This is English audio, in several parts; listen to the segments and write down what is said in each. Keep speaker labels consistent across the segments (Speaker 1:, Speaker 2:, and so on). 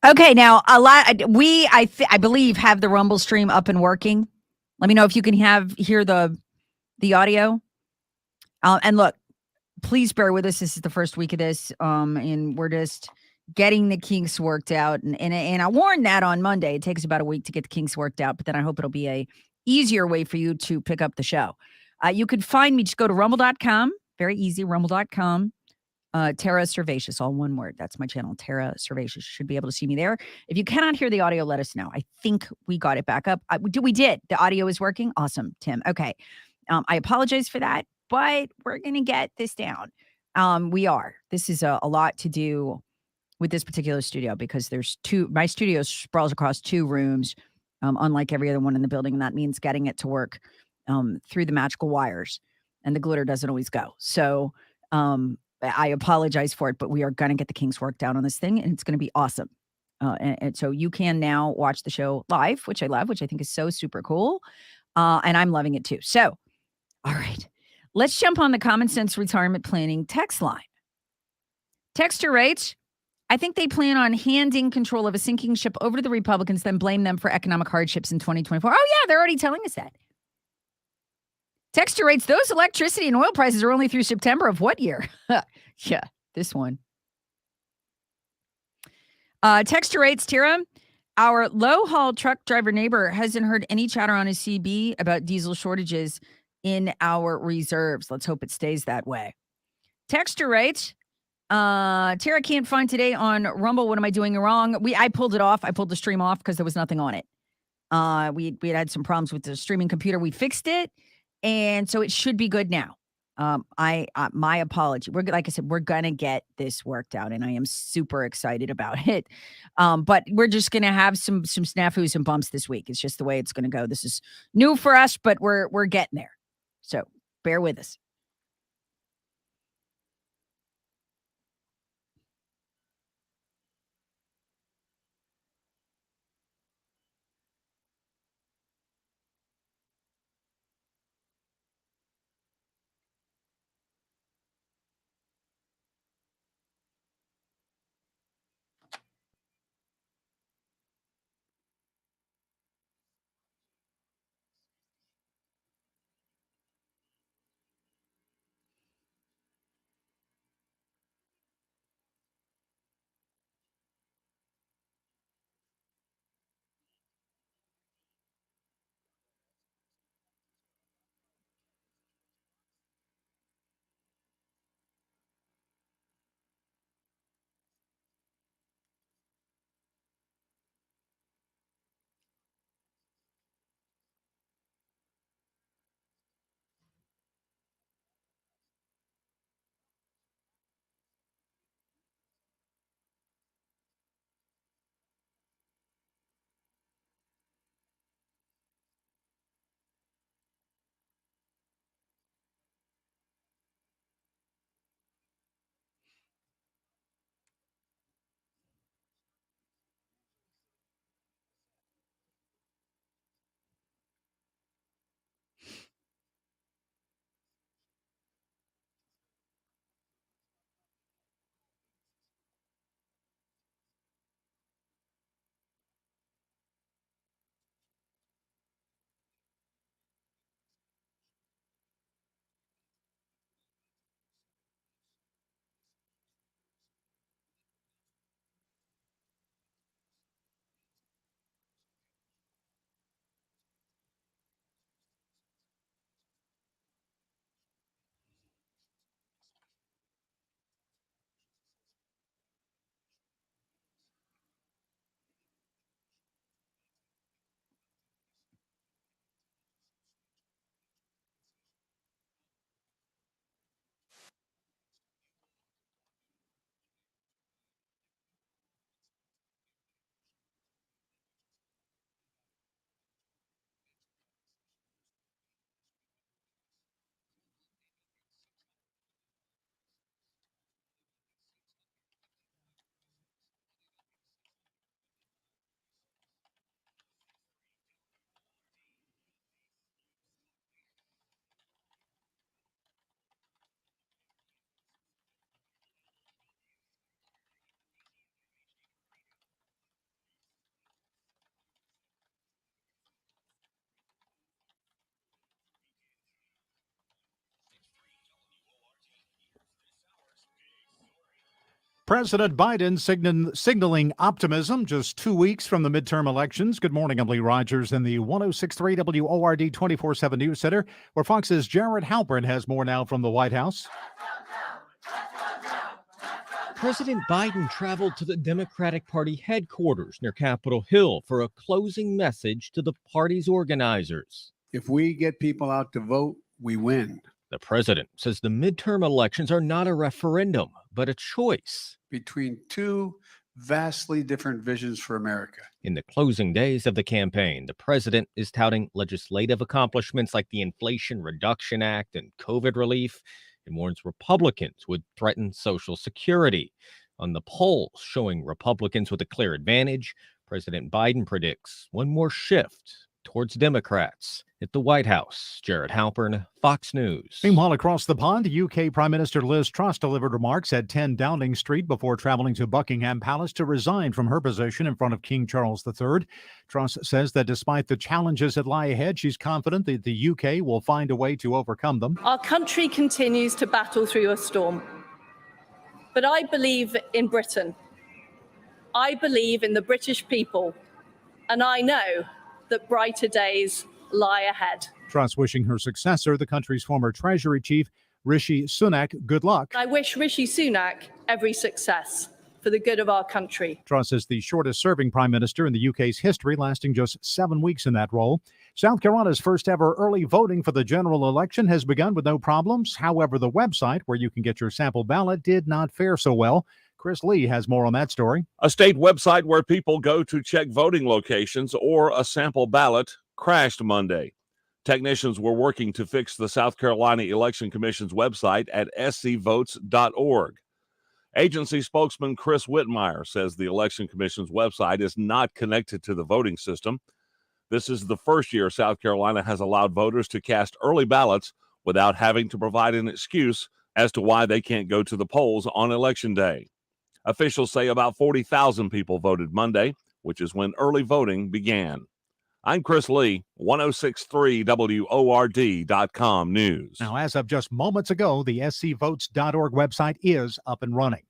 Speaker 1: Okay, now I believe have the Rumble stream up and working. Let me know if you can hear the audio. And look, please bear with us. This is the first week of this, and we're just getting the kinks worked out. And I warned that on Monday. It takes about a week to get the kinks worked out, but then I hope it'll be a easier way for you to pick up the show. You can find me. Just go to rumble.com. Very easy. Rumble.com. Tara Servatius, all one word. That's my channel, Tara Servatius. You should be able to see me there. If you cannot hear the audio, let us know. I think we got it back up. We did. The audio is working. Awesome, Tim. Okay. I apologize for that, but we're going to get this down. We are. This is a lot to do with this particular studio because my studio sprawls across 2 rooms, unlike every other one in the building. And that means getting it to work through the magical wires, and the glitter doesn't always go. So, I apologize for it, but we are going to get the kinks worked out on this thing, and it's going to be awesome. And so you can now watch the show live, which I love, which I think is so super cool. And I'm loving it too. So, all right, let's jump on the Common Sense Retirement Planning text line. Texter writes, I think they plan on handing control of a sinking ship over to the Republicans, then blame them for economic hardships in 2024. Oh, yeah, they're already telling us that. Texter rates, those electricity and oil prices are only through September of what year? Yeah, this one. Texter rates, Tira, our low-haul truck driver neighbor hasn't heard any chatter on his CB about diesel shortages in our reserves. Let's hope it stays that way. Texter rates, Tara can't find today on Rumble. What am I doing wrong? I pulled it off. I pulled the stream off because there was nothing on it. We had some problems with the streaming computer. We fixed it. And so it should be good now. My apology. Like I said, we're going to get this worked out, and I am super excited about it. But we're just going to have some snafus and bumps this week. It's just the way it's going to go. This is new for us, but we're getting there. So bear with us.
Speaker 2: President Biden signaling optimism just 2 weeks from the midterm elections. Good morning, I'm Lee Rogers in the 106.3 WORD 24/7 News Center, where Fox's Jared Halpern has more now from the White House.
Speaker 3: President Biden traveled to the Democratic Party headquarters near Capitol Hill for a closing message to the party's organizers.
Speaker 4: If we get people out to vote, we win.
Speaker 3: The president says the midterm elections are not a referendum, but a choice
Speaker 4: between two vastly different visions for America.
Speaker 3: In the closing days of the campaign, the president is touting legislative accomplishments like the Inflation Reduction Act and COVID relief, and warns Republicans would threaten Social Security. On the polls showing Republicans with a clear advantage, President Biden predicts one more shift towards Democrats. At the White House, Jared Halpern, Fox News.
Speaker 2: Meanwhile, across the pond, UK Prime Minister Liz Truss delivered remarks at 10 Downing Street before traveling to Buckingham Palace to resign from her position in front of King Charles III. Truss says that despite the challenges that lie ahead, she's confident that the UK will find a way to overcome them.
Speaker 5: Our country continues to battle through a storm. But I believe in Britain. I believe in the British people. And I know that brighter days lie ahead.
Speaker 2: Truss wishing her successor, the country's former Treasury Chief, Rishi Sunak, good luck.
Speaker 5: I wish Rishi Sunak every success for the good of our country.
Speaker 2: Truss is the shortest-serving prime minister in the UK's history, lasting just 7 weeks in that role. South Carolina's first-ever early voting for the general election has begun with no problems. However, the website where you can get your sample ballot did not fare so well. Chris Lee has more on that story.
Speaker 6: A state website where people go to check voting locations or a sample ballot crashed Monday. Technicians were working to fix the South Carolina Election Commission's website at scvotes.org. Agency spokesman Chris Whitmire says the Election Commission's website is not connected to the voting system. This is the first year South Carolina has allowed voters to cast early ballots without having to provide an excuse as to why they can't go to the polls on Election Day. Officials say about 40,000 people voted Monday, which is when early voting began. I'm Chris Lee, 106.3 WORD.com News.
Speaker 2: Now, as of just moments ago, the scvotes.org website is up and running.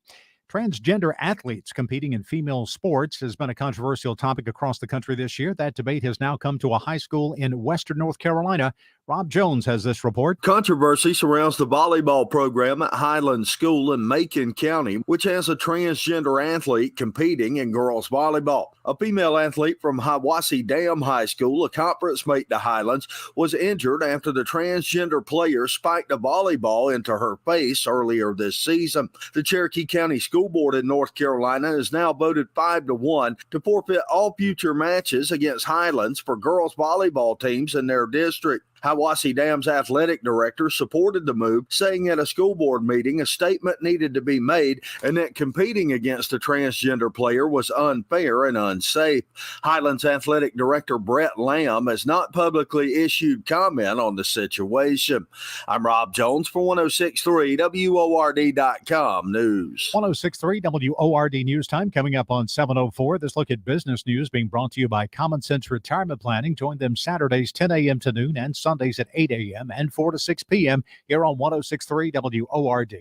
Speaker 2: Transgender athletes competing in female sports has been a controversial topic across the country this year. That debate has now come to a high school in western North Carolina. Rob Jones has this report.
Speaker 7: Controversy surrounds the volleyball program at Highland School in Macon County, which has a transgender athlete competing in girls volleyball. A female athlete from Hiwassee Dam High School, a conference mate to Highlands, was injured after the transgender player spiked a volleyball into her face earlier this season. The Cherokee County School Board in North Carolina has now voted 5-1 to forfeit all future matches against Highlands for girls volleyball teams in their district. Hiwassee Dam's athletic director supported the move, saying at a school board meeting a statement needed to be made and that competing against a transgender player was unfair and unsafe. Highlands athletic director Brett Lamb has not publicly issued comment on the situation. I'm Rob Jones for 106.3 WORD.com News.
Speaker 2: 106.3 WORD News Time coming up on 7:04. This look at business news being brought to you by Common Sense Retirement Planning. Join them Saturdays 10 a.m. to noon and Sundays at 8 a.m. and 4 to 6 p.m. here on 106.3 WORD.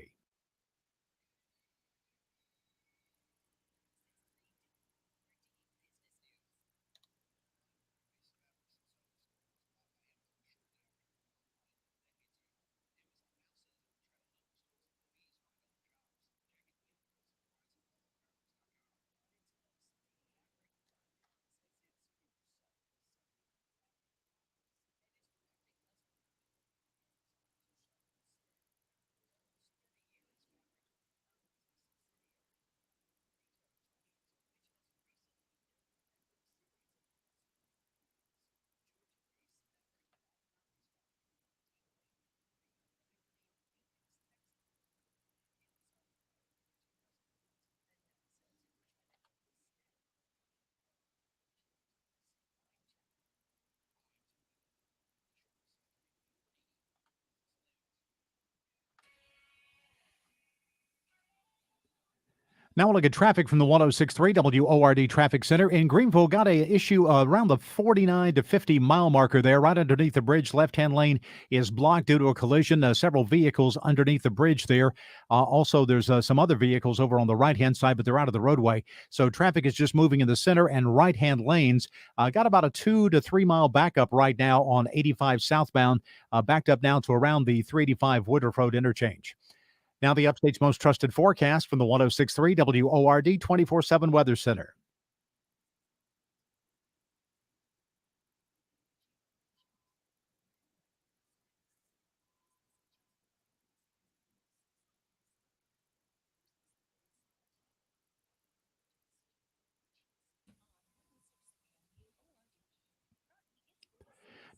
Speaker 2: Now we'll look at traffic from the 106.3 WORD Traffic Center in Greenville. Got a issue around the 49 to 50 mile marker there, right underneath the bridge. Left-hand lane is blocked due to a collision. Several vehicles underneath the bridge there. Also, there's some other vehicles over on the right-hand side, but they're out of the roadway. So traffic is just moving in the center and right-hand lanes. Got about a 2 to 3 mile backup right now on 85 southbound, backed up now to around the 385 Woodruff Road interchange. Now the Upstate's most trusted forecast from the 106.3 WORD 24/7 Weather Center.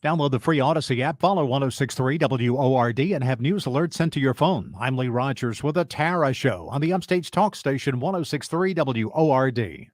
Speaker 2: Download the free Odyssey app, follow 106.3 WORD, and have news alerts sent to your phone. I'm Lee Rogers with a Tara Show on the Upstate's talk station 106.3 WORD.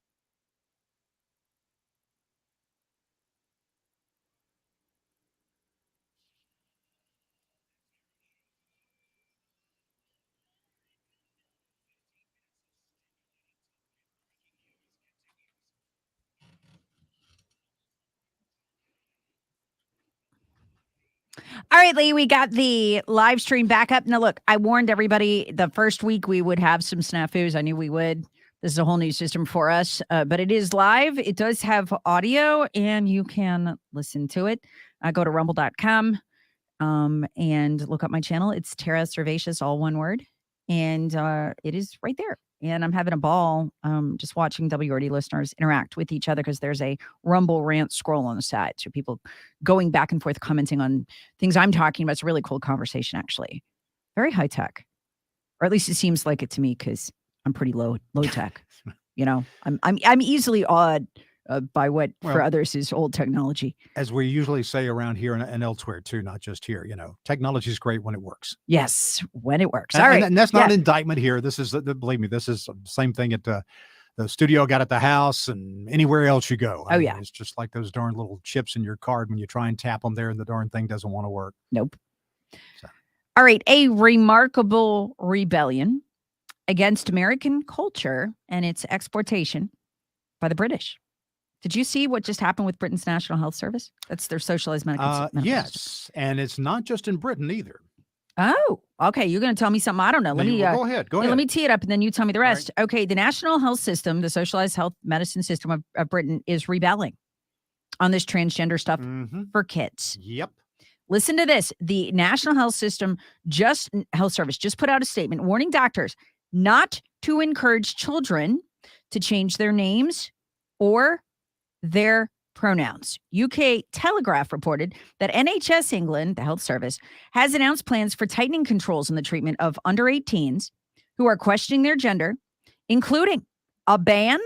Speaker 1: All right, Lee, we got the live stream back up. Now, look, I warned everybody the first week we would have some snafus. I knew we would. This is a whole new system for us, but it is live. It does have audio, and you can listen to it. Go to rumble.com and look up my channel. It's Tara Servatius, all one word, and it is right there. And I'm having a ball just watching WRD listeners interact with each other because there's a Rumble rant scroll on the side. So people going back and forth, commenting on things I'm talking about. It's a really cool conversation, actually. Very high tech. Or at least it seems like it to me because I'm pretty low tech. You know, I'm easily awed by what for others is old technology.
Speaker 2: As we usually say around here and elsewhere too, not just here, you know, technology is great when it works.
Speaker 1: Yes, when it works.
Speaker 2: And,
Speaker 1: all right.
Speaker 2: And that's not an indictment here. This is, believe me, this is the same thing at the studio got at the house and anywhere else you go. I mean, it's just like those darn little chips in your card when you try and tap them there and the darn thing doesn't want to work.
Speaker 1: Nope. So. All right. A remarkable rebellion against American culture and its exportation by the British. Did you see what just happened with Britain's National Health Service? That's their socialized medical system.
Speaker 2: Yes, and it's not just in Britain either.
Speaker 1: Oh, okay. You're going to tell me something I don't know. Let me
Speaker 2: go ahead.
Speaker 1: Let me tee it up, and then you tell me the rest. Right. Okay, the National Health System, the socialized health medicine system of Britain, is rebelling on this transgender stuff for kids.
Speaker 2: Yep.
Speaker 1: Listen to this. The National Health Service just put out a statement warning doctors not to encourage children to change their names or their pronouns. UK Telegraph reported that NHS England, the health service, has announced plans for tightening controls in the treatment of under 18s who are questioning their gender, including a ban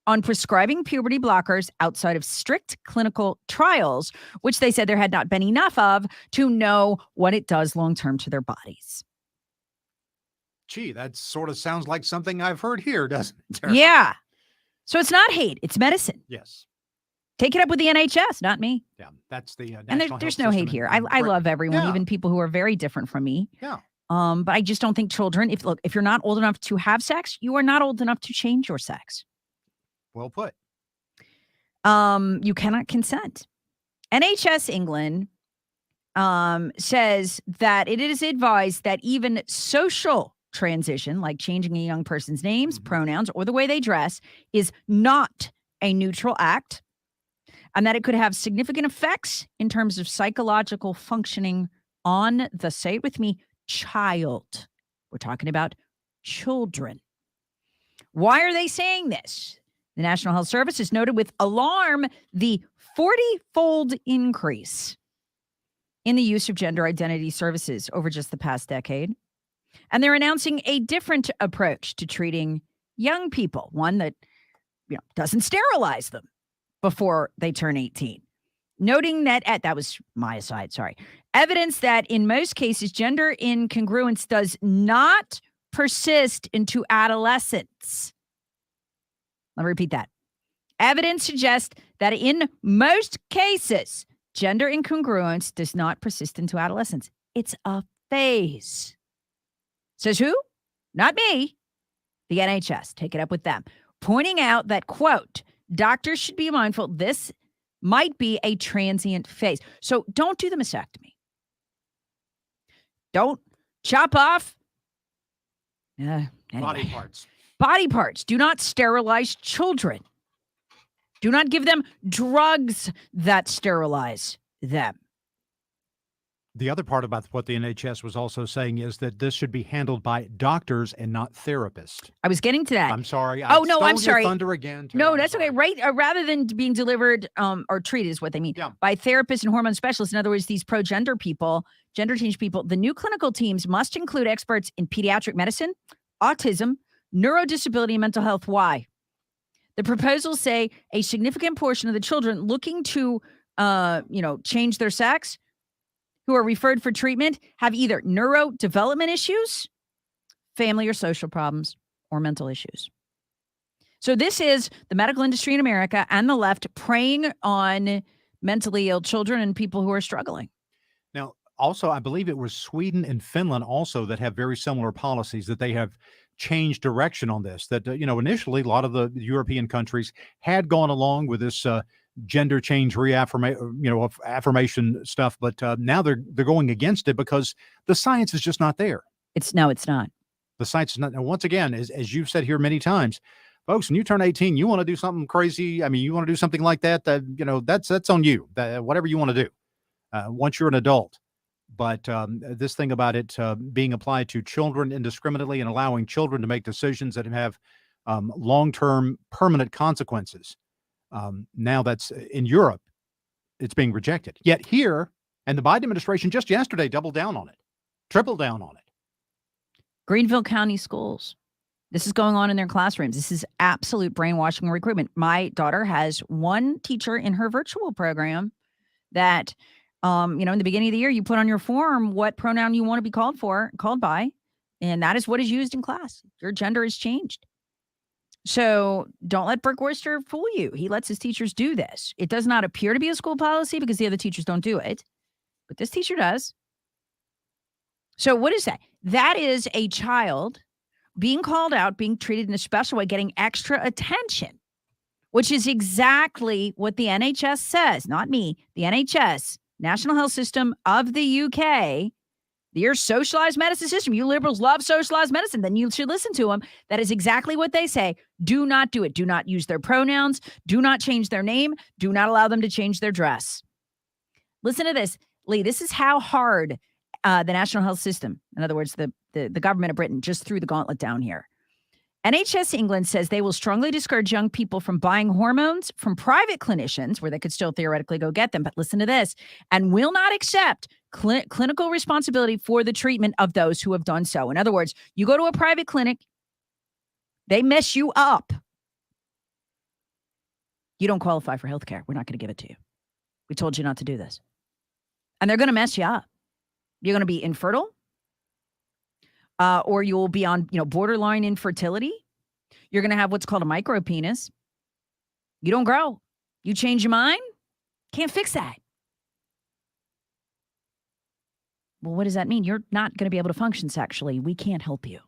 Speaker 1: on prescribing puberty blockers outside of strict clinical trials, which they said there had not been enough of to know what it does long-term to their bodies.
Speaker 2: Gee, that sort of sounds like something I've heard here, doesn't it, Tara?
Speaker 1: Yeah. So it's not hate, it's medicine.
Speaker 2: Yes.
Speaker 1: Take it up with the NHS, not me.
Speaker 2: Yeah, that's the
Speaker 1: and there's no hate here. I love everyone, even people who are very different from me.
Speaker 2: Yeah.
Speaker 1: But I just don't think children, if you're not old enough to have sex, you are not old enough to change your sex.
Speaker 2: Well put.
Speaker 1: You cannot consent. NHS England says that it is advised that even social transition, like changing a young person's names, pronouns, or the way they dress, is not a neutral act, and that it could have significant effects in terms of psychological functioning on the, say it with me, child. We're talking about children. Why are they saying this? The National Health Service has noted with alarm the 40-fold increase in the use of gender identity services over just the past decade. And they're announcing a different approach to treating young people, one that doesn't sterilize them before they turn 18. Noting that, that was my aside, sorry. Evidence that in most cases, gender incongruence does not persist into adolescence. Let me repeat that. Evidence suggests that in most cases, gender incongruence does not persist into adolescence. It's a phase. Says who? Not me. the NHS, take it up with them, pointing out that, quote, doctors should be mindful this might be a transient phase. So don't do the mastectomy. Don't chop off
Speaker 2: Body
Speaker 1: anyway.
Speaker 2: parts.
Speaker 1: Body parts. Do not sterilize children. Do not give them drugs that sterilize them.
Speaker 2: The other part about what the NHS was also saying is that this should be handled by doctors and not therapists.
Speaker 1: I was getting to that.
Speaker 2: I'm sorry.
Speaker 1: Oh, no, I'm
Speaker 2: stole your
Speaker 1: sorry.
Speaker 2: thunder again. Tara.
Speaker 1: No,
Speaker 2: I'm
Speaker 1: that's okay.
Speaker 2: sorry.
Speaker 1: Right. Rather than being delivered or treated is what they mean
Speaker 2: Yeah.
Speaker 1: by therapists and hormone specialists. In other words, these pro-gender people, gender change people, the new clinical teams must include experts in pediatric medicine, autism, neurodisability, and mental health. Why? The proposals say a significant portion of the children looking to, change their sex who are referred for treatment have either neurodevelopment issues, family or social problems, or mental issues. So this is the medical industry in America and the left preying on mentally ill children and people who are struggling.
Speaker 2: Now, also, I believe it was Sweden and Finland also that have very similar policies, that they have changed direction on this. That, initially a lot of the European countries had gone along with this gender change affirmation stuff, but now they're going against it because the science is just not there.
Speaker 1: It's not.
Speaker 2: The science is not. And once again, as you've said here many times, folks, when you turn 18, you want to do something crazy. I mean, you want to do something like that, that's on you, whatever you want to do once you're an adult. But this thing about it being applied to children indiscriminately and allowing children to make decisions that have long-term permanent consequences. Now that's in Europe, it's being rejected. Yet here, and the Biden administration just yesterday doubled down on it, tripled down on it.
Speaker 1: Greenville County schools. This is going on in their classrooms. This is absolute brainwashing and recruitment. My daughter has one teacher in her virtual program that, in the beginning of the year, you put on your form what pronoun you want to be called by, and that is what is used in class. Your gender is changed. So don't let Brooke Worcester fool you. He lets his teachers do this. It does not appear to be a school policy because the other teachers don't do it, but this teacher does. So what is that? That is a child being called out, being treated in a special way, getting extra attention, which is exactly what the NHS says, not me, the NHS, National Health System of the UK, your socialized medicine system. You liberals love socialized medicine. Then you should listen to them. That is exactly what they say. Do not do it. Do not use their pronouns. Do not change their name. Do not allow them to change their dress. Listen to this, Lee. This is how hard the National Health System, in other words, the government of Britain, just threw the gauntlet down here. NHS England says they will strongly discourage young people from buying hormones from private clinicians, where they could still theoretically go get them. But listen to this, and will not accept clinical responsibility for the treatment of those who have done so. In other words, you go to a private clinic, they mess you up. You don't qualify for health care. We're not going to give it to you. We told you not to do this. And they're going to mess you up. You're going to be infertile. Or you'll be on, borderline infertility. You're going to have what's called a micro penis. You don't grow. You change your mind. Can't fix that. Well, what does that mean? You're not going to be able to function sexually. We can't help you.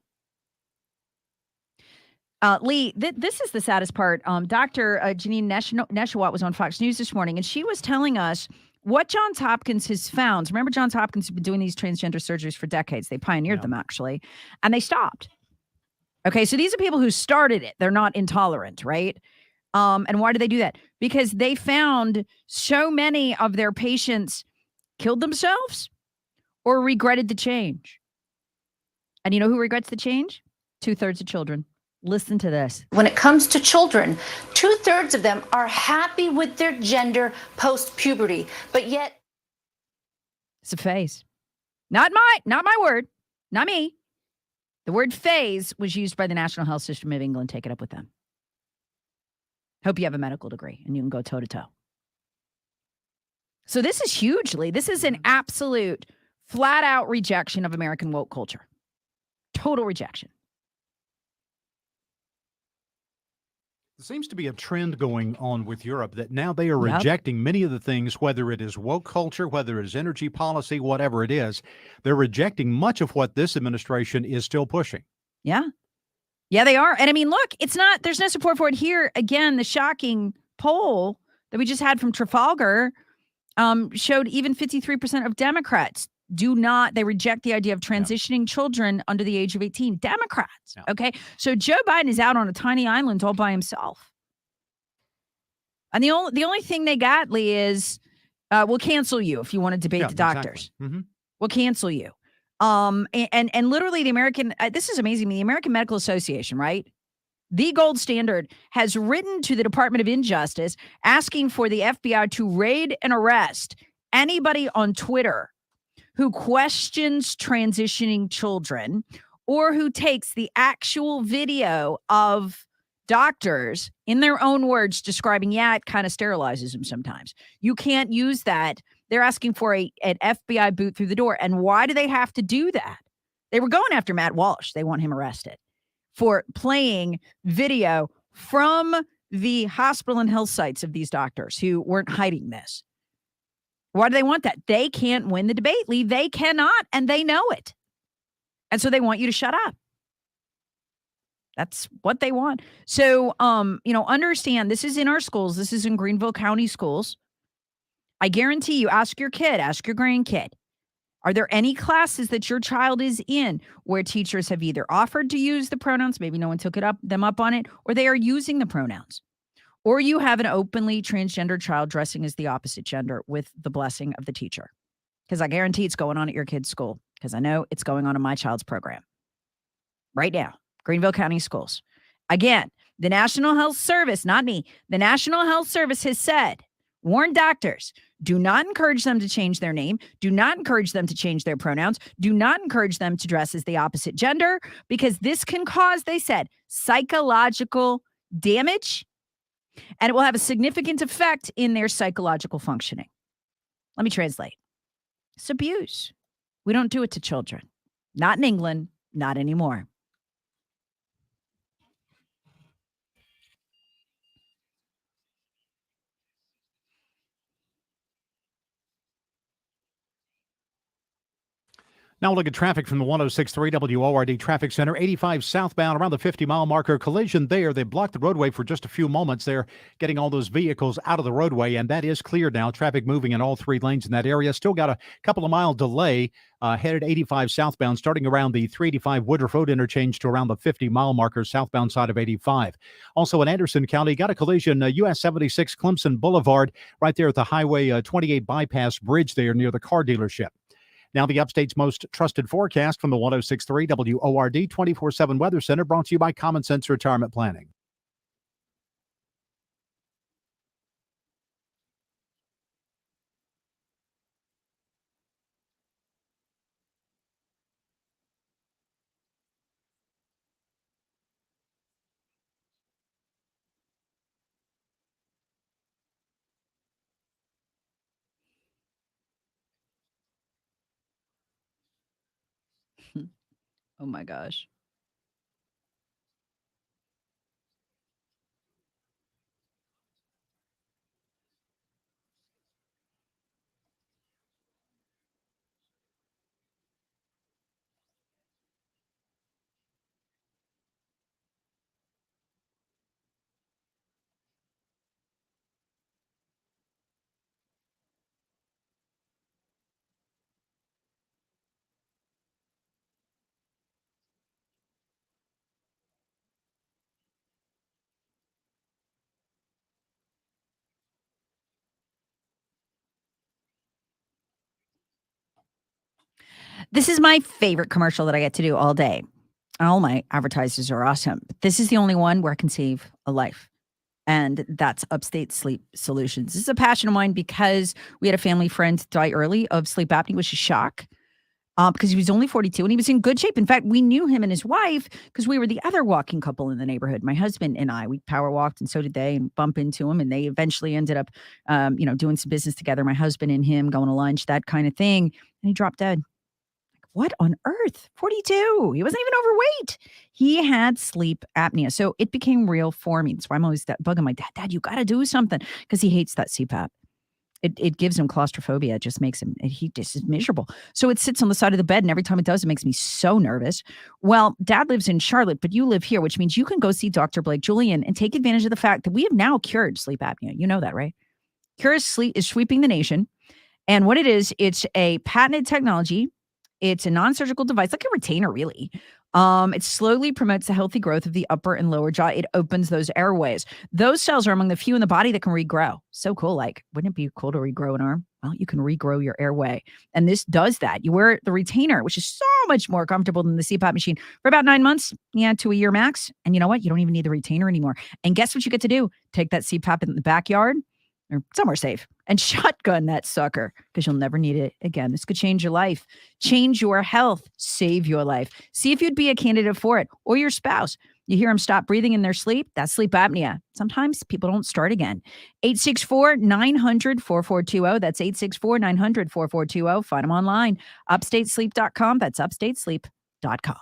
Speaker 1: Lee, this is the saddest part. Dr. Janine Neshawat was on Fox News this morning, and she was telling us what Johns Hopkins has found. Remember, Johns Hopkins has been doing these transgender surgeries for decades. They pioneered them, actually, and they stopped. Okay, so these are people who started it. They're not intolerant, right? And why do they do that? Because they found so many of their patients killed themselves or regretted the change. And you know who regrets the change? 2/3 of children. Listen to this.
Speaker 8: When it comes to children, 2/3 of them are happy with their gender post-puberty, but yet
Speaker 1: it's a phase. Not my word, not me. The word phase was used by the National Health System of England. Take it up with them. Hope you have a medical degree and you can go toe to toe. So this is hugely, this is an absolute flat out rejection of American woke culture. Total rejection.
Speaker 2: There seems to be a trend going on with Europe that now they are rejecting many of the things, whether it is woke culture, whether it is energy policy, whatever it is. They're rejecting much of what this administration is still pushing.
Speaker 1: Yeah. Yeah, they are. And I mean, look, there's no support for it here. Again, the shocking poll that we just had from Trafalgar showed even 53% of Democrats they reject the idea of transitioning children under the age of 18. Democrats.
Speaker 2: Yeah.
Speaker 1: Okay. So Joe Biden is out on a tiny island all by himself. And the only thing they got, Lee, is we'll cancel you if you want to debate the doctors.
Speaker 2: Exactly. Mm-hmm.
Speaker 1: We'll cancel you. And literally the American, this is amazing. The American Medical Association, right? The gold standard, has written to the Department of Injustice asking for the FBI to raid and arrest anybody on Twitter who questions transitioning children or who takes the actual video of doctors in their own words describing, it kind of sterilizes them sometimes. You can't use that. They're asking for an FBI boot through the door. And why do they have to do that? They were going after Matt Walsh. They want him arrested for playing video from the hospital and health sites of these doctors who weren't hiding this. Why do they want that? They can't win the debate, Lee. They cannot, and they know it. And so they want you to shut up. That's what they want. So, understand this is in our schools. This is in Greenville County schools. I guarantee you, ask your kid, ask your grandkid. Are there any classes that your child is in where teachers have either offered to use the pronouns, maybe no one took them up on it, or they are using the pronouns? Or you have an openly transgender child dressing as the opposite gender with the blessing of the teacher? Because I guarantee it's going on at your kid's school, because I know it's going on in my child's program right now. Greenville County Schools. Again, the National Health Service, not me, the National Health Service has said, warn doctors, do not encourage them to change their name. Do not encourage them to change their pronouns. Do not encourage them to dress as the opposite gender, because this can cause, they said, psychological damage, and it will have a significant effect in their psychological functioning. Let me translate. It's abuse. We don't do it to children. Not in England, not anymore.
Speaker 2: Now we'll look at traffic from the 106.3 WORD Traffic Center. 85 southbound around the 50-mile marker. Collision there. They blocked the roadway for just a few moments there, getting all those vehicles out of the roadway, and that is cleared now. Traffic moving in all three lanes in that area. Still got a couple of mile delay headed 85 southbound, starting around the 385 Woodruff Road interchange to around the 50-mile marker southbound side of 85. Also in Anderson County, got a collision, US 76 Clemson Boulevard, right there at the Highway 28 bypass bridge there near the car dealership. Now the Upstate's most trusted forecast from the 106.3 WORD 24/7 Weather Center, brought to you by Common Sense Retirement Planning.
Speaker 1: Oh my gosh. This is my favorite commercial that I get to do all day. All my advertisers are awesome, but this is the only one where I can save a life. And that's Upstate Sleep Solutions. This is a passion of mine because we had a family friend die early of sleep apnea, which is a shock. Because he was only 42 and he was in good shape. In fact, we knew him and his wife because we were the other walking couple in the neighborhood. My husband and I, we power walked, and so did they, and bump into him. And they eventually ended up, doing some business together. My husband and him going to lunch, that kind of thing. And he dropped dead. What on earth? 42. He wasn't even overweight. He had sleep apnea. So it became real for me. That's why I'm always bugging my dad. Dad, you got to do something, because he hates that CPAP. It gives him claustrophobia. It just makes him, he just is miserable. So it sits on the side of the bed, and every time it does, it makes me so nervous. Well, Dad lives in Charlotte, but you live here, which means you can go see Dr. Blake Julian and take advantage of the fact that we have now cured sleep apnea. You know that, right? Cure Sleep is sweeping the nation. And what it is, it's a patented technology. It's a non-surgical device, like a retainer, really. It slowly promotes the healthy growth of the upper and lower jaw. It opens those airways. Those cells are among the few in the body that can regrow. So cool. Like, wouldn't it be cool to regrow an arm? Well, you can regrow your airway. And this does that. You wear the retainer, which is so much more comfortable than the CPAP machine, for about 9 months, to a year max. And you know what? You don't even need the retainer anymore. And guess what you get to do? Take that CPAP in the backyard or somewhere safe and shotgun that sucker, because you'll never need it again. This could change your life, change your health, save your life. See if you'd be a candidate for it, or your spouse. You hear them stop breathing in their sleep? That's sleep apnea. Sometimes people don't start again. 864-900-4420. That's 864-900-4420. Find them online. Upstatesleep.com. That's upstatesleep.com.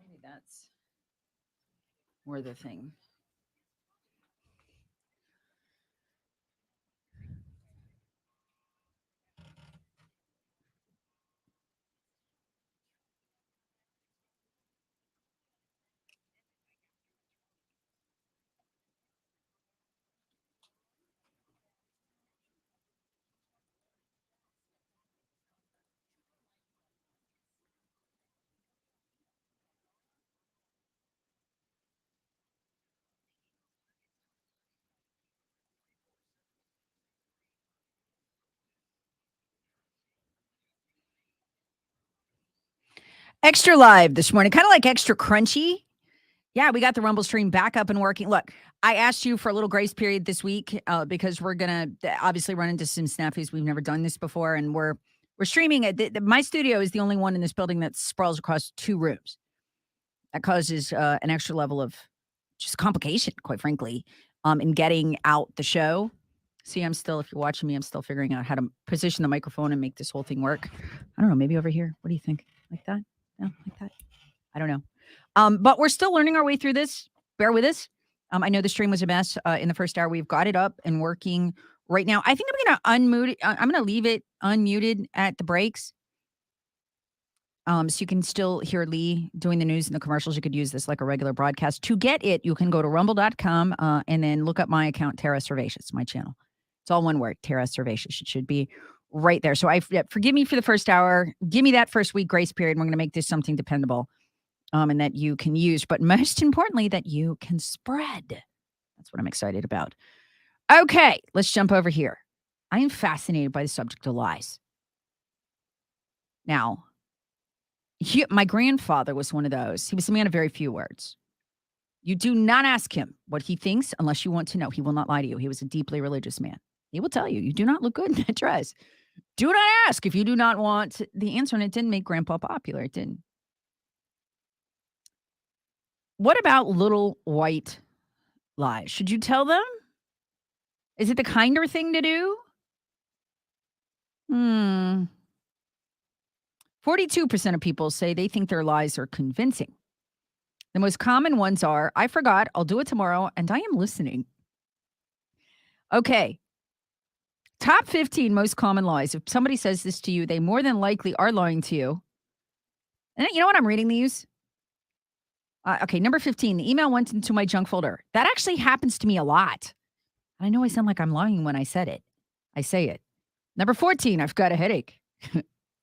Speaker 1: Maybe that's more the thing. Extra live this morning, kind of like extra crunchy. Yeah, we got the Rumble stream back up and working. Look, I asked you for a little grace period this week because we're going to obviously run into some snafus. We've never done this before, and we're streaming it. My studio is the only one in this building that sprawls across 2 rooms. That causes an extra level of just complication, quite frankly, in getting out the show. See, if you're watching me, I'm still figuring out how to position the microphone and make this whole thing work. I don't know, maybe over here. What do you think? Like that? No, like that? I don't know. But we're still learning our way through this. Bear with us. I know the stream was a mess in the first hour. We've got it up and working right now. I think I'm going to unmute it. I'm going to leave it unmuted at the breaks. So you can still hear Lee doing the news and the commercials. You could use this like a regular broadcast. To get it, you can go to rumble.com and then look up my account, Tara Servatius, my channel. It's all one word, Tara Servatius. It should be right there. So forgive me for the first hour. Give me that first week grace period. We're going to make this something dependable. And that you can use, but most importantly, that you can spread. That's what I'm excited about. Okay, let's jump over here. I am fascinated by the subject of lies. Now, my grandfather was one of those. He was a man of very few words. You do not ask him what he thinks unless you want to know. He will not lie to you. He was a deeply religious man. He will tell you, you do not look good in that dress. Do not ask if you do not want the answer. And it didn't make Grandpa popular. It didn't. What about little white lies? Should you tell them? Is it the kinder thing to do? 42% of people say they think their lies are convincing. The most common ones are, I forgot, I'll do it tomorrow, and I am listening. Okay. Top 15 most common lies. If somebody says this to you, they more than likely are lying to you. And you know what? I'm reading these. Okay, number 15, the email went into my junk folder. That actually happens to me a lot. I know I sound like I'm lying when I said it. I say it. Number 14, I've got a headache.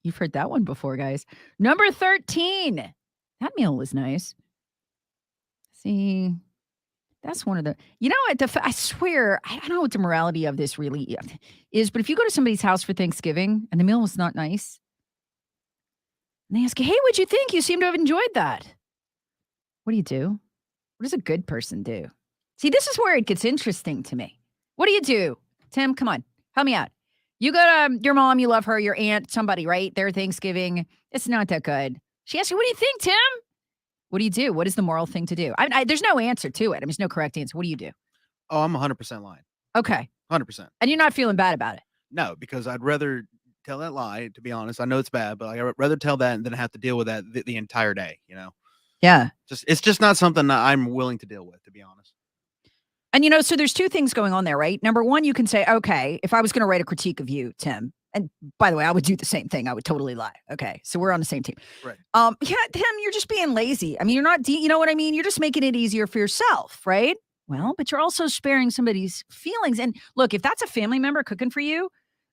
Speaker 1: You've heard that one before, guys. Number 13, that meal was nice. See, that's one of the, you know what, I swear, I don't know what the morality of this really is, but if you go to somebody's house for Thanksgiving and the meal was not nice, and they ask you, hey, what'd you think? You seem to have enjoyed that. What do you do? What does a good person do? See, this is where it gets interesting to me. What do you do? Tim, come on, help me out. You go to your mom, you love her, your aunt, somebody, right? Their Thanksgiving. It's not that good. She asks you, what do you think, Tim? What do you do? What is the moral thing to do? There's no answer to it. There's no correct answer. What do you do?
Speaker 9: Oh, I'm 100% lying.
Speaker 1: Okay.
Speaker 9: 100%.
Speaker 1: And you're not feeling bad about it?
Speaker 9: No, because I'd rather tell that lie, to be honest. I know it's bad, but I'd rather tell that than have to deal with that the entire day, you know?
Speaker 1: Yeah.
Speaker 9: It's just not something that I'm willing to deal with, to be honest.
Speaker 1: And, so there's 2 things going on there, right? Number 1, you can say, okay, if I was going to write a critique of you, Tim, and by the way, I would do the same thing. I would totally lie. Okay. So we're on the same team.
Speaker 9: Right.
Speaker 1: Yeah, Tim, you're just being lazy. I mean, you're not, you know what I mean? You're just making it easier for yourself, right? Well, but you're also sparing somebody's feelings. And look, if that's a family member cooking for you,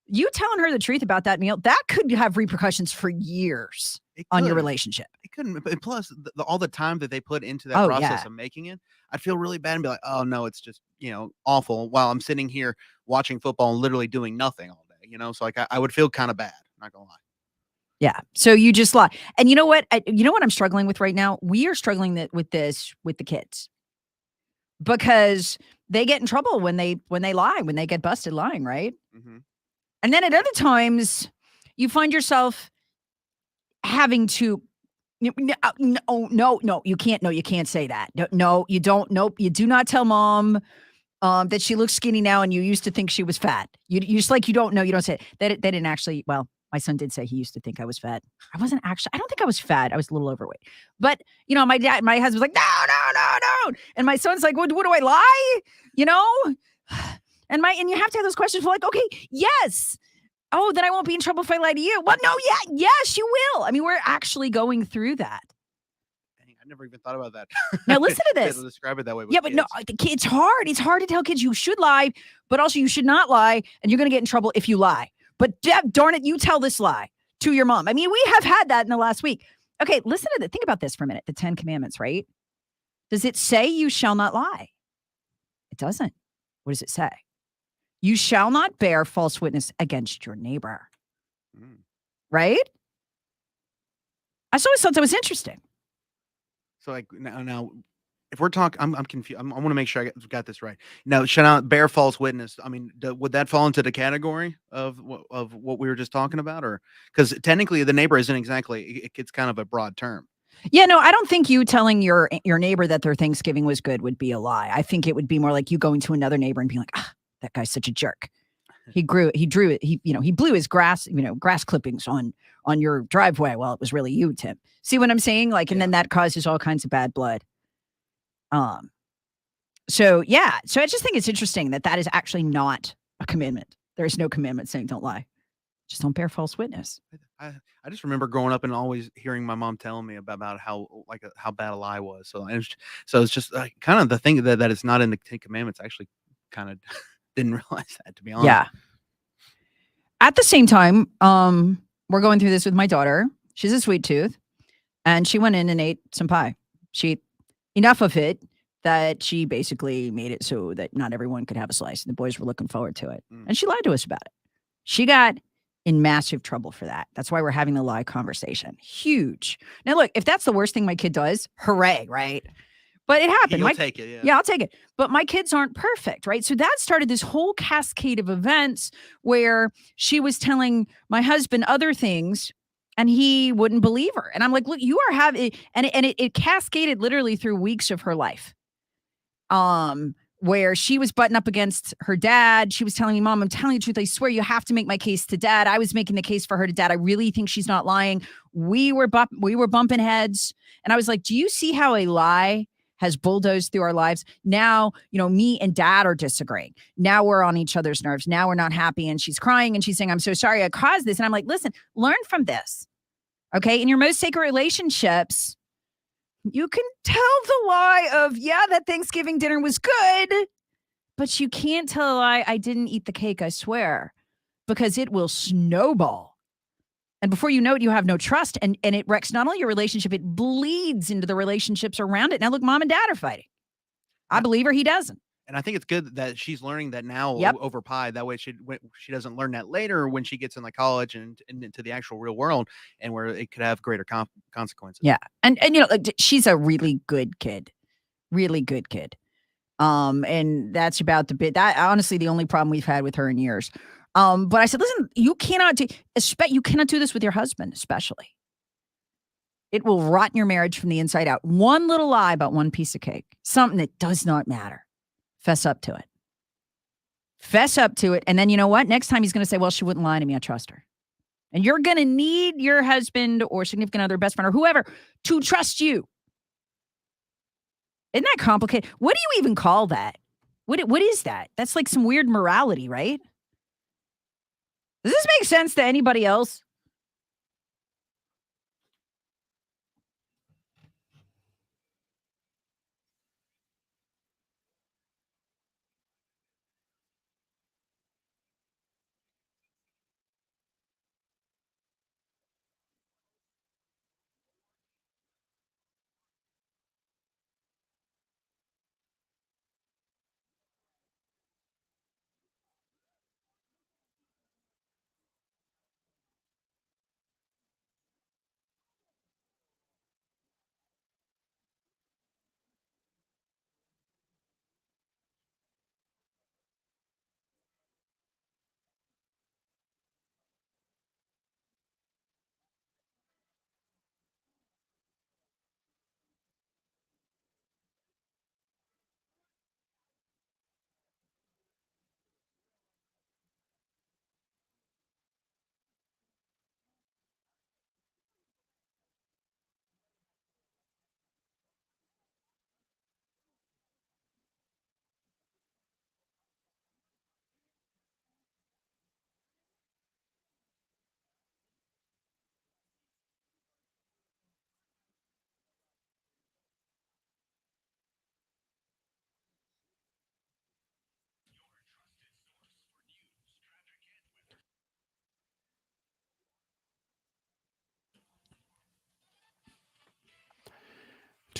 Speaker 1: you telling her the truth about that meal, that could have repercussions for years on your relationship.
Speaker 9: It couldn't. And plus, all the time that they put into that process of making it, I'd feel really bad and be like, oh, no, it's just, awful while I'm sitting here watching football and literally doing nothing all day, So like I would feel kind of bad. Not going to lie.
Speaker 1: Yeah. So you just lie. And you know what? You know what I'm struggling with right now? We are struggling with this with the kids because they get in trouble when they lie, when they get busted lying, right?
Speaker 9: Mm-hmm.
Speaker 1: And then at other times, you find yourself having to, no, you can't. No, you can't say that. No, you don't. Nope. You do not tell mom that she looks skinny now and you used to think she was fat. You just like, you don't know. You don't say it. They didn't actually, well, my son did say he used to think I was fat. I wasn't actually, I don't think I was fat. I was a little overweight. But, my husband was like, no. And my son's like, what do I lie? And you have to have those questions for like, okay, yes. Oh, then I won't be in trouble if I lie to you. Well, no, yes, you will. I mean, we're actually going through that.
Speaker 9: Dang, I never even thought about that.
Speaker 1: Now listen to this.
Speaker 9: Describe it that way.
Speaker 1: Yeah, but no, it's hard. It's hard to tell kids you should lie, but also you should not lie, and you're going to get in trouble if you lie. But darn it, you tell this lie to your mom. I mean, we have had that in the last week. Okay, listen to think about this for a minute. The 10 Commandments, right? Does it say you shall not lie? It doesn't. What does it say? You shall not bear false witness against your neighbor. Right? I always thought that was interesting.
Speaker 9: So like now if we're talking, I'm confused. I want to make sure I got this right. Now, shout out bear false witness. I mean, would that fall into the category of what we were just talking about, or because technically the neighbor isn't exactly. It's kind of a broad term.
Speaker 1: Yeah, no, I don't think you telling your neighbor that their Thanksgiving was good would be a lie. I think it would be more like you going to another neighbor and being like, ah, that guy's such a jerk. He blew his grass clippings on your driveway. Well, it was really you, Tim. See what I'm saying? Like, and then that causes all kinds of bad blood. So I just think it's interesting that is actually not a commandment. There is no commandment saying don't lie. Just don't bear false witness.
Speaker 9: I just remember growing up and always hearing my mom telling me about how bad a lie was. So it's just kind of the thing that it's not in the Ten Commandments. I actually kind of didn't realize that, to be honest.
Speaker 1: Yeah. At the same time, we're going through this with my daughter. She's a sweet tooth, and she went in and ate some pie. She ate enough of it that she basically made it so that not everyone could have a slice, and the boys were looking forward to it. And she lied to us about it. She got in massive trouble for that. That's why we're having the lie conversation. Huge. Now, look, if that's the worst thing my kid does, hooray, right? But it happened.
Speaker 9: You'll take it,
Speaker 1: yeah, I'll take it. But my kids aren't perfect, right? So that started this whole cascade of events where she was telling my husband other things and he wouldn't believe her. And I'm like, look, you are having, and it cascaded literally through weeks of her life. Where she was butting up against her dad. She was telling me, Mom, I'm telling you the truth. I swear you have to make my case to Dad. I was making the case for her to Dad. I really think she's not lying. We were bumping heads. And I was like, do you see how a lie has bulldozed through our lives? Now, me and Dad are disagreeing. Now we're on each other's nerves. Now we're not happy. And she's crying and she's saying, I'm so sorry I caused this. And I'm like, listen, learn from this. Okay. In your most sacred relationships, you can tell the lie of, that Thanksgiving dinner was good, but you can't tell a lie, I didn't eat the cake, I swear, because it will snowball. And before you know it, you have no trust, and it wrecks not only your relationship, it bleeds into the relationships around it. Now, look, Mom and Dad are fighting. I believe her, he doesn't.
Speaker 9: And I think it's good that she's learning that now over pie. That way she doesn't learn that later when she gets into college and into the actual real world, and where it could have greater consequences.
Speaker 1: Yeah. And she's a really good kid. Really good kid. And that's about that honestly the only problem we've had with her in years. But I said, listen, you cannot do this with your husband, especially. It will rot your marriage from the inside out. One little lie about one piece of cake, something that does not matter. Fess up to it. Fess up to it. And then you know what? Next time he's going to say, well, she wouldn't lie to me. I trust her. And you're going to need your husband or significant other, best friend or whoever to trust you. Isn't that complicated? What do you even call that? What is that? That's like some weird morality, right? Does this make sense to anybody else?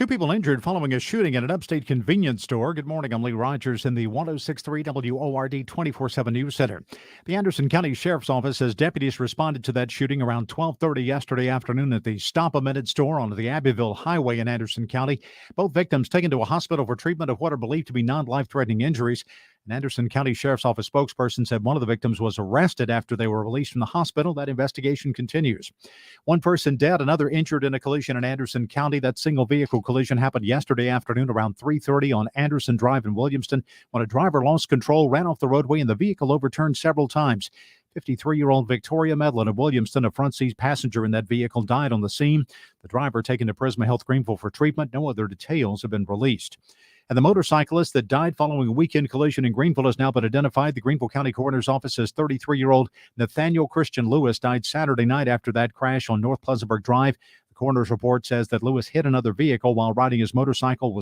Speaker 2: Two people injured following a shooting at an upstate convenience store. Good morning. I'm Lee Rogers in the 106.3 WORD 24/7 News Center. The Anderson County Sheriff's Office says deputies responded to that shooting around 12:30 yesterday afternoon at the Stop a Minute store on the Abbeville Highway in Anderson County. Both victims taken to a hospital for treatment of what are believed to be non-life-threatening injuries. An Anderson County Sheriff's Office spokesperson said one of the victims was arrested after they were released from the hospital. That investigation continues. One person dead, another injured in a collision in Anderson County. That single vehicle collision happened yesterday afternoon around 3:30 on Anderson Drive in Williamston when a driver lost control, ran off the roadway, and the vehicle overturned several times. 53-year-old Victoria Medlin of Williamston, a front seat passenger in that vehicle, died on the scene. The driver taken to Prisma Health Greenville for treatment. No other details have been released. And the motorcyclist that died following a weekend collision in Greenville has now been identified. The Greenville County Coroner's Office says 33-year-old Nathaniel Christian Lewis died Saturday night after that crash on North Pleasantburg Drive. The coroner's report says that Lewis hit another vehicle while riding his motorcycle.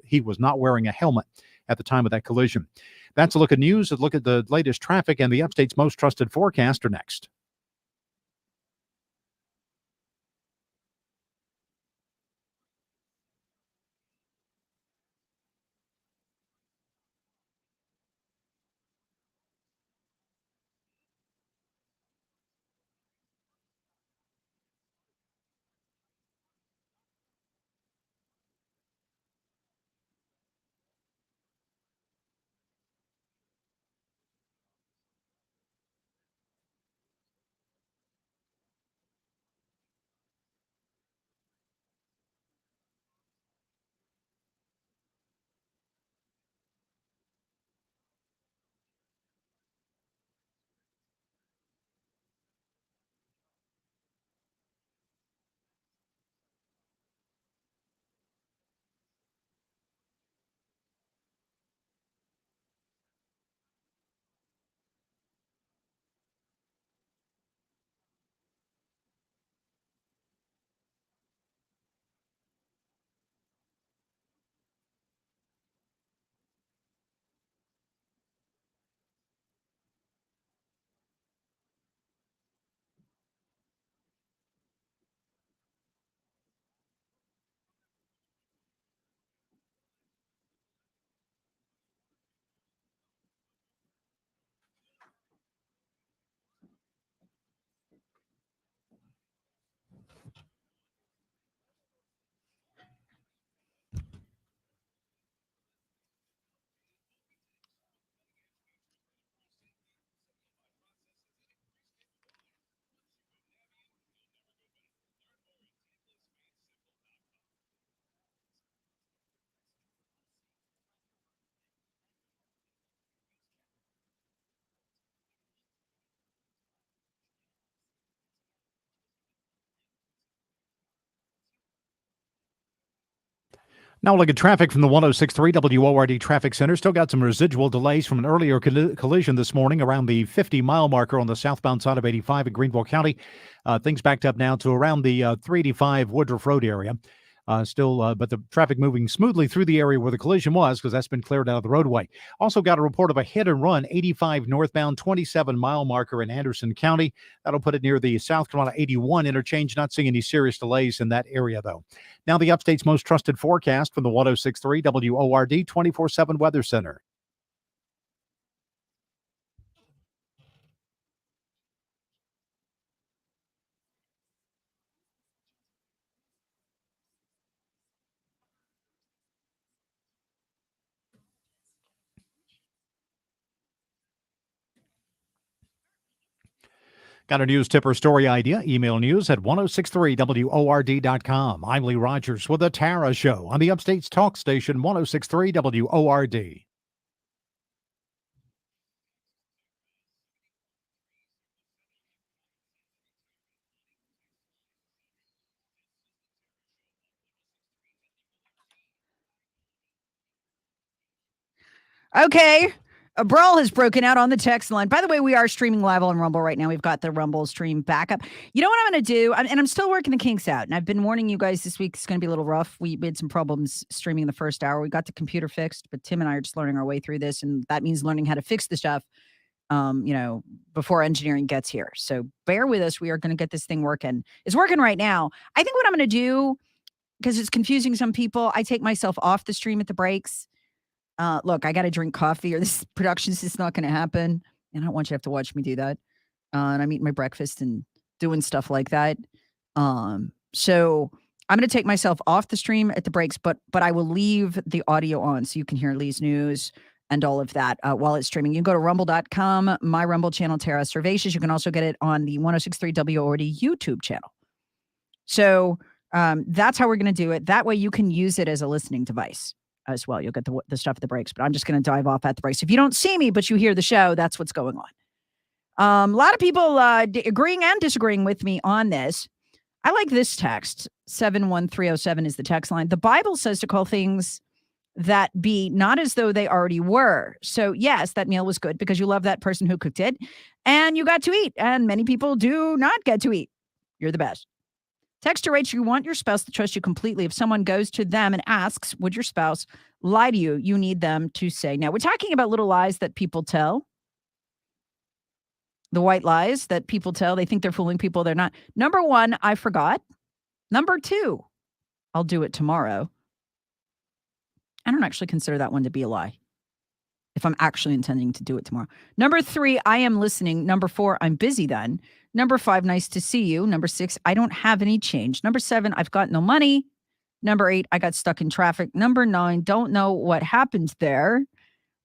Speaker 2: He was not wearing a helmet at the time of that collision. That's a look at news. A look at the latest traffic and the Upstate's most trusted forecaster next. Now look at traffic from the 106.3 WORD Traffic Center. Still got some residual delays from an earlier collision this morning around the 50-mile marker on the southbound side of 85 in Greenville County. Things backed up now to around the 385 Woodruff Road area. But the traffic moving smoothly through the area where the collision was because that's been cleared out of the roadway. Also got a report of a hit and run 85 northbound 27-mile marker in Anderson County. That'll put it near the South Carolina 81 interchange. Not seeing any serious delays in that area, though. Now the Upstate's most trusted forecast from the 106.3 WORD 24/7 Weather Center. Got a news tip or story idea? Email news at 1063word.com. I'm Lee Rogers with the Tara Show on the Upstate's talk station 1063 WORD.
Speaker 1: Okay. A brawl has broken out on the text line. By the way, we are streaming live on Rumble right now. We've got the Rumble stream backup. You know what I'm going to do? I'm still working the kinks out. And I've been warning you guys this week. It's going to be a little rough. We had some problems streaming in the first hour. We got the computer fixed, but Tim and I are just learning our way through this. And that means learning how to fix the stuff, before engineering gets here. So bear with us. We are going to get this thing working. It's working right now. I think what I'm going to do because it's confusing some people, I take myself off the stream at the breaks. Look, I got to drink coffee or this production's just not going to happen. And I don't want you to have to watch me do that. And I'm eating my breakfast and doing stuff like that. So I'm going to take myself off the stream at the breaks, but I will leave the audio on so you can hear Lee's news and all of that while it's streaming. You can go to rumble.com, my Rumble channel, Tara Servatius. You can also get it on the 106.3 WORD YouTube channel. So that's how we're going to do it. That way you can use it as a listening device as well. You'll get the stuff at the breaks, but I'm just going to dive off at the breaks. If you don't see me, but you hear the show, that's what's going on. A lot of people agreeing and disagreeing with me on this. I like this text. 71307 is the text line. The Bible says to call things that be not as though they already were. So yes, that meal was good because you love that person who cooked it and you got to eat. And many people do not get to eat. You're the best. Texter writes, you want your spouse to trust you completely. If someone goes to them and asks, would your spouse lie to you? You need them to say. Now, we're talking about little lies that people tell. The white lies that people tell. They think they're fooling people. They're not. Number one, I forgot. Number two, I'll do it tomorrow. I don't actually consider that one to be a lie if I'm actually intending to do it tomorrow. Number three, I am listening. Number four, I'm busy then. Number five, nice to see you. Number six, I don't have any change. Number seven, I've got no money. Number eight, I got stuck in traffic. Number nine, don't know what happened there.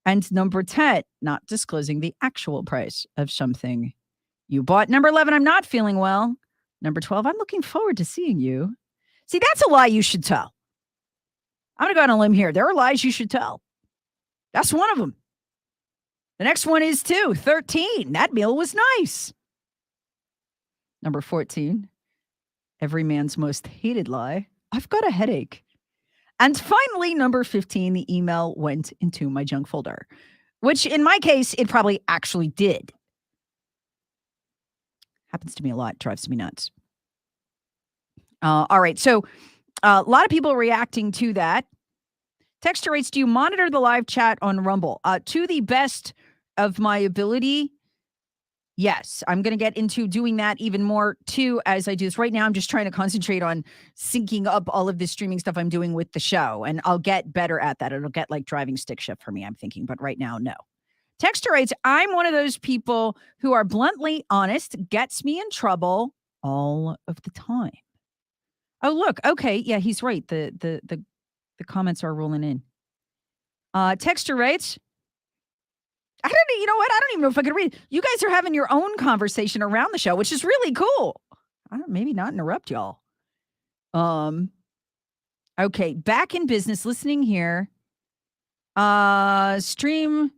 Speaker 1: And number 10, not disclosing the actual price of something you bought. Number 11, I'm not feeling well. Number 12, I'm looking forward to seeing you. See, that's a lie you should tell. I'm going to go on a limb here. There are lies you should tell. That's one of them. The next one is 13. That meal was nice. Number 14, every man's most hated lie. I've got a headache. And finally, number 15, the email went into my junk folder, which in my case, it probably actually did. Happens to me a lot. Drives me nuts. All right. So a lot of people reacting to that. Texter writes, do you monitor the live chat on Rumble? To the best of my ability, yes. I'm going to get into doing that even more too as I do this. Right now, I'm just trying to concentrate on syncing up all of this streaming stuff I'm doing with the show, and I'll get better at that. It'll get like driving stick shift for me, I'm thinking, but right now, no. Texter writes, I'm one of those people who are bluntly honest, gets me in trouble all of the time. Oh, look. Okay. Yeah, he's right. The comments are rolling in. Texter writes, you know what? I don't even know if I could read. You guys are having your own conversation around the show, which is really cool. Maybe not interrupt y'all. Okay. Back in business, listening here. Stream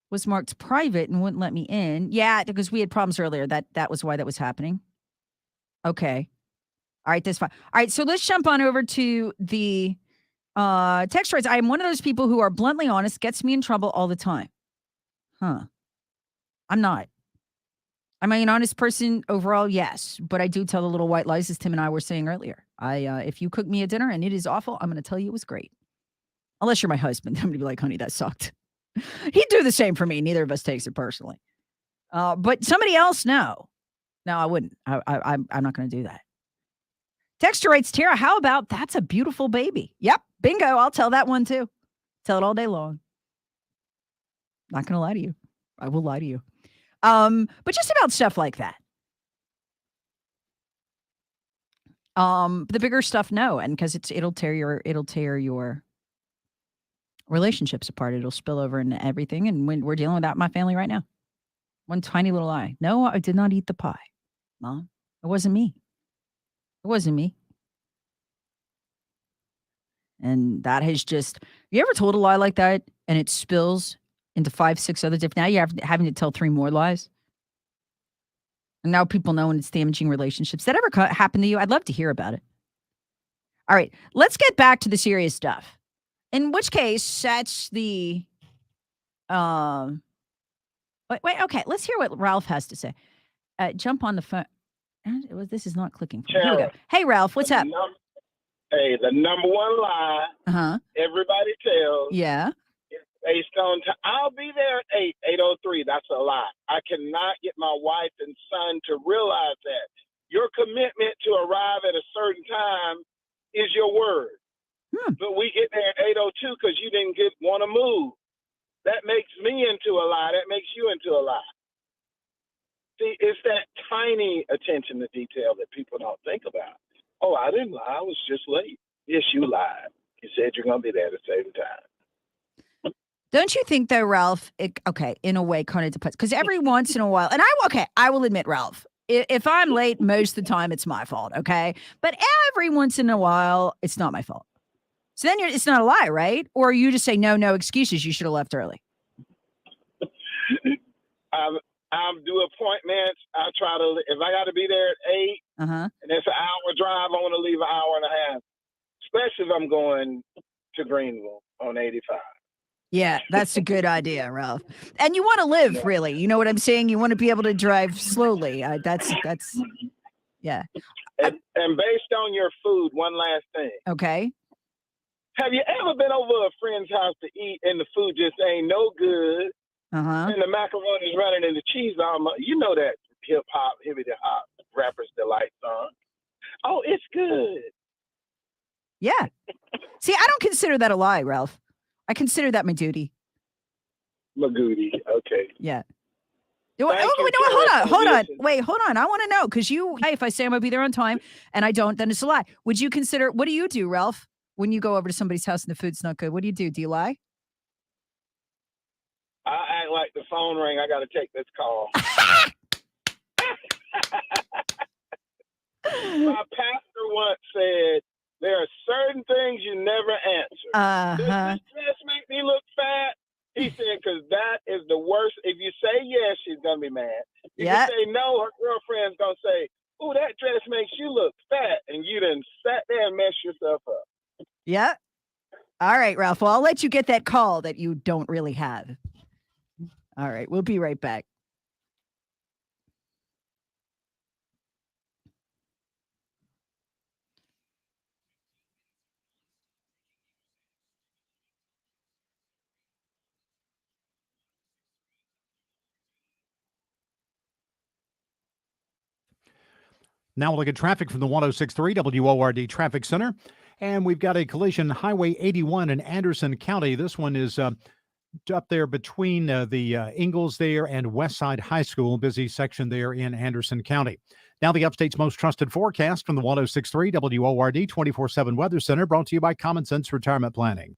Speaker 1: was marked private and wouldn't let me in. Yeah, because we had problems earlier. That was why that was happening. Okay. All right, that's fine. All right, so let's jump on over to the text writes. I am one of those people who are bluntly honest, gets me in trouble all the time. Huh. I'm not. Am I an honest person overall? Yes. But I do tell the little white lies, as Tim and I were saying earlier. If you cook me a dinner and it is awful, I'm going to tell you it was great. Unless you're my husband. I'm going to be like, honey, that sucked. He'd do the same for me. Neither of us takes it personally. But somebody else, no. No, I wouldn't. I'm not going to do that. Texter writes, Tara, how about that's a beautiful baby? Yep. Bingo. I'll tell that one too. Tell it all day long. Not going to lie to you. I will lie to you. But just about stuff like that. The bigger stuff, no. And because it'll tear your relationships apart. It'll spill over into everything. And when we're dealing with that in my family right now. One tiny little lie. No, I did not eat the pie. Mom, it wasn't me. It wasn't me. And that has just, you ever told a lie like that and it spills into 5, 6 other different, now you're having to tell 3 more lies. And now people know and it's damaging relationships. That ever happened to you? I'd love to hear about it. All right, let's get back to the serious stuff. In which case, that's the, wait, okay, let's hear what Ralph has to say. Jump on the phone. This is not clicking. Here we go. Hey, Ralph, what's up?
Speaker 10: Hey, the number one lie everybody tells.
Speaker 1: Yeah.
Speaker 10: Is based on I'll be there at 8:03. That's a lie. I cannot get my wife and son to realize that. Your commitment to arrive at a certain time is your word. But we get there at 8:02 because you didn't want to move. That makes me into a lie. That makes you into a lie. See, it's that tiny attention to detail that people don't think about. Oh, I didn't lie. I was just late. Yes, you lied. You said you're going to be there at the same time.
Speaker 1: Don't you think, though, Ralph? Okay, in a way, kind of depends. Because every once in a while, and I will admit, Ralph, if I'm late, most of the time it's my fault, okay? But every once in a while, it's not my fault. So then it's not a lie, right? Or you just say, no excuses. You should have left early.
Speaker 10: I do appointments. I try to, if I got to be there at 8, and it's an hour drive, I want to leave an hour and a half, especially if I'm going to Greenville on 85.
Speaker 1: Yeah, that's a good idea, Ralph. And you want to live, really. You know what I'm saying? You want to be able to drive slowly. That's yeah.
Speaker 10: And based on your food, one last thing.
Speaker 1: Okay.
Speaker 10: Have you ever been over a friend's house to eat and the food just ain't no good? And the macaroni's running and the cheese almost, you know that hip hop, hippity hop Rapper's Delight song. Oh, it's good.
Speaker 1: Yeah. See, I don't consider that a lie, Ralph. I consider that my duty.
Speaker 10: Magooty. Okay.
Speaker 1: Yeah. Hold on. Wait, hold on. I want to know because if I say I'm going to be there on time and I don't, then it's a lie. Would you consider, what do you do, Ralph, when you go over to somebody's house and the food's not good? What do you do? Do you lie?
Speaker 10: I act like the phone ring. I got to take this call. My pastor once said, there are certain things you never answer. Does this dress make me look fat? He said, because that is the worst. If you say yes, she's going to be mad. If you say no, her girlfriend's going to say, oh, that dress makes you look fat. And you done sat there and messed yourself up.
Speaker 1: Yeah. All right, Ralph. Well, I'll let you get that call that you don't really have. All right. We'll be right back.
Speaker 2: Now we'll look at traffic from the 106.3 WORD Traffic Center. And we've got a collision, Highway 81 in Anderson County. This one is up there between the Ingalls there and Westside High School. Busy section there in Anderson County. Now the Upstate's most trusted forecast from the 106.3 WORD 24/7 Weather Center, brought to you by Common Sense Retirement Planning.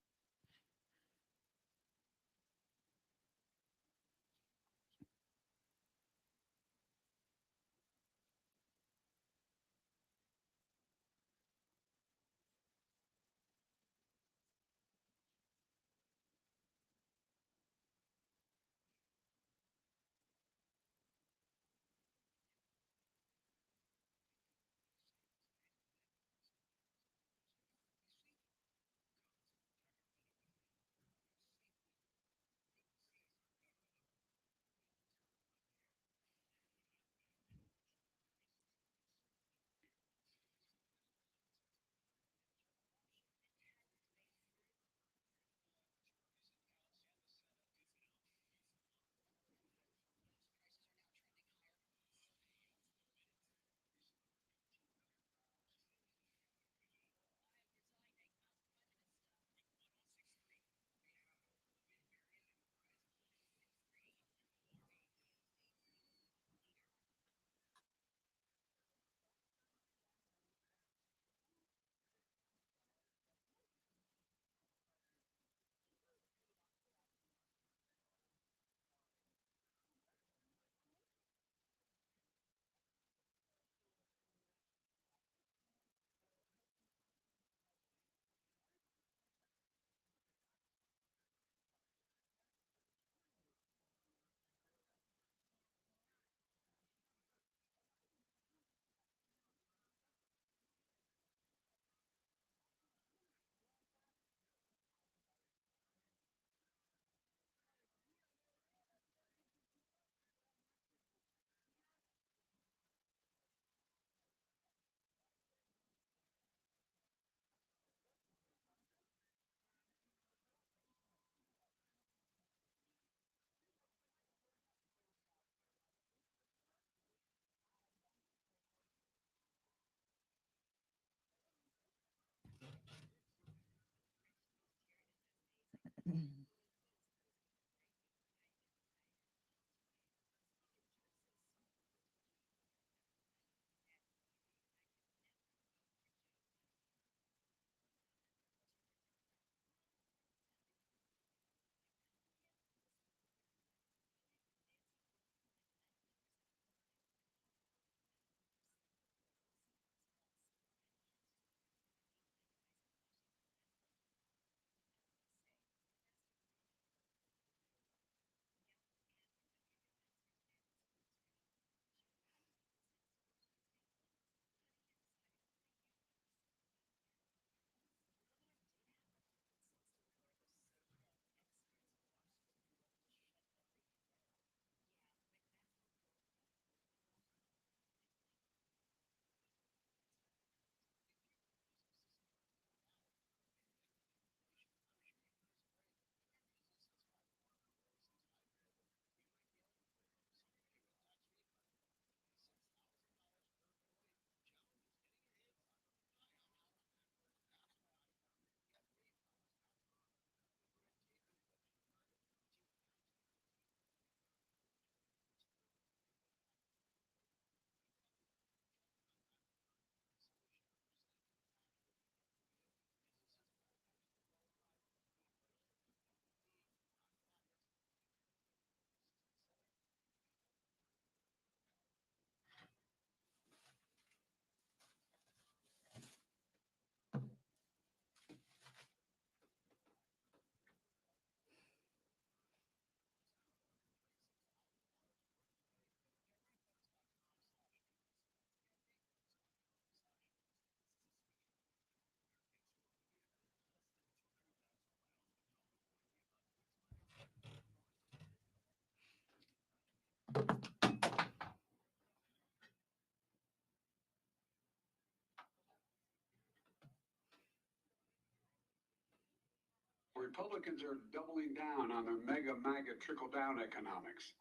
Speaker 11: Republicans are doubling down on their mega MAGA trickle-down economics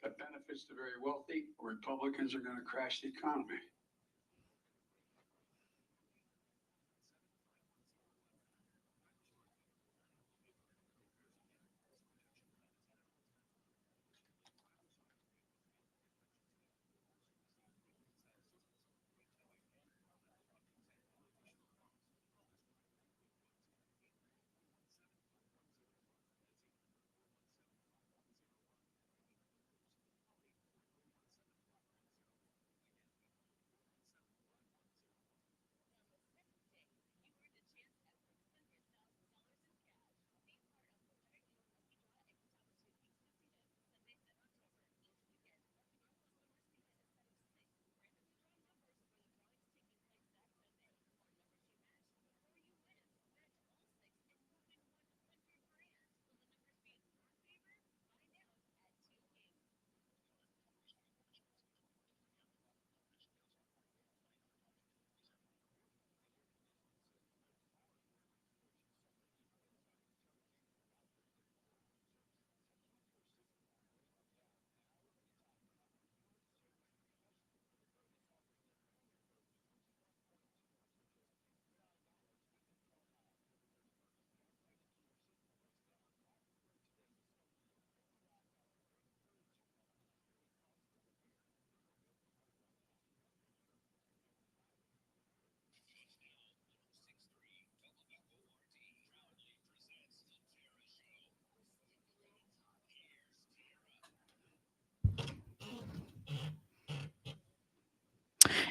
Speaker 11: that benefits the very wealthy. Republicans are going to crash the economy.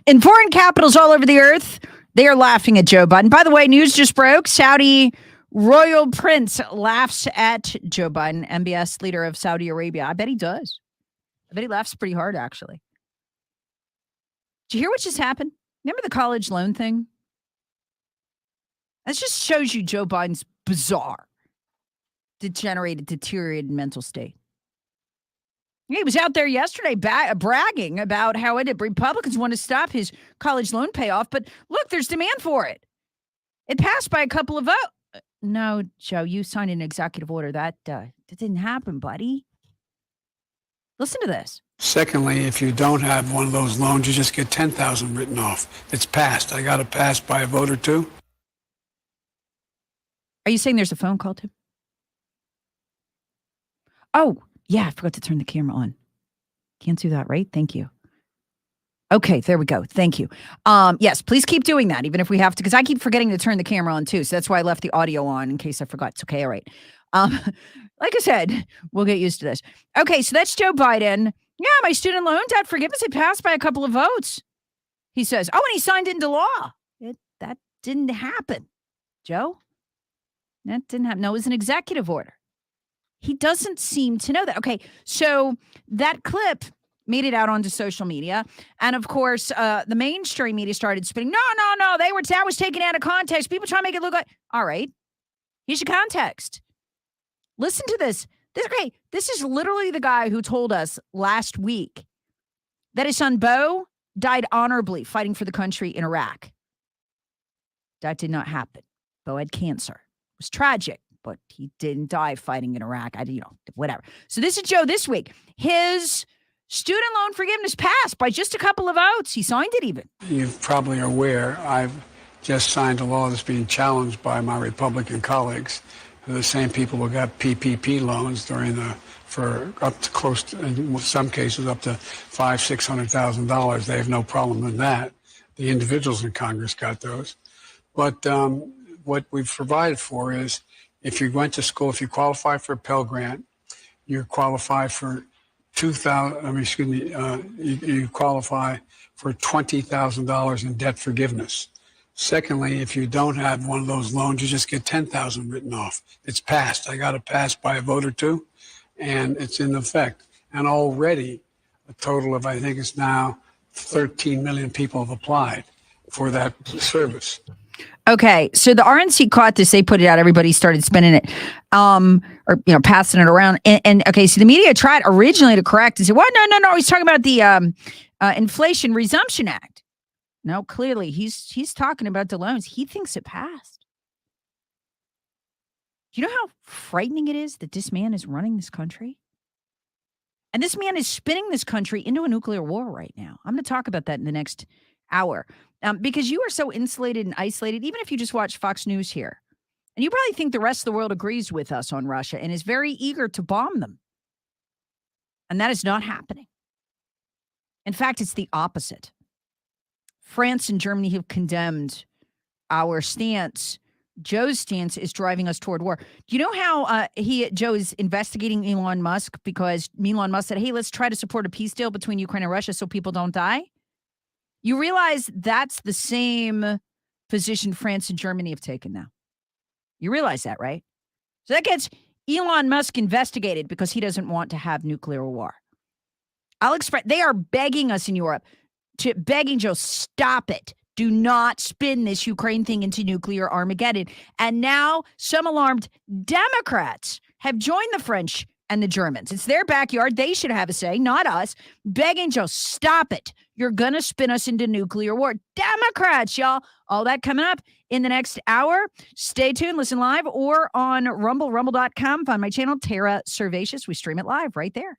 Speaker 1: In foreign capitals all over the earth, they are laughing at Joe Biden. By the way, news just broke. Saudi royal prince laughs at Joe Biden, MBS leader of Saudi Arabia. I bet he does. I bet he laughs pretty hard, actually. Did you hear what just happened? Remember the college loan thing? That just shows you Joe Biden's bizarre, degenerated, deteriorated mental state. He was out there yesterday bragging about how Republicans want to stop his college loan payoff. But look, there's demand for it. It passed by a couple of votes. No, Joe, you signed an executive order. That didn't happen, buddy. Listen to this.
Speaker 11: Secondly, if you don't have one of those loans, you just get $10,000 written off. It's passed. I got it passed by a vote or two.
Speaker 1: Are you saying there's a phone call, Tim? Oh, yeah, I forgot to turn the camera on. Can't do that, right? Thank you. Okay, there we go. Thank you. Yes, please keep doing that, even if we have to, because I keep forgetting to turn the camera on too. So that's why I left the audio on in case I forgot. It's okay. All right. Like I said, we'll get used to this. Okay, so that's Joe Biden. Yeah, my student loan debt forgiveness, it passed by a couple of votes. He says, oh, and he signed into law. That didn't happen, Joe. That didn't happen. No, it was an executive order. He doesn't seem to know that. Okay, so that clip made it out onto social media. And of course, the mainstream media started spinning, no, that was taken out of context. People try to make it look like, all right, here's your context. Listen to this. This is literally the guy who told us last week that his son Bo died honorably fighting for the country in Iraq. That did not happen. Bo had cancer. It was tragic, but he didn't die fighting in Iraq. Whatever. So this is Joe this week. His student loan forgiveness passed by just a couple of votes. He signed it even.
Speaker 11: You probably are aware I've just signed a law that's being challenged by my Republican colleagues. The same people who got PPP loans for up to close to, in some cases, up to $500,000-$600,000. They have no problem with that. The individuals in Congress got those. But what we've provided for is if you went to school, if you qualify for a Pell Grant, you qualify for you qualify for $20,000 in debt forgiveness. Secondly, if you don't have one of those loans, you just get $10,000 written off. It's passed. I got it passed by a vote or two, and it's in effect. And already a total of, I think it's now 13 million people have applied for that service.
Speaker 1: Okay, so the RNC caught this. They put it out. Everybody started spinning it, or passing it around. And okay, so the media tried originally to correct and say, "What? No. He's talking about the Inflation Resumption Act." No, clearly he's talking about the loans. He thinks it passed. Do you know how frightening it is that this man is running this country? And this man is spinning this country into a nuclear war right now. I'm going to talk about that in the next hour because you are so insulated and isolated, even if you just watch Fox News here. And you probably think the rest of the world agrees with us on Russia and is very eager to bomb them. And that is not happening. In fact, it's the opposite. France and Germany have condemned our stance. Joe's stance is driving us toward war. Do you know how Joe is investigating Elon Musk because Elon Musk said, hey, let's try to support a peace deal between Ukraine and Russia so people don't die? You realize that's the same position France and Germany have taken now. You realize that, right? So that gets Elon Musk investigated because he doesn't want to have nuclear war. They are begging us in Europe begging Joe, stop it. Do not spin this Ukraine thing into nuclear Armageddon. And now some alarmed Democrats have joined the French and the Germans. It's their backyard. They should have a say, not us. Begging Joe, stop it. You're going to spin us into nuclear war. Democrats, y'all. All that coming up in the next hour. Stay tuned, listen live, or on rumble.com. Find my channel, Tara Servatius. We stream it live right there.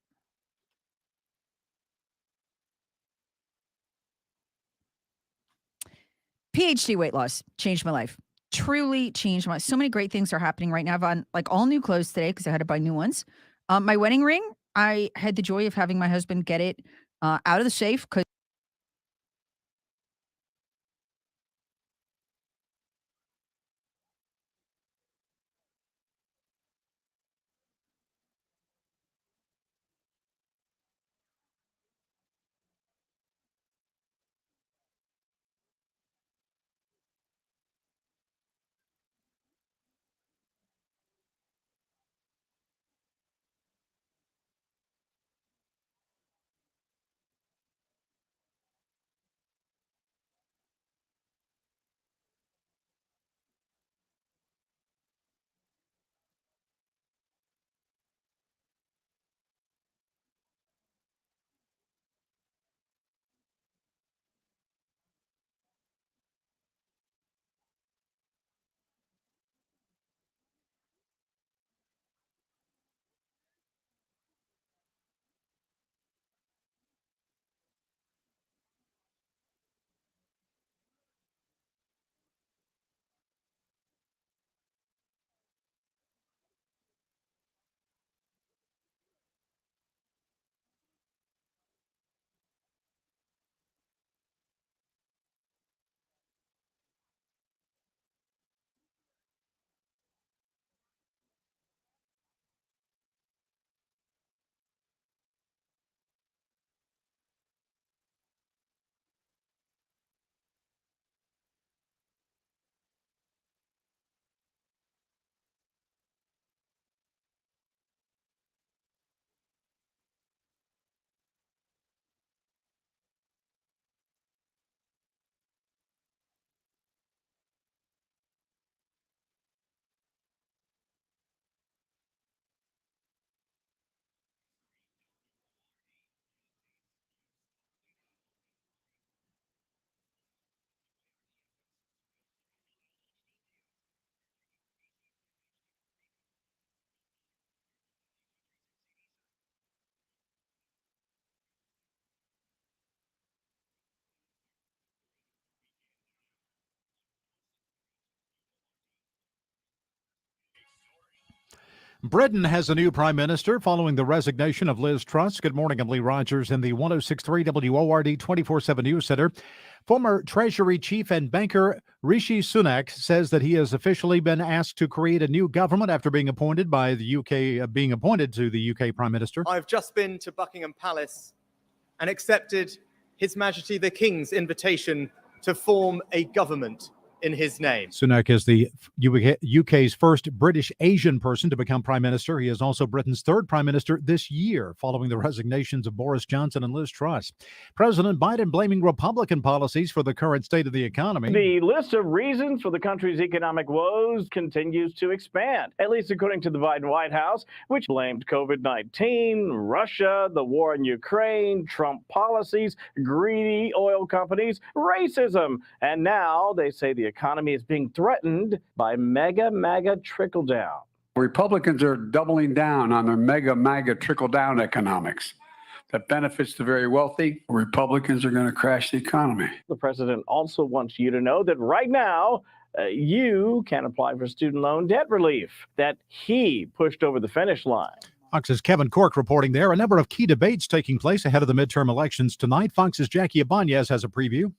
Speaker 1: PhD weight loss changed my life. Truly changed my life. So many great things are happening right now. I've on like all new clothes today because I had to buy new ones. My wedding ring, I had the joy of having my husband get it out of the safe because
Speaker 2: Britain has a new prime minister following the resignation of Liz Truss. Good morning, I'm Lee Rogers in the 106.3 WORD 24/7 News Center. Former Treasury chief and banker Rishi Sunak says that he has officially been asked to create a new government after being appointed by the UK, to the UK prime minister.
Speaker 12: I've just been to Buckingham Palace and accepted His Majesty the King's invitation to form a government in his name.
Speaker 2: Sunak is the UK's first British Asian person to become prime minister. He is also Britain's third prime minister this year, following the resignations of Boris Johnson and Liz Truss. President Biden blaming Republican policies for the current state of the economy.
Speaker 13: The list of reasons for the country's economic woes continues to expand, at least according to the Biden White House, which blamed COVID-19, Russia, the war in Ukraine, Trump policies, greedy oil companies, racism, and now they say the economy is being threatened by MAGA trickle down.
Speaker 11: Republicans are doubling down on their MAGA trickle-down economics that benefits the very wealthy. Republicans are going to crash the economy.
Speaker 13: The president also wants you to know that right now, you can apply for student loan debt relief that he pushed over the finish line.
Speaker 2: Fox's Kevin Cork reporting there. A number of key debates taking place ahead of the midterm elections tonight. Fox's Jackie Ibanez has a preview.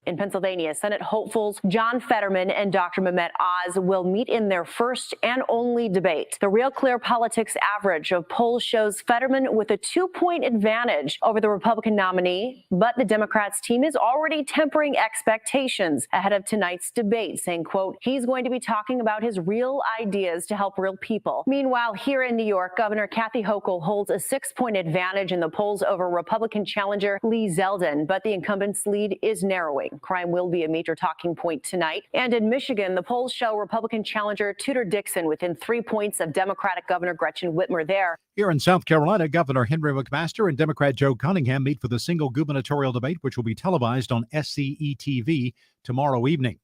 Speaker 14: In Pennsylvania, Senate hopefuls John Fetterman and Dr. Mehmet Oz will meet in their first and only debate. The Real Clear Politics average of polls shows Fetterman with a 2-point advantage over the Republican nominee, but the Democrats' team is already tempering expectations ahead of tonight's debate, saying, quote, he's going to be talking about his real ideas to help real people. Meanwhile, here in New York, Governor Kathy Hochul holds a 6-point advantage in the polls over Republican challenger Lee Zeldin, but the incumbent's lead is narrowing. Crime will be a major talking point tonight. And in Michigan, the polls show Republican challenger Tudor Dixon within 3 points of Democratic Governor Gretchen Whitmer there.
Speaker 2: Here in South Carolina, Governor Henry McMaster and Democrat Joe Cunningham meet for the single gubernatorial debate, which will be televised on SCE-TV tomorrow evening.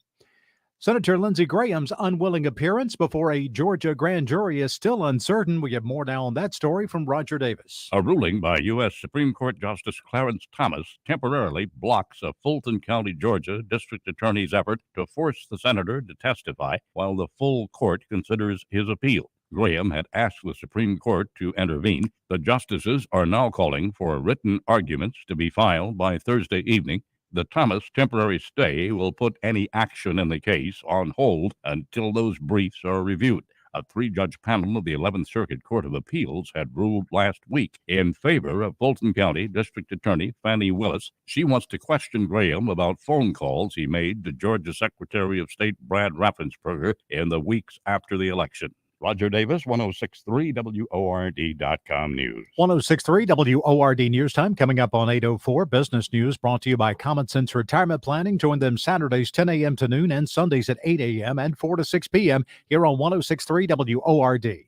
Speaker 2: Senator Lindsey Graham's unwilling appearance before a Georgia grand jury is still uncertain. We have more now on that story from Roger Davis.
Speaker 15: A ruling by U.S. Supreme Court Justice Clarence Thomas temporarily blocks a Fulton County, Georgia district attorney's effort to force the senator to testify while the full court considers his appeal. Graham had asked the Supreme Court to intervene. The justices are now calling for written arguments to be filed by Thursday evening. The Thomas temporary stay will put any action in the case on hold until those briefs are reviewed. A 3-judge panel of the 11th Circuit Court of Appeals had ruled last week in favor of Fulton County District Attorney Fannie Willis. She wants to question Graham about phone calls he made to Georgia Secretary of State Brad Raffensperger in the weeks after the election. Roger Davis, 106.3 WORD.com News.
Speaker 2: 106.3 WORD News Time coming up on 8:04. Business News brought to you by Common Sense Retirement Planning. Join them Saturdays 10 a.m. to noon and Sundays at 8 a.m. and 4 to 6 p.m. here on 106.3 WORD.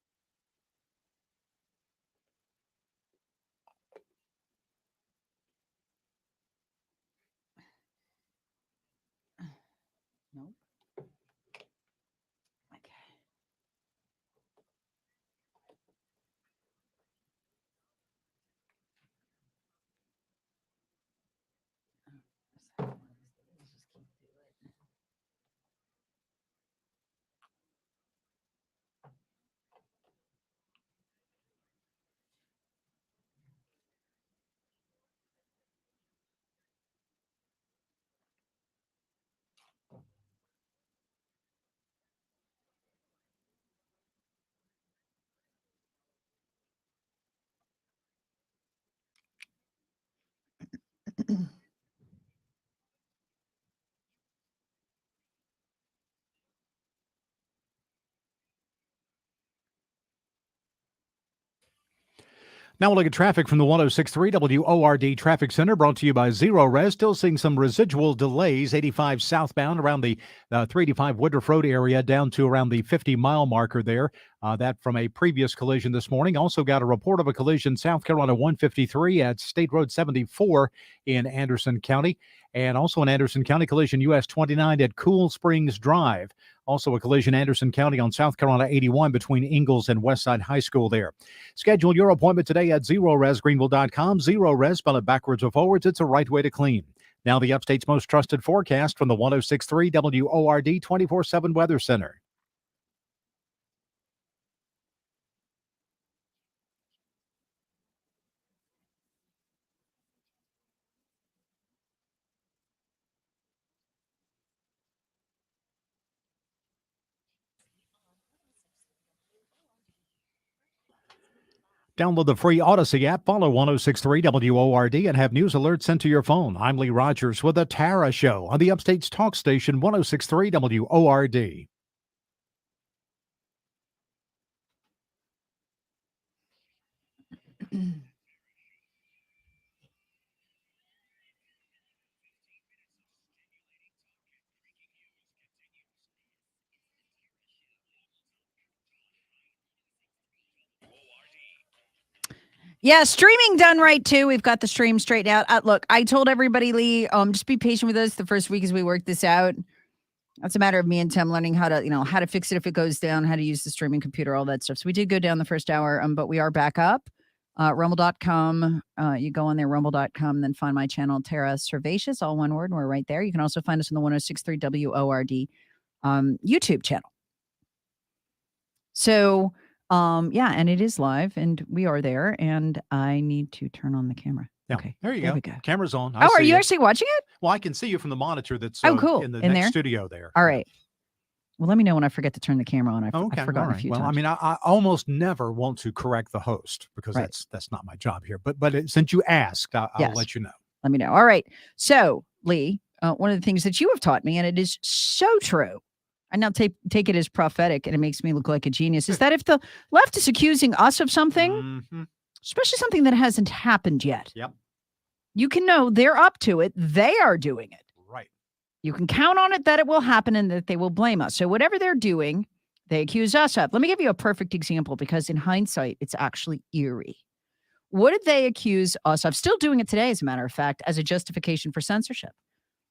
Speaker 2: Now we'll look at traffic from the 106.3 WORD Traffic Center, brought to you by Zero Res. Still seeing some residual delays, 85 southbound around the 385 Woodruff Road area down to around the 50-mile marker there. That from a previous collision this morning. Also got a report of a collision South Carolina 153 at State Road 74 in Anderson County. And also in Anderson County, collision US 29 at Cool Springs Drive. Also a collision Anderson County on South Carolina 81 between Ingalls and Westside High School there. Schedule your appointment today at ZeroResGreenville.com. Zero Res, spell it backwards or forwards. It's a right way to clean. Now the Upstate's most trusted forecast from the 106.3 WORD 24/7 Weather Center. Download the free Odyssey app, follow 106.3 WORD, and have news alerts sent to your phone. I'm Lee Rogers with the Tara Show on the Upstate's talk station, 106.3 WORD.
Speaker 1: Yeah, streaming done right too. We've got the stream straightened out. Look, I told everybody, Lee, just be patient with us the first week as we work this out. That's a matter of me and Tim learning how to fix it if it goes down, how to use the streaming computer, all that stuff. So we did go down the first hour, but we are back up. Rumble.com. You go on there, rumble.com, then find my channel, Tara Servatius, all one word. We're right there. You can also find us on the 106.3 WORD YouTube channel. So, and it is live, and we are there, and I need to turn on the camera.
Speaker 2: Yeah.
Speaker 1: Okay,
Speaker 2: there you
Speaker 1: there
Speaker 2: go.
Speaker 1: we go.
Speaker 2: Camera's on.
Speaker 1: Oh, are you actually watching it?
Speaker 2: Well, I can see you from the monitor that's
Speaker 1: cool.
Speaker 2: in the
Speaker 1: In
Speaker 2: next
Speaker 1: there?
Speaker 2: studio there.
Speaker 1: All right. Well, let me know when I forget to turn the camera on.
Speaker 2: Okay.
Speaker 1: I've forgotten a few
Speaker 2: well,
Speaker 1: times.
Speaker 2: I mean, I almost never want to correct the host because
Speaker 1: Right.
Speaker 2: that's not my job here. But since you asked, I'll
Speaker 1: Yes.
Speaker 2: let you know.
Speaker 1: Let me know. All right. So, Lee, one of the things that you have taught me, and it is so true, I now take it as prophetic, and it makes me look like a genius, is that if the left is accusing us of something, especially something that hasn't happened yet,
Speaker 2: Yep.
Speaker 1: you can know they're up to it. They are doing it.
Speaker 2: Right.
Speaker 1: You can count on it that it will happen and that they will blame us. So whatever they're doing, they accuse us of. Let me give you a perfect example, because in hindsight, it's actually eerie. What did they accuse us of? Still doing it today, as a matter of fact, as a justification for censorship.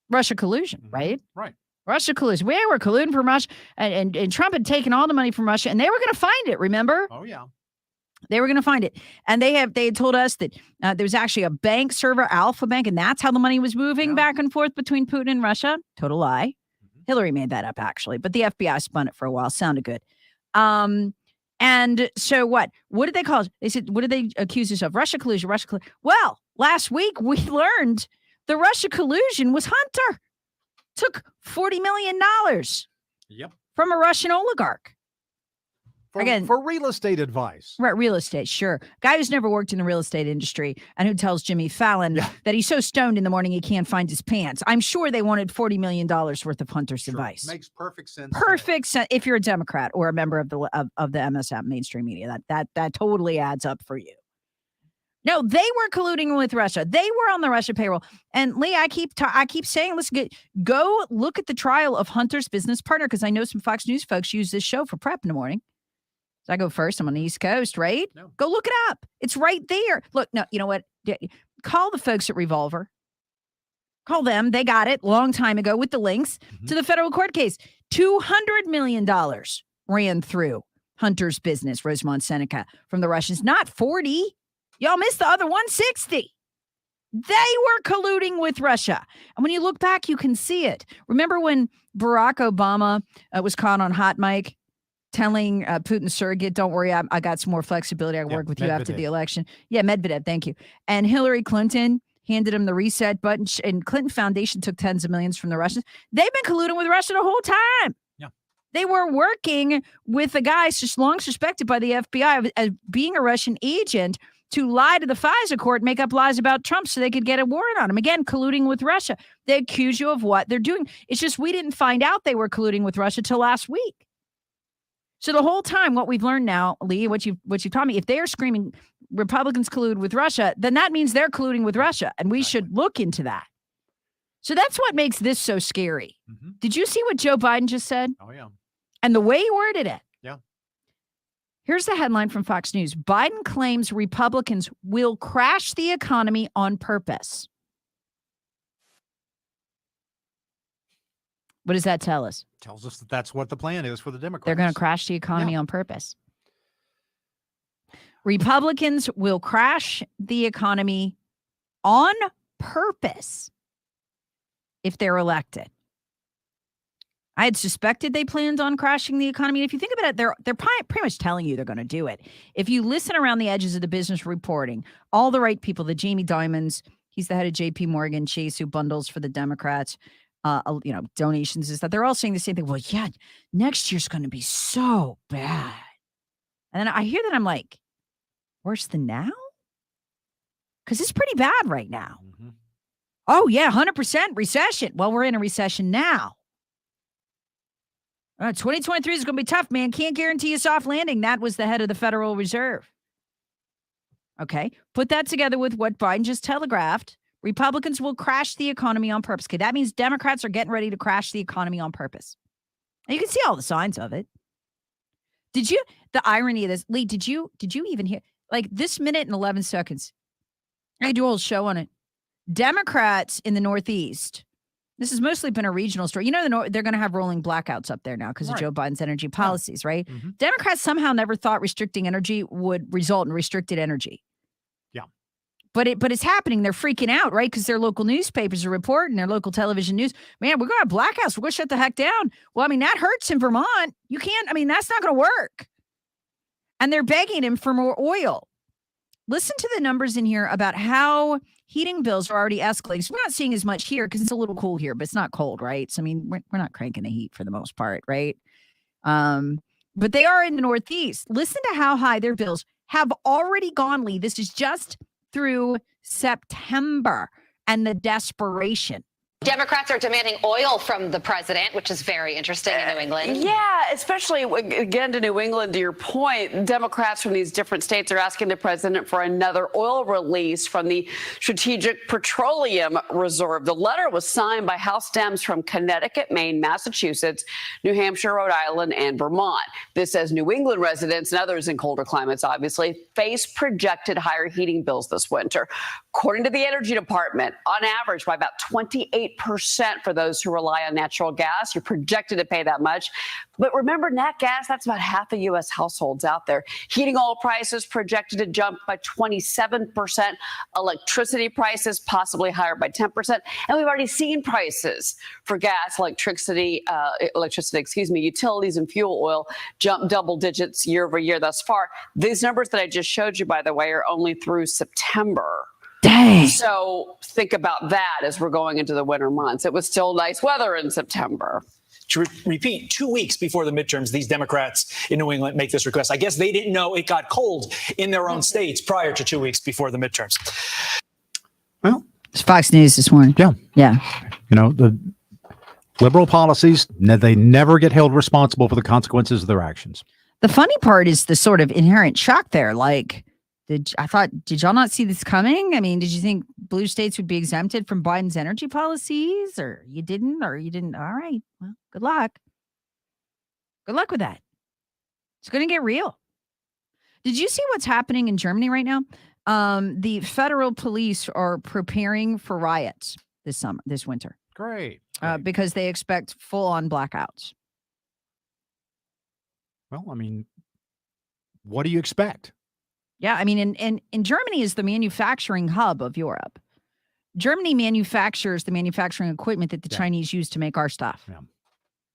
Speaker 1: Russia collusion, right?
Speaker 2: Right.
Speaker 1: Russia collusion. We were colluding from Russia, and Trump had taken all the money from Russia, and they were going to find it, remember?
Speaker 2: Oh, yeah.
Speaker 1: They were going to find it. And they had told us that there was actually a bank server, Alpha Bank, and that's how the money was moving back and forth between Putin and Russia. Total lie. Hillary made that up, actually, but the FBI spun it for a while. Sounded good. And so what? What did they call it? They said, what did they accuse us of? Russia collusion, Russia collusion. Well, last week we learned the Russia collusion was Hunter. Took $40 million
Speaker 2: Yep.
Speaker 1: from a Russian oligarch.
Speaker 2: For real estate advice.
Speaker 1: Right, real estate, sure. Guy who's never worked in the real estate industry and who tells Jimmy Fallon that he's so stoned in the morning he can't find his pants. I'm sure they wanted $40 million worth of Hunter's advice.
Speaker 2: Makes perfect sense.
Speaker 1: Perfect sense if you're a Democrat or a member of the MSM mainstream media. That totally adds up for you. No, they were colluding with Russia. They were on the Russia payroll. And Lee, I keep saying, listen, go look at the trial of Hunter's business partner, because I know some Fox News folks use this show for prep in the morning. I go first. I'm on the East Coast, right? No. Go look it up. It's right there. Look, no, you know what? Call the folks at Revolver. Call them. They got it a long time ago with the links to the federal court case. $200 million ran through Hunter's business, Rosemont Seneca, from the Russians. Not 40. Y'all missed the other 160. They were colluding with Russia. And when you look back, you can see it. Remember when Barack Obama was caught on hot mic telling Putin's surrogate, don't worry, I got some more flexibility. I can work with you after the election. Yeah, Medvedev, thank you. And Hillary Clinton handed him the reset button, and Clinton Foundation took tens of millions from the Russians. They've been colluding with Russia the whole time.
Speaker 2: Yeah.
Speaker 1: They were working with a guy long suspected by the FBI as being a Russian agent to lie to the FISA court, make up lies about Trump so they could get a warrant on him. Again, colluding with Russia. They accuse you of what they're doing. It's just we didn't find out they were colluding with Russia till last week. So the whole time, what we've learned now, Lee, what you've taught me, if they're screaming Republicans collude with Russia, then that means they're colluding with Russia, and we should look into that. So that's what makes this so scary. Did you see what Joe Biden just said?
Speaker 2: Oh, yeah.
Speaker 1: And the way he worded it.
Speaker 2: Yeah.
Speaker 1: Here's the headline from Fox News. Biden claims Republicans will crash the economy on purpose. What does that tell us?
Speaker 2: Tells us that that's what the plan is for the Democrats.
Speaker 1: They're going to crash the economy on purpose. Republicans will crash the economy on purpose if they're elected. I had suspected they planned on crashing the economy. If you think about it, they're pretty much telling you they're going to do it. If you listen around the edges of the business reporting, all the right people, the Jamie Dimons, he's the head of JP Morgan Chase, who bundles for the Democrats, donations is that they're all saying the same thing. Well, yeah, next year's going to be so bad. And then I hear that I'm like, worse than now? Because it's pretty bad right now. Oh, yeah, 100% recession. Well, we're in a recession now. 2023 is going to be tough, man. Can't guarantee a soft landing. That was the head of the Federal Reserve. Okay, put that together with what Biden just telegraphed. Republicans will crash the economy on purpose. Okay, that means Democrats are getting ready to crash the economy on purpose. And you can see all the signs of it. The irony of this, Lee, did you even hear, like this minute and 11 seconds, I do a whole show on it. Democrats in the Northeast This has mostly been a regional story. You know, they're going to have rolling blackouts up there now because of Joe Biden's energy policies, right?
Speaker 2: Mm-hmm.
Speaker 1: Democrats somehow never thought restricting energy would result in restricted energy.
Speaker 2: Yeah.
Speaker 1: But it's happening. They're freaking out, right? Because their local newspapers are reporting, their local television news. Man, we're going to have blackouts. We're going to shut the heck down. Well, I mean, that hurts in Vermont. You can't, I mean, that's not going to work. And they're begging him for more oil. Listen to the numbers in here about how heating bills are already escalating. So we're not seeing as much here because it's a little cool here, but it's not cold, right? So, I mean, we're not cranking the heat for the most part, right? But they are in the Northeast. Listen to how high their bills have already gone, Lee. This is just through September and the desperation.
Speaker 16: Democrats are demanding oil from the president, which is very interesting in New England.
Speaker 17: Yeah, especially again to New England, to your point, Democrats from these different states are asking the president for another oil release from the Strategic Petroleum Reserve. The letter was signed by House Dems from Connecticut, Maine, Massachusetts, New Hampshire, Rhode Island, and Vermont. This says New England residents and others in colder climates, obviously, face projected higher heating bills this winter. According to the Energy Department, on average, by about 28% for those who rely on natural gas. You're projected to pay that much. But remember, nat gas, that's about half of U.S. households out there. Heating oil prices projected to jump by 27%. Electricity prices possibly higher by 10%. And we've already seen prices for gas, electricity, utilities and fuel oil jump double digits year over year thus far. These numbers that I just showed you, by the way, are only through September.
Speaker 1: Dang.
Speaker 17: So think about that as we're going into the winter months. It was still nice weather in September.
Speaker 18: To repeat, 2 weeks before the midterms, these Democrats in New England make this request. I guess they didn't know it got cold in their own states prior to 2 weeks before the midterms.
Speaker 2: Well,
Speaker 1: it's Fox News this morning.
Speaker 2: Yeah.
Speaker 1: Yeah.
Speaker 2: You know, the liberal policies, they never get held responsible for the consequences of their actions.
Speaker 1: The funny part is the sort of inherent shock there. Like, did y'all not see this coming? I mean, did you think blue states would be exempted from Biden's energy policies, or you didn't? All right. Well, good luck. Good luck with that. It's going to get real. Did you see what's happening in Germany right now? The federal police are preparing for riots this winter.
Speaker 2: Great.
Speaker 1: Because they expect full-on blackouts.
Speaker 2: Well, I mean, what do you expect?
Speaker 1: Yeah, I mean, in Germany is the manufacturing hub of Europe. Germany manufactures the manufacturing equipment that the Chinese use to make our stuff.
Speaker 2: Yeah.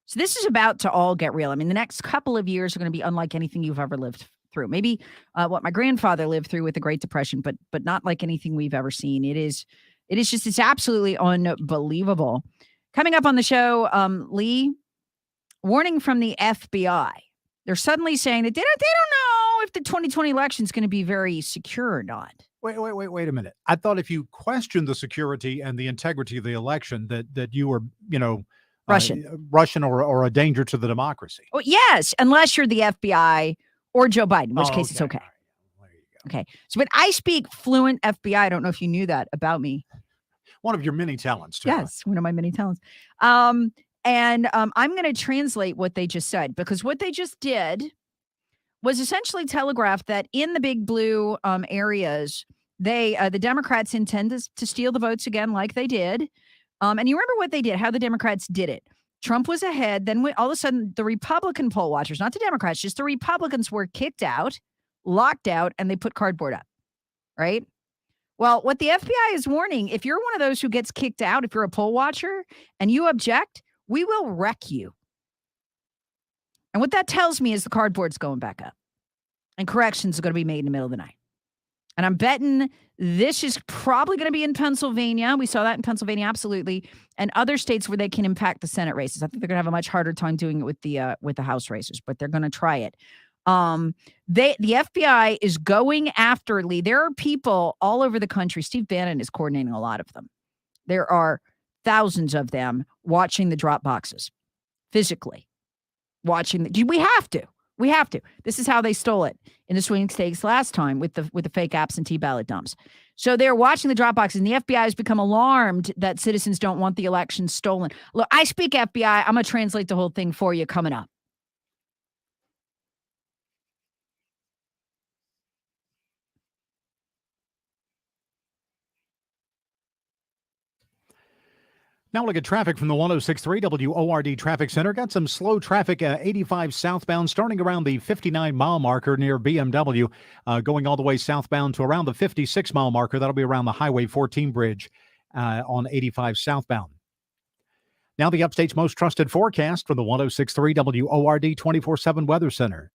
Speaker 1: So this is about to all get real. I mean, the next couple of years are going to be unlike anything you've ever lived through. Maybe what my grandfather lived through with the Great Depression, but not like anything we've ever seen. It's absolutely unbelievable. Coming up on the show, Lee, warning from the FBI. They're suddenly saying that they don't know if the 2020 election is going to be very secure or not.
Speaker 2: Wait a minute. I thought if you questioned the security and the integrity of the election, that you were, Russian or a danger to the democracy.
Speaker 1: Oh, yes, unless you're the FBI or Joe Biden, in which case it's okay. Okay. So, but I speak fluent FBI. I don't know if you knew that about me.
Speaker 2: One of your many talents, too.
Speaker 1: Yes, one of my many talents. I'm going to translate what they just said, because what they just did was essentially telegraph that in the big blue areas, the Democrats intend to steal the votes again, like they did. And you remember what they did, how the Democrats did it. Trump was ahead. Then all of a sudden, the Republican poll watchers, not the Democrats, just the Republicans were kicked out, locked out, and they put cardboard up, right? Well, what the FBI is warning, if you're one of those who gets kicked out, if you're a poll watcher and you object, we will wreck you. And what that tells me is the cardboard's going back up and corrections are going to be made in the middle of the night. And I'm betting this is probably going to be in Pennsylvania. We saw that in Pennsylvania, absolutely. And other states where they can impact the Senate races. I think they're going to have a much harder time doing it with the House races, but they're going to try it. The FBI is going after Lee. There are people all over the country. Steve Bannon is coordinating a lot of them. There are thousands of them watching the drop boxes, physically watching. We have to. This is how they stole it in the swing states last time with the fake absentee ballot dumps. So they're watching the drop boxes, and the FBI has become alarmed that citizens don't want the election stolen. Look, I speak FBI. I'm going to translate the whole thing for you coming up.
Speaker 2: Now look at traffic from the 106.3 WORD Traffic Center. Got some slow traffic 85 southbound starting around the 59-mile marker near BMW, going all the way southbound to around the 56-mile marker. That'll be around the Highway 14 bridge on 85 southbound. Now the Upstate's most trusted forecast from the 106.3 WORD 24/7 Weather Center.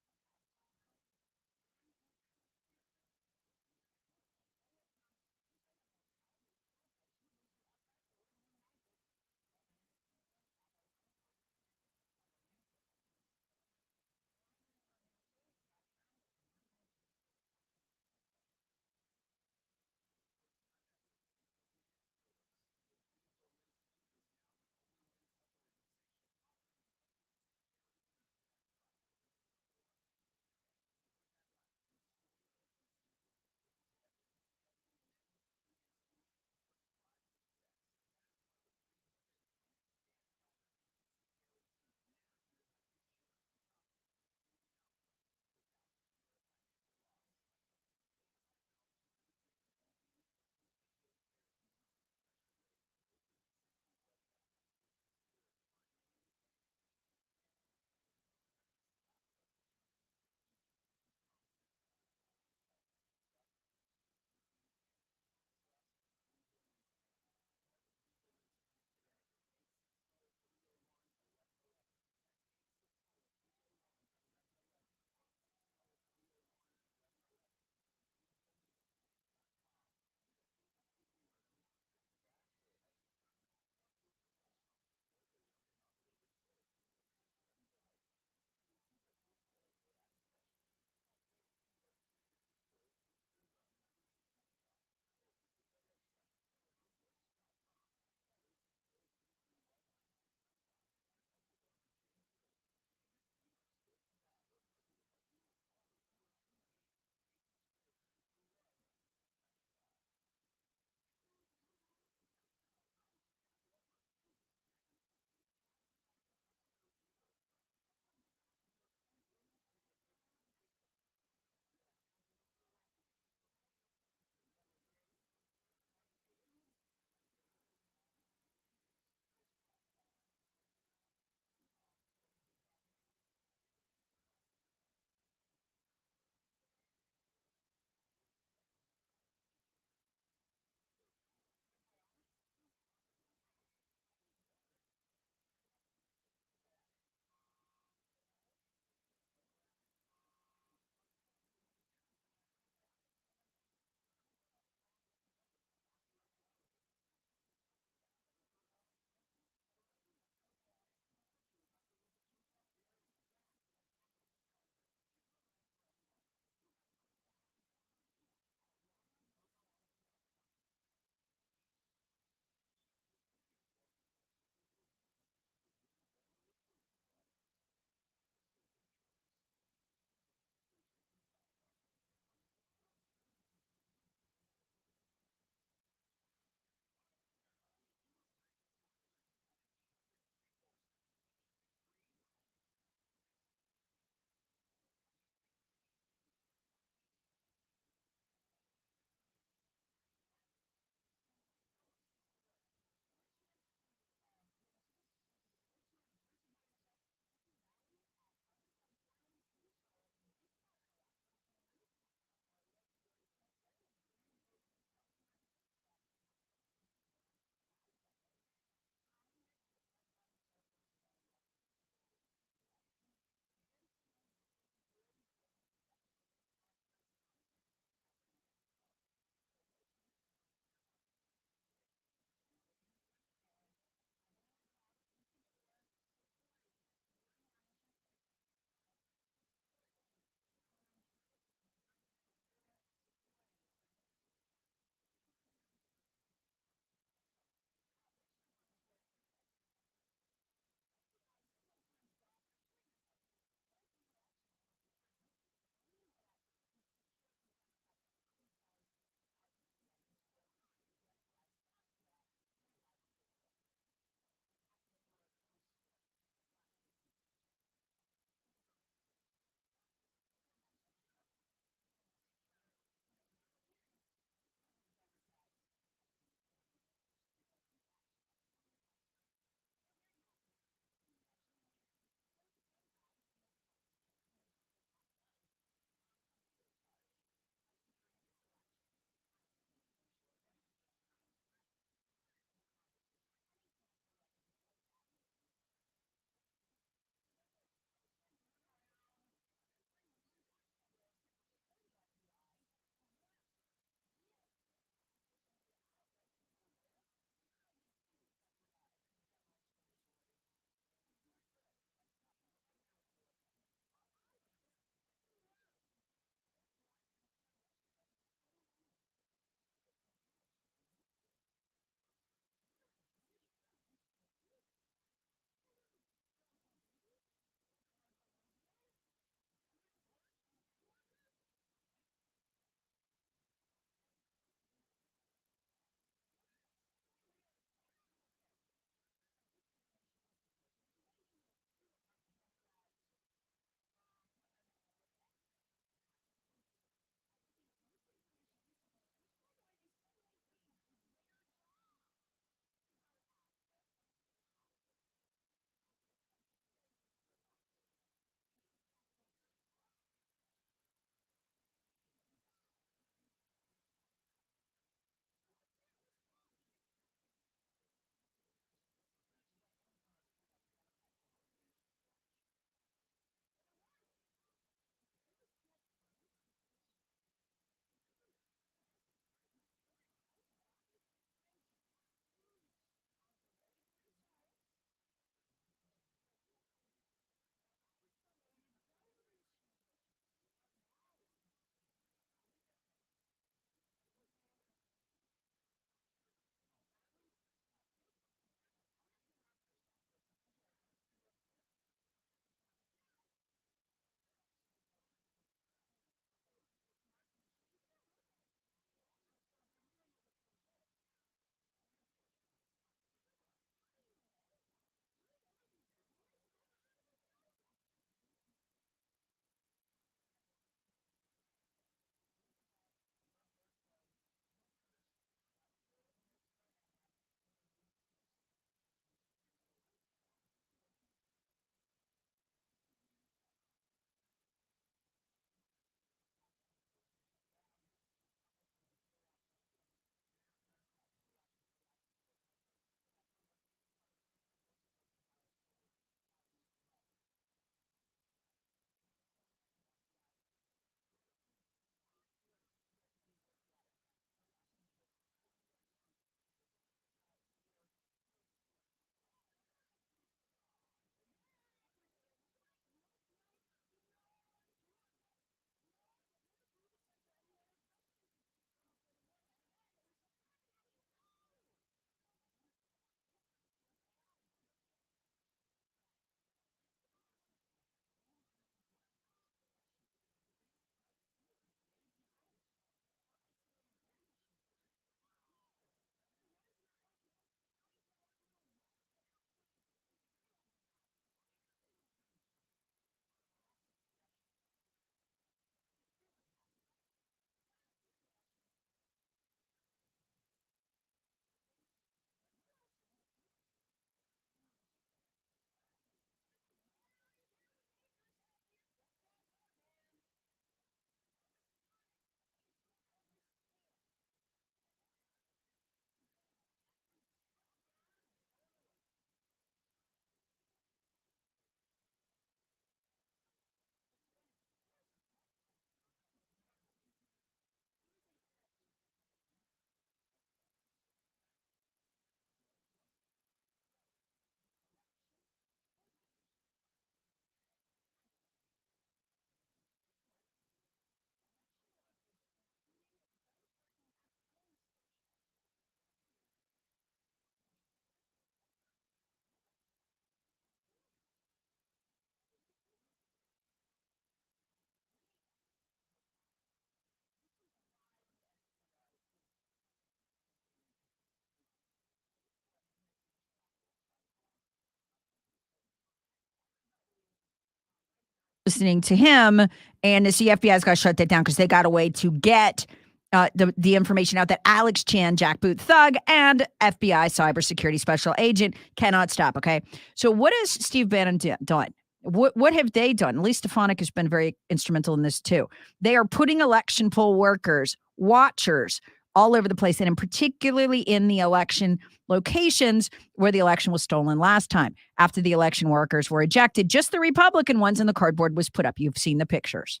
Speaker 1: listening to him, and the FBI's got to shut that down because they got a way to get the information out that Alex Chan, jackboot thug, and FBI cybersecurity special agent cannot stop. Okay, so what has Steve Bannon done? What have they done? At least Stefanik has been very instrumental in this too. They are putting election poll workers, watchers, all over the place, and particularly in the election locations where the election was stolen last time. After the election workers were ejected, just the Republican ones, and the cardboard was put up. You've seen the pictures.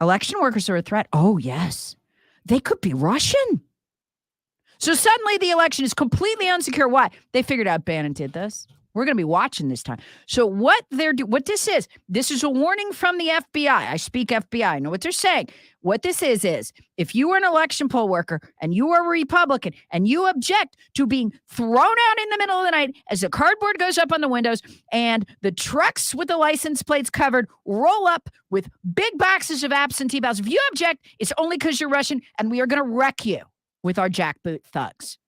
Speaker 1: Election workers are a threat. Oh, yes. They could be Russian. So suddenly the election is completely unsecure. Why? They figured out Bannon did this. We're going to be watching this time. So what this is a warning from the FBI. I speak FBI. I know what they're saying. What this is if you are an election poll worker and you are a Republican and you object to being thrown out in the middle of the night as the cardboard goes up on the windows and the trucks with the license plates covered roll up with big boxes of absentee ballots. If you object, it's only because you're Russian, and we are going to wreck you with our jackboot thugs.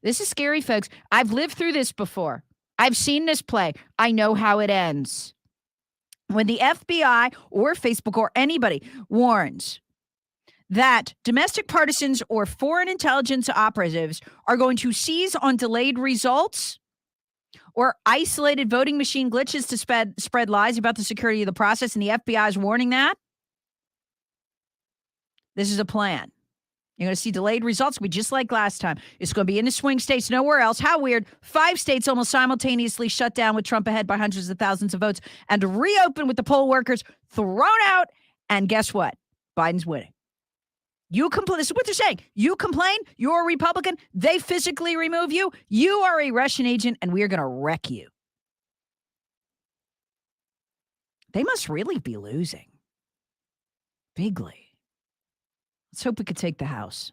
Speaker 1: This is scary, folks. I've lived through this before. I've seen this play. I know how it ends. When the FBI or Facebook or anybody warns that domestic partisans or foreign intelligence operatives are going to seize on delayed results or isolated voting machine glitches to spread lies about the security of the process, and the FBI is warning that, this is a plan. You're going to see delayed results. We just like last time. It's going to be in the swing states, nowhere else. How weird. 5 states almost simultaneously shut down with Trump ahead by hundreds of thousands of votes and reopen with the poll workers thrown out. And guess what? Biden's winning. You complain. This is what they're saying. You complain. You're a Republican. They physically remove you. You are a Russian agent, and we are going to wreck you. They must really be losing. Bigly. Let's hope we could take the House.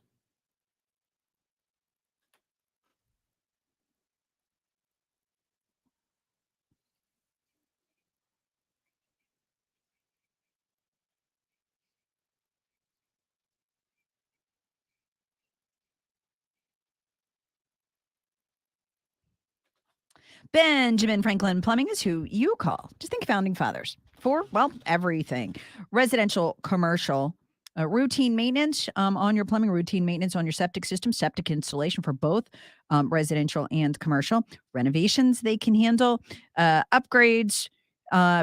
Speaker 1: Benjamin Franklin Plumbing is who you call. Just think founding fathers for, well, everything. Residential, commercial, routine maintenance on your plumbing, routine maintenance on your septic system, septic installation for both residential and commercial, renovations they can handle, upgrades,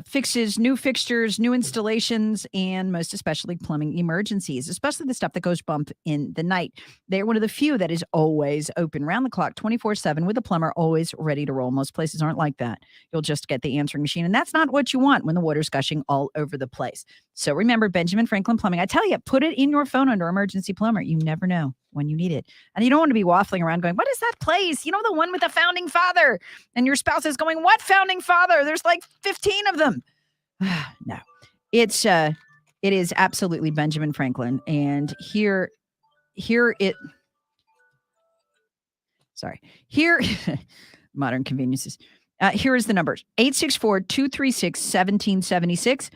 Speaker 1: fixes, new fixtures, new installations, and most especially plumbing emergencies, especially the stuff that goes bump in the night. They're one of the few that is always open round the clock, 24/7 with a plumber always ready to roll. Most places aren't like that. You'll just get the answering machine, and that's not what you want when the water's gushing all over the place. So remember, Benjamin Franklin Plumbing. I tell you, put it in your phone under emergency plumber. You never know when you need it. And you don't want to be waffling around going, what is that place? You know, the one with the founding father. And your spouse is going, what founding father? There's like 15 of them. No, it is absolutely Benjamin Franklin. And here, modern conveniences. Here is the numbers. 864-236-1776.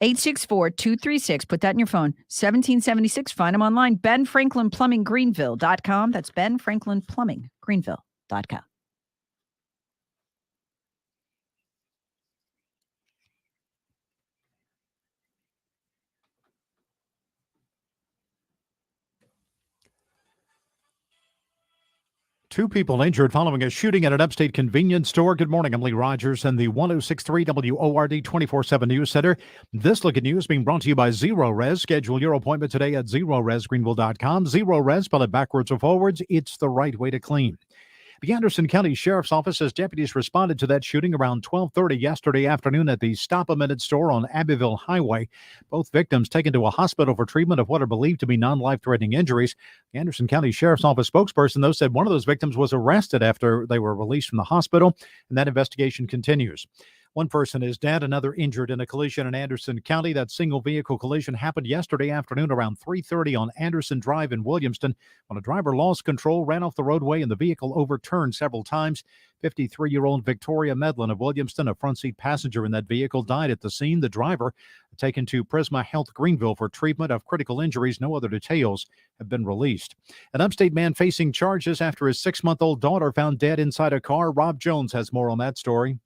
Speaker 1: 864-236. Put that in your phone. 1776. Find them online. BenFranklinPlumbingGreenville.com. That's BenFranklinPlumbingGreenville.com.
Speaker 2: Two people injured following a shooting at an upstate convenience store. Good morning. I'm Lee Rogers and the 1063 WORD 24/7 News Center. This look at news being brought to you by Zero Res. Schedule your appointment today at ZeroResGreenville.com. Zero Res, spell it backwards or forwards. It's the right way to clean. The Anderson County Sheriff's Office says deputies responded to that shooting around 12:30 yesterday afternoon at the Stop a Minute store on Abbeville Highway. Both victims taken to a hospital for treatment of what are believed to be non-life-threatening injuries. The Anderson County Sheriff's Office spokesperson, though, said one of those victims was arrested after they were released from the hospital, and that investigation continues. One person is dead, another injured in a collision in Anderson County. That single vehicle collision happened yesterday afternoon around 3:30 on Anderson Drive in Williamston when a driver lost control, ran off the roadway, and the vehicle overturned several times. 53-year-old Victoria Medlin of Williamston, a front seat passenger in that vehicle, died at the scene. The driver taken to Prisma Health Greenville for treatment of critical injuries. No other details have been released. An upstate man facing charges after his 6-month-old daughter found dead inside a car. Rob Jones has more on that story.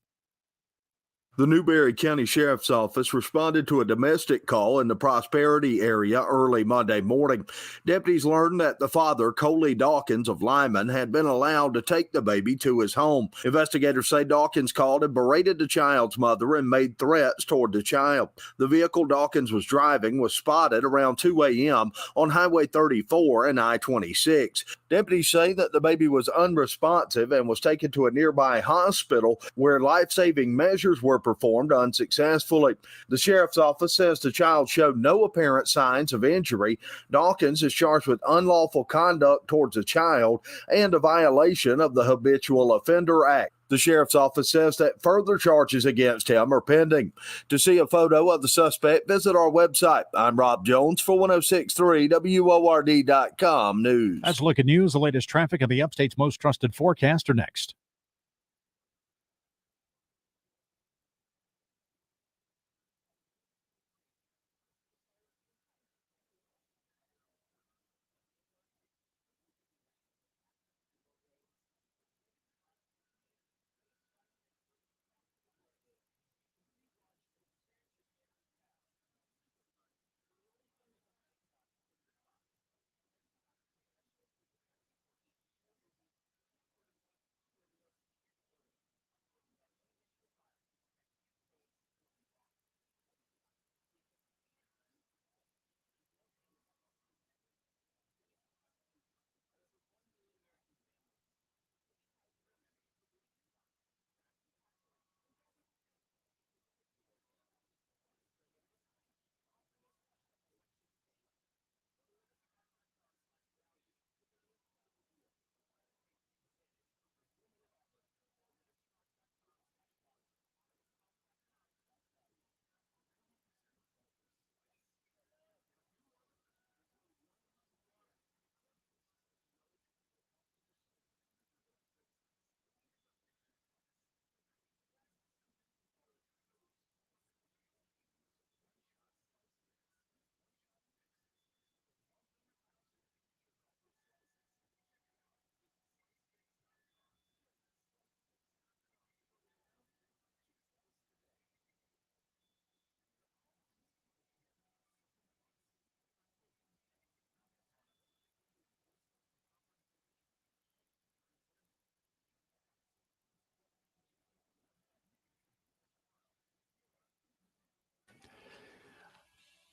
Speaker 7: The Newberry County Sheriff's Office responded to a domestic call in the Prosperity area early Monday morning. Deputies learned that the father, Coley Dawkins of Lyman, had been allowed to take the baby to his home. Investigators say Dawkins called and berated the child's mother and made threats toward the child. The vehicle Dawkins was driving was spotted around 2 a.m. on Highway 34 and I-26. Deputies say that the baby was unresponsive and was taken to a nearby hospital where life-saving measures were performed unsuccessfully. The sheriff's office says the child showed no apparent signs of injury. Dawkins is charged with unlawful conduct towards a child and a violation of the Habitual Offender Act. The sheriff's office says that further charges against him are pending. To see a photo of the suspect, visit our website. I'm Rob Jones for 1063 WORD.com News.
Speaker 2: Let's look at news. The latest traffic and the Upstate's most trusted forecaster next.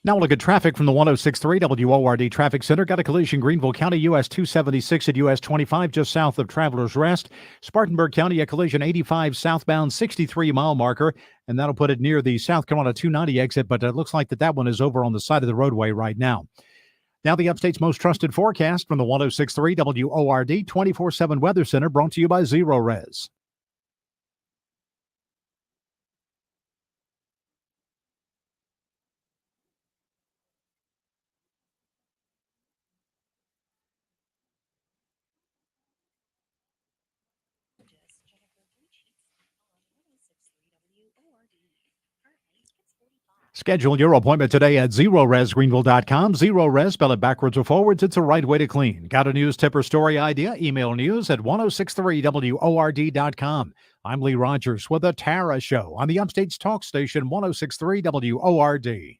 Speaker 2: Now we'll look at traffic from the 1063 WORD Traffic Center. Got a collision Greenville County, US 276 at US 25, just south of Travelers Rest. Spartanburg County, a collision 85 southbound, 63-mile marker, and that'll put it near the South Carolina 290 exit, but it looks like that one is over on the side of the roadway right now. Now the Upstate's most trusted forecast from the 1063 WORD 24/7 Weather Center, brought to you by Zero Res. Schedule your appointment today at ZeroResGreenville.com. Zero Res, spell it backwards or forwards. It's the right way to clean. Got a news tip or story idea? Email news at 1063WORD.com. I'm Lee Rogers with The Tara Show on the Upstate's talk station 1063 WORD.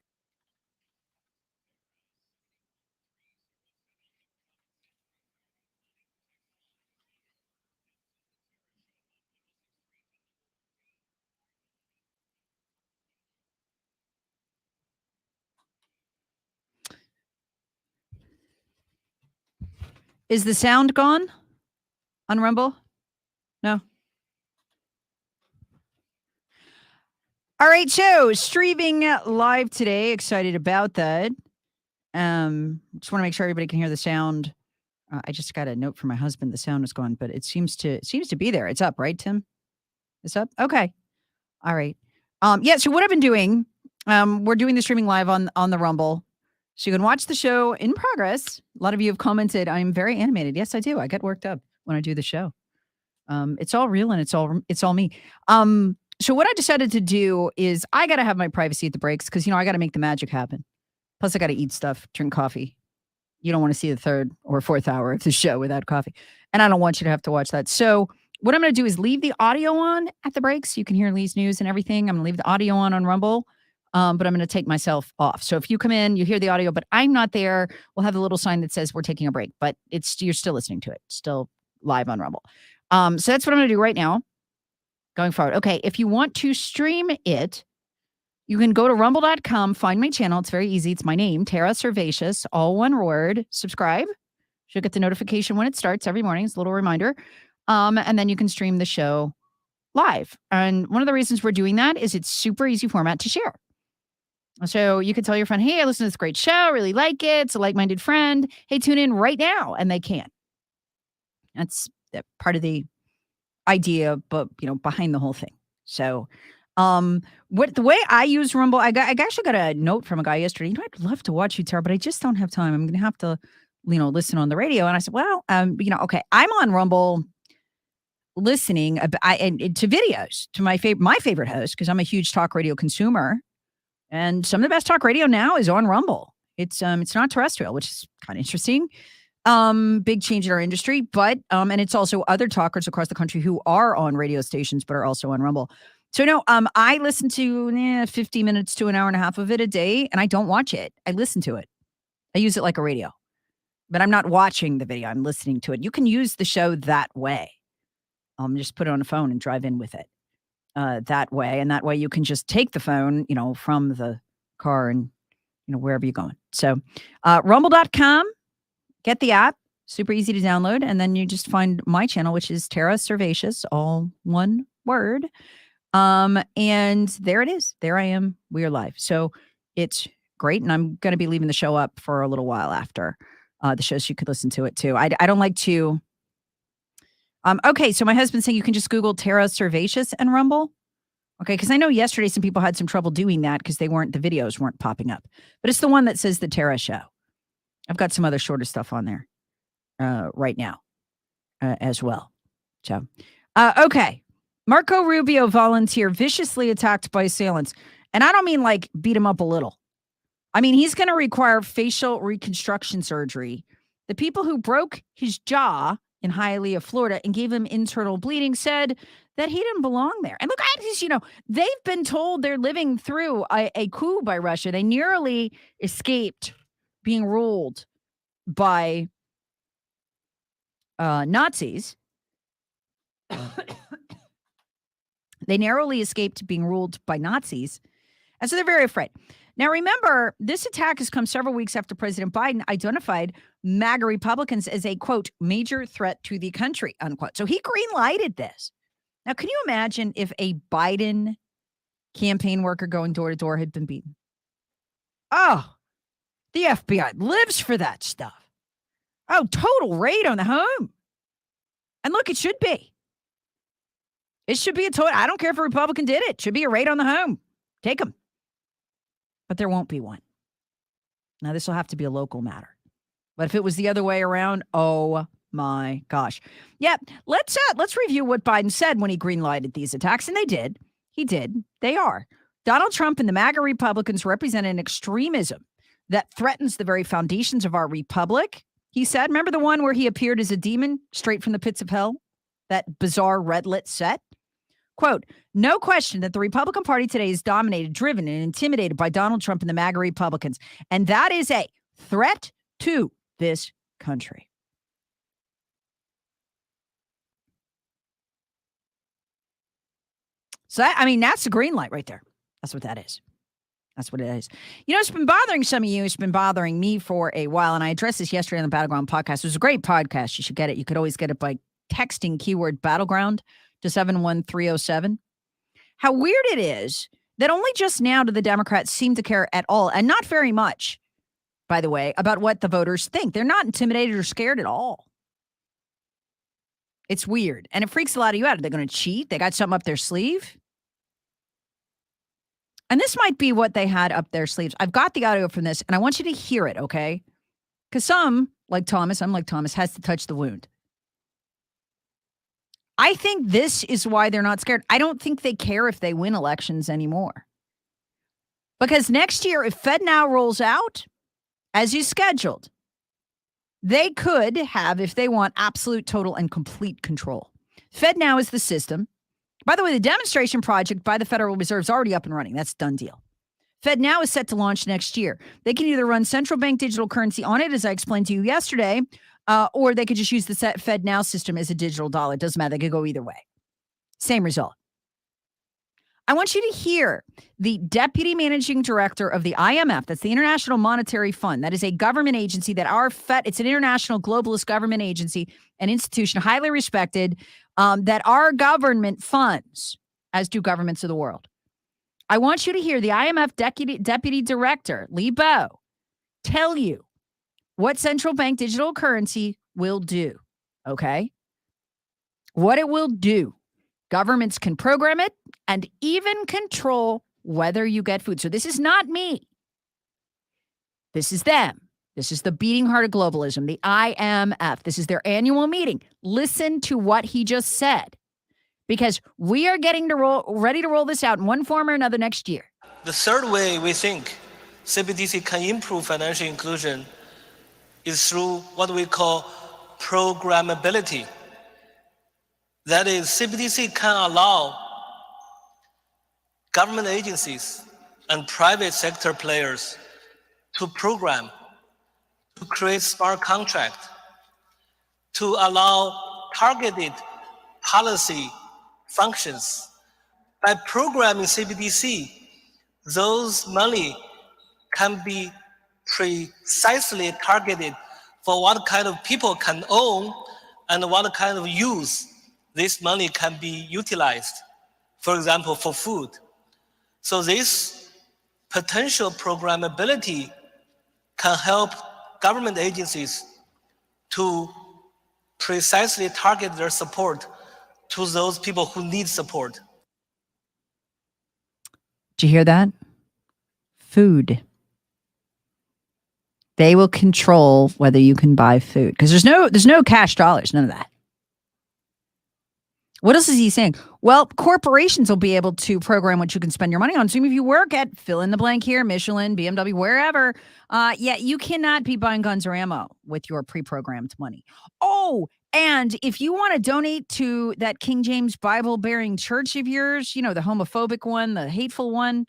Speaker 1: Is the sound gone on Rumble? No. All right, so streaming live today. Excited about that. Just want to make sure everybody can hear the sound. I just got a note from my husband. The sound is gone, but it seems to be there. It's up, right, Tim? It's up. Okay. All right. Yeah. So what I've been doing, we're doing the streaming live on the Rumble. So you can watch the show in progress. A lot of you have commented, I'm very animated. Yes, I do. I get worked up when I do the show. It's all real and it's all me. So what I decided to do is I got to have my privacy at the breaks because, I got to make the magic happen. Plus I got to eat stuff, drink coffee. You don't want to see the third or fourth hour of the show without coffee. And I don't want you to have to watch that. So what I'm going to do is leave the audio on at the break so you can hear Lee's news and everything. I'm going to leave the audio on Rumble, but I'm going to take myself off. So if you come in, you hear the audio, but I'm not there, we'll have a little sign that says we're taking a break, but you're still listening to it, still live on Rumble. So that's what I'm going to do right now, going forward. Okay, if you want to stream it, you can go to rumble.com, find my channel. It's very easy. It's my name, Tara Servatius, all one word. Subscribe. You'll get the notification when it starts every morning. It's a little reminder. And then you can stream the show live. And one of the reasons we're doing that is it's super easy format to share. So you can tell your friend, hey, I listen to this great show, really like it. It's a like-minded friend. Hey, tune in right now. And they can. That's part of the idea, but behind the whole thing. So the way I use Rumble, I actually got a note from a guy yesterday. I'd love to watch you, Tara, but I just don't have time. I'm going to have to, listen on the radio. And I said, well, okay, I'm on Rumble listening to videos to my favorite host, because I'm a huge talk radio consumer. And some of the best talk radio now is on Rumble. It's not terrestrial, which is kind of interesting. Big change in our industry, but and it's also other talkers across the country who are on radio stations but are also on Rumble. So no, I listen to 50 minutes to an hour and a half of it a day, and I don't watch it. I listen to it. I use it like a radio, but I'm not watching the video. I'm listening to it. You can use the show that way. Just put it on a phone and drive in with it that way, and that way you can just take the phone, from the car and wherever you're going. So rumble.com, get the app, super easy to download, and then you just find my channel, which is Tara Servatius, all one word. And there it is. There I am. We are live. So it's great. And I'm going to be leaving the show up for a little while after the show, so you could listen to it too. I don't like to. Okay. So my husband's saying you can just Google Tara Servatius and Rumble. Okay. Cause I know yesterday some people had some trouble doing that because the videos weren't popping up, but it's the one that says the Tara Show. I've got some other shorter stuff on there right now as well. So, okay. Marco Rubio volunteer viciously attacked by assailants. And I don't mean like beat him up a little. I mean, he's going to require facial reconstruction surgery. The people who broke his jaw in Hialeah, Florida, and gave him internal bleeding said that he didn't belong there. And look, they've been told they're living through a coup by Russia. They nearly escaped being ruled by Nazis. They narrowly escaped being ruled by Nazis. And so they're very afraid. Now, remember, this attack has come several weeks after President Biden identified MAGA Republicans as a, quote, major threat to the country, unquote. So he green-lighted this. Now, can you imagine if a Biden campaign worker going door to door had been beaten? Oh, the FBI lives for that stuff. Oh, total raid on the home. And look, it should be. It should be a total. I don't care if a Republican did it. It should be a raid on the home. Take them. But there won't be one. Now, this will have to be a local matter. But if it was the other way around, oh my gosh. Yeah, let's review what Biden said when he green-lighted these attacks. And they did. He did. They are. Donald Trump and the MAGA Republicans represent an extremism that threatens the very foundations of our republic. He said, remember the one where he appeared as a demon straight from the pits of hell? That bizarre red-lit set? Quote, no question that the Republican Party today is dominated, driven, and intimidated by Donald Trump and the MAGA Republicans. And that is a threat to this country. So, that's the green light right there. That's what that is. That's what it is. It's been bothering some of you. It's been bothering me for a while. And I addressed this yesterday on the Battleground podcast. It was a great podcast. You should get it. You could always get it by texting keyword battleground to 71307. How weird it is that only just now do the Democrats seem to care at all, and not very much, by the way, about what the voters think. They're not intimidated or scared at all. It's weird. And it freaks a lot of you out. Are they going to cheat? They got something up their sleeve? And this might be what they had up their sleeves. I've got the audio from this, and I want you to hear it, okay? Because I'm like Thomas, has to touch the wound. I think this is why they're not scared. I don't think they care if they win elections anymore. Because next year, if FedNow rolls out as you scheduled, they could have, if they want, absolute, total, and complete control. FedNow is the system. By the way, the demonstration project by the Federal Reserve is already up and running. That's a done deal. FedNow is set to launch next year. They can either run central bank digital currency on it, as I explained to you yesterday, or they could just use the FedNow system as a digital dollar. It doesn't matter. They could go either way. Same result. I want you to hear the deputy managing director of the IMF, that's the International Monetary Fund. That is a government agency that it's an international globalist government agency, an institution highly respected, that our government funds, as do governments of the world. I want you to hear the IMF deputy director, Lee Bo, tell you what central bank digital currency will do, okay? What it will do. Governments can program it and even control whether you get food. So this is not me. This is them. This is the beating heart of globalism, the IMF. This is their annual meeting. Listen to what he just said, because we are ready to roll this out in one form or another next year.
Speaker 19: The third way we think CBDC can improve financial inclusion is through what we call programmability. That is, CBDC can allow government agencies and private sector players to program, to create smart contracts, to allow targeted policy functions. By programming CBDC, those money can be precisely targeted for what kind of people can own and what kind of use this money can be utilized, for example, for food. So this potential programmability can help government agencies to precisely target their support to those people who need support.
Speaker 1: Did you hear that? Food. They will control whether you can buy food, because there's no cash dollars, none of that. What else is he saying? Well, corporations will be able to program what you can spend your money on. So if you work at fill in the blank here, Michelin, BMW, wherever, you cannot be buying guns or ammo with your pre-programmed money. Oh, and if you want to donate to that King James Bible-bearing church of yours, the homophobic one, the hateful one,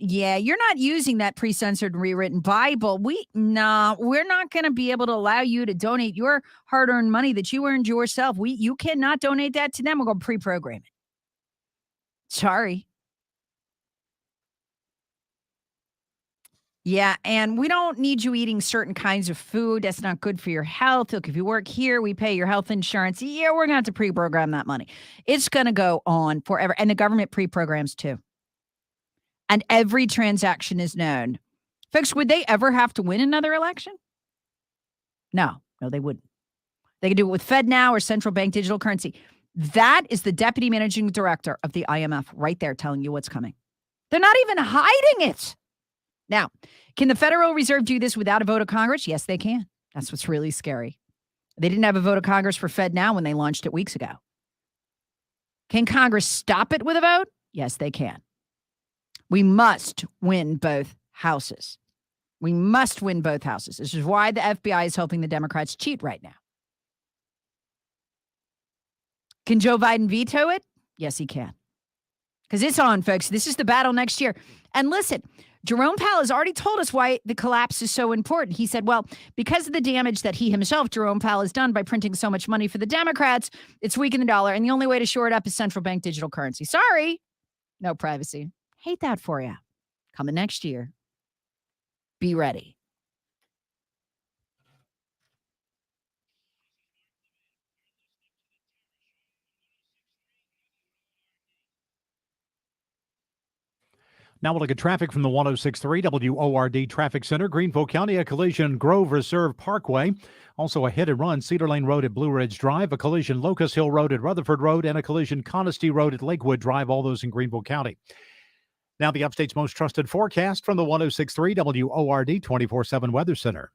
Speaker 1: you're not using that pre-censored and rewritten Bible. We're not going to be able to allow you to donate your hard-earned money that you earned yourself. You cannot donate that to them. We're going to pre-program it. Sorry. Yeah, and we don't need you eating certain kinds of food. That's not good for your health. Look, if you work here, we pay your health insurance. Yeah, we're going to have to pre-program that money. It's going to go on forever. And the government pre-programs too. And every transaction is known. Folks, would they ever have to win another election? No, they wouldn't. They could do it with FedNow or central bank digital currency. That is the deputy managing director of the IMF right there telling you what's coming. They're not even hiding it. Now, can the Federal Reserve do this without a vote of Congress? Yes, they can. That's what's really scary. They didn't have a vote of Congress for FedNow when they launched it weeks ago. Can Congress stop it with a vote? Yes, they can. We must win both houses. We must win both houses. This is why the FBI is helping the Democrats cheat right now. Can Joe Biden veto it? Yes, he can. Because it's on, folks. This is the battle next year. And listen, Jerome Powell has already told us why the collapse is so important. He said, well, because of the damage that he himself, Jerome Powell, has done by printing so much money for the Democrats, it's weakened the dollar. And the only way to shore it up is central bank digital currency. Sorry. No privacy. Hate that for you. Coming next year. Be ready.
Speaker 2: Now we'll look at traffic from the 106.3 WORD Traffic Center. Greenville County, a collision Grove Reserve Parkway. Also a hit and run Cedar Lane Road at Blue Ridge Drive, a collision Locust Hill Road at Rutherford Road, and a collision Conisty Road at Lakewood Drive, all those in Greenville County. Now the Upstate's most trusted forecast from the 106.3 WORD 24/7 Weather Center.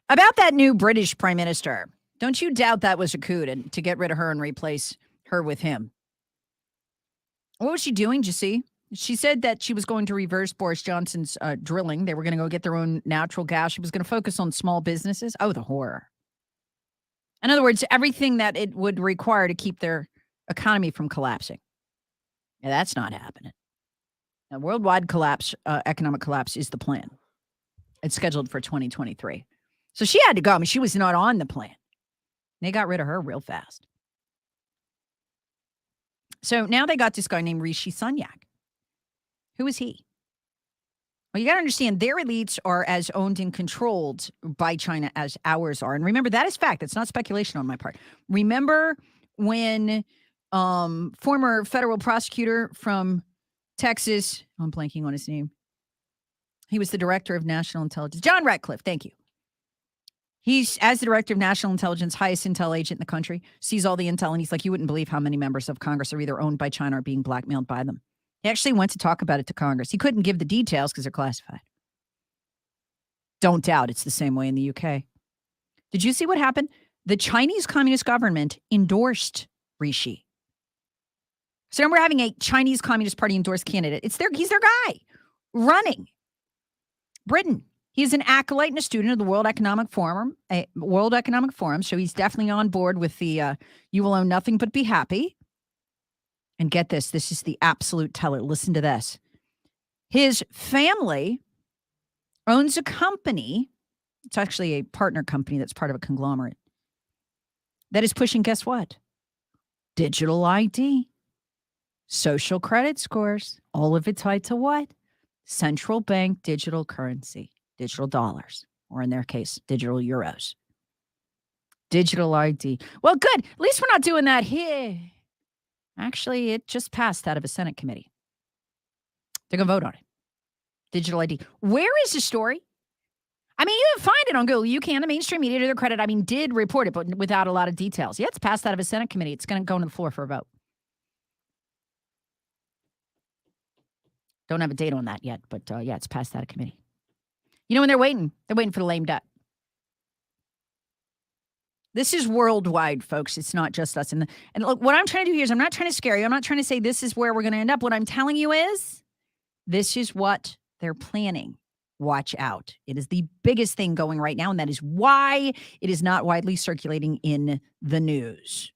Speaker 1: About that new British prime minister, don't you doubt that was a coup to get rid of her and replace her with him? What was she doing, did you see? She said that she was going to reverse Boris Johnson's drilling. They were going to go get their own natural gas. She was going to focus on small businesses. Oh, the horror. In other words, everything that it would require to keep their economy from collapsing. Yeah, that's not happening. A worldwide collapse, economic collapse is the plan. It's scheduled for 2023. So she had to go. I mean, she was not on the plan. They got rid of her real fast. So now they got this guy named Rishi Sunak. Who is he? Well, you got to understand their elites are as owned and controlled by China as ours are. And remember, that is fact. It's not speculation on my part. Remember when former federal prosecutor from Texas, I'm blanking on his name. He was the director of national intelligence. John Ratcliffe, thank you. He's, as the director of national intelligence, highest intel agent in the country, sees all the intel, and he's like, you wouldn't believe how many members of Congress are either owned by China or being blackmailed by them. He actually went to talk about it to Congress. He couldn't give the details because they're classified. Don't doubt it's the same way in the UK. Did you see what happened? The Chinese Communist government endorsed Rishi. So now we're having a Chinese Communist Party endorsed candidate. He's their guy running Britain. He's an acolyte and a student of the World Economic Forum. So he's definitely on board with the you will own nothing but be happy. And get this is the absolute teller. Listen to this. His family owns a company. It's actually a partner company that's part of a conglomerate that is pushing, guess what? Digital ID, social credit scores, all of it tied to what? Central bank digital currency, digital dollars, or in their case, digital euros. Digital ID. Well, good. At least we're not doing that here. Actually, it just passed out of a Senate committee. They're going to vote on it. Digital ID. Where is the story? I mean, you can find it on Google. You can. The mainstream media, to their credit, did report it, but without a lot of details. Yeah, it's passed out of a Senate committee. It's going to go on the floor for a vote. Don't have a date on that yet, but yeah, it's passed out of committee. You know when they're waiting? They're waiting for the lame duck. This is worldwide, folks. It's not just us. And look, what I'm trying to do here is I'm not trying to scare you. I'm not trying to say this is where we're going to end up. What I'm telling you is this is what they're planning. Watch out. It is the biggest thing going right now, and that is why it is not widely circulating in the news.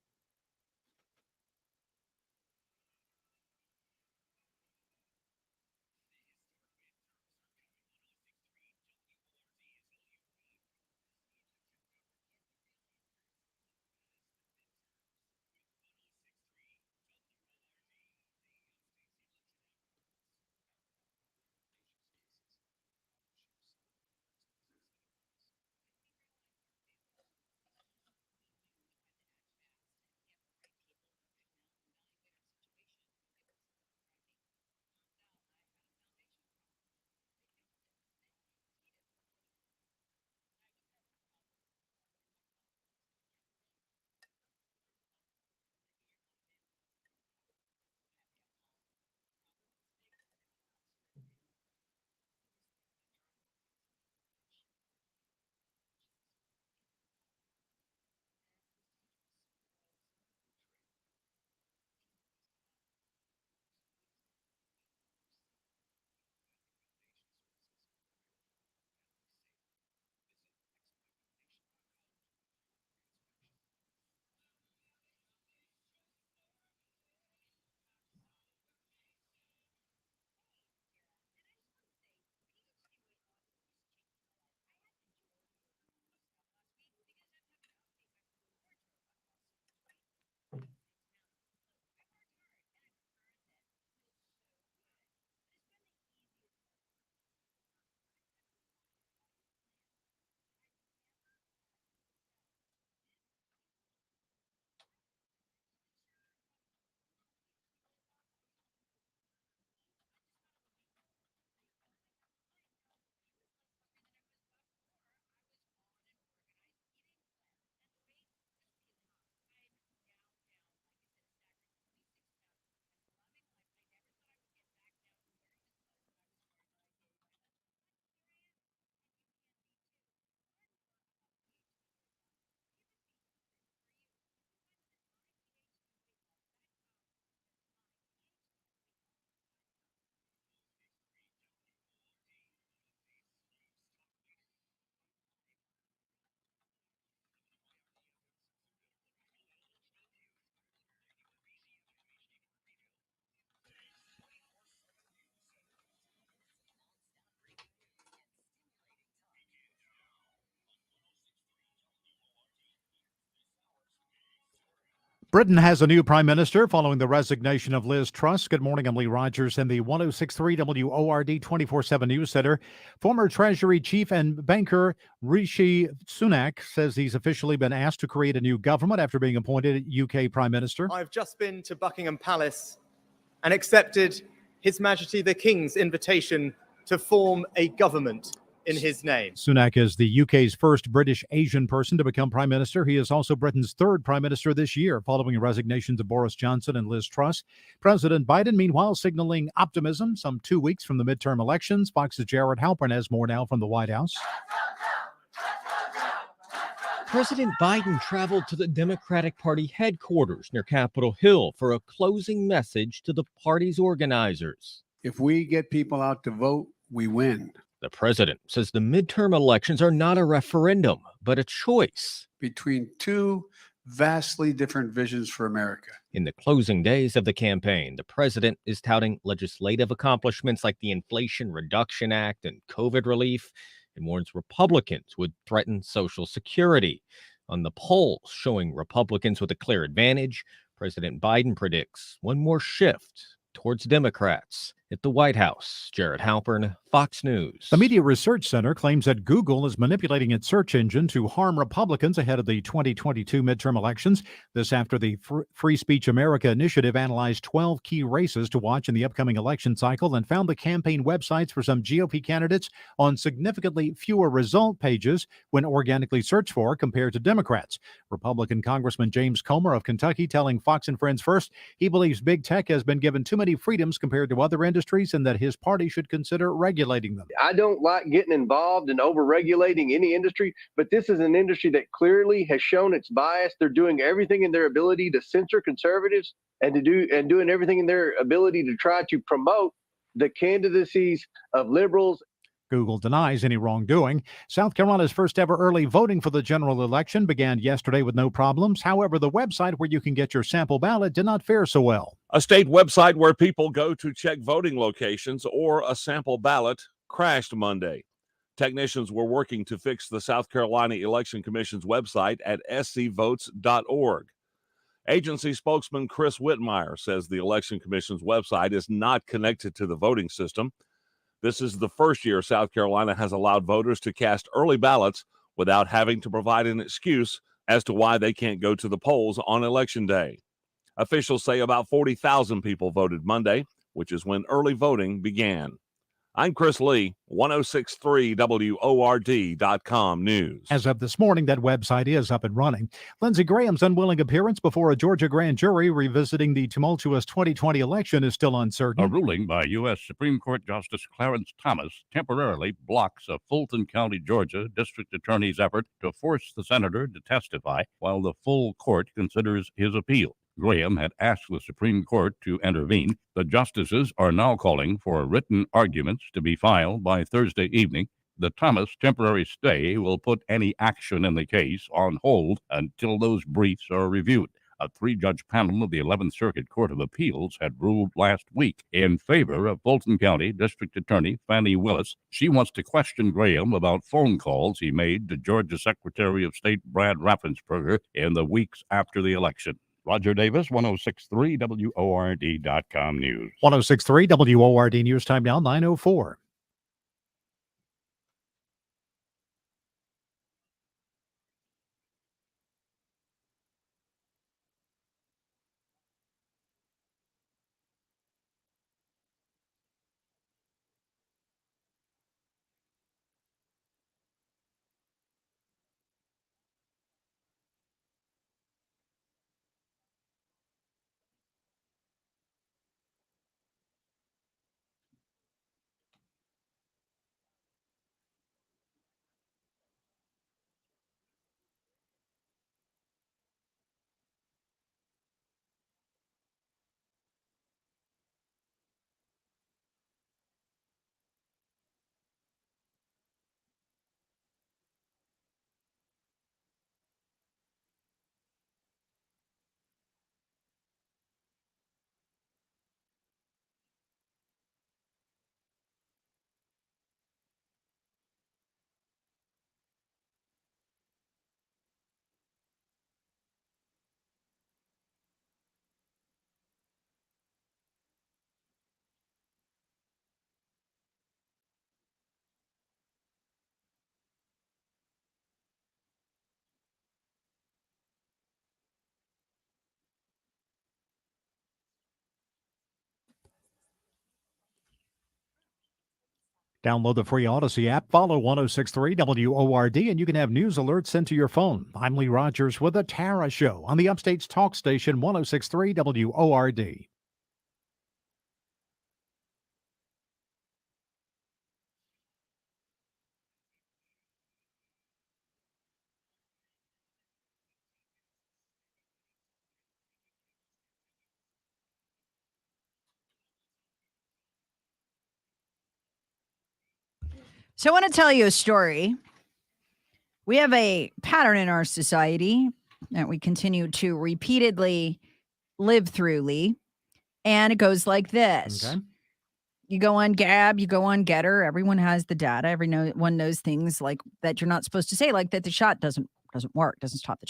Speaker 2: Britain has a new prime minister following the resignation of Liz Truss. Good morning. I'm Lee Rogers in the 1063 WORD 24/7 News Center. Former Treasury chief and banker Rishi Sunak says he's officially been asked to create a new government after being appointed UK prime minister.
Speaker 12: I've just been to Buckingham Palace and accepted His Majesty the King's invitation to form a government in his name.
Speaker 2: Sunak is the UK's first British Asian person to become prime minister. He is also Britain's third prime minister this year, following resignations of Boris Johnson and Liz Truss. President Biden, meanwhile, signaling optimism some 2 weeks from the midterm elections. Fox's Jared Halpern has more now from the White House.
Speaker 3: President Biden traveled to the Democratic Party headquarters near Capitol Hill for a closing message to the party's organizers.
Speaker 20: If we get people out to vote, we win.
Speaker 3: The president says the midterm elections are not a referendum, but a choice
Speaker 4: between two vastly different visions for America.
Speaker 3: In the closing days of the campaign, the president is touting legislative accomplishments like the Inflation Reduction Act and COVID relief, and warns Republicans would threaten Social Security. On the polls showing Republicans with a clear advantage, President Biden predicts one more shift towards Democrats. At the White House, Jared Halpern, Fox News.
Speaker 2: The Media Research Center claims that Google is manipulating its search engine to harm Republicans ahead of the 2022 midterm elections. This after the Free Speech America initiative analyzed 12 key races to watch in the upcoming election cycle and found the campaign websites for some GOP candidates on significantly fewer result pages when organically searched for compared to Democrats. Republican Congressman James Comer of Kentucky telling Fox and Friends First he believes big tech has been given too many freedoms compared to other industries and that his party should consider regulating them.
Speaker 21: I don't like getting involved in over-regulating any industry, but this is an industry that clearly has shown its bias. They're doing everything in their ability to censor conservatives and doing everything in their ability to try to promote the candidacies of liberals.
Speaker 2: Google denies any wrongdoing. South Carolina's first ever early voting for the general election began yesterday with no problems. However, the website where you can get your sample ballot did not fare so well.
Speaker 6: A state website where people go to check voting locations or a sample ballot crashed Monday. Technicians were working to fix the South Carolina Election Commission's website at scvotes.org. Agency spokesman Chris Whitmire says the Election Commission's website is not connected to the voting system. This is the first year South Carolina has allowed voters to cast early ballots without having to provide an excuse as to why they can't go to the polls on Election Day. Officials say about 40,000 people voted Monday, which is when early voting began. I'm Chris Lee, 1063 WORD.com News.
Speaker 2: As of this morning, that website is up and running. Lindsey Graham's unwilling appearance before a Georgia grand jury revisiting the tumultuous 2020 election is still uncertain.
Speaker 15: A ruling by U.S. Supreme Court Justice Clarence Thomas temporarily blocks a Fulton County, Georgia district attorney's effort to force the senator to testify while the full court considers his appeal. Graham had asked the Supreme Court to intervene. The justices are now calling for written arguments to be filed by Thursday evening. The Thomas temporary stay will put any action in the case on hold until those briefs are reviewed. A three-judge panel of the 11th Circuit Court of Appeals had ruled last week in favor of Fulton County District Attorney Fannie Willis. She wants to question Graham about phone calls he made to Georgia Secretary of State Brad Raffensperger in the weeks after the election. Roger Davis, 1063 WORD.com News.
Speaker 2: 1063 WORD News time now, 9:04. Download the free Odyssey app, follow 1063 WORD, and you can have news alerts sent to your phone. I'm Lee Rogers with the Tara Show on the Upstate's talk station 1063 WORD.
Speaker 1: So I want to tell you a story. We have a pattern in our society that we continue to repeatedly live through, Lee. And it goes like this.
Speaker 2: Okay.
Speaker 1: You go on Gab, you go on Getter. Everyone has the data. Everyone knows things like that you're not supposed to say, like that the shot doesn't work, doesn't stop the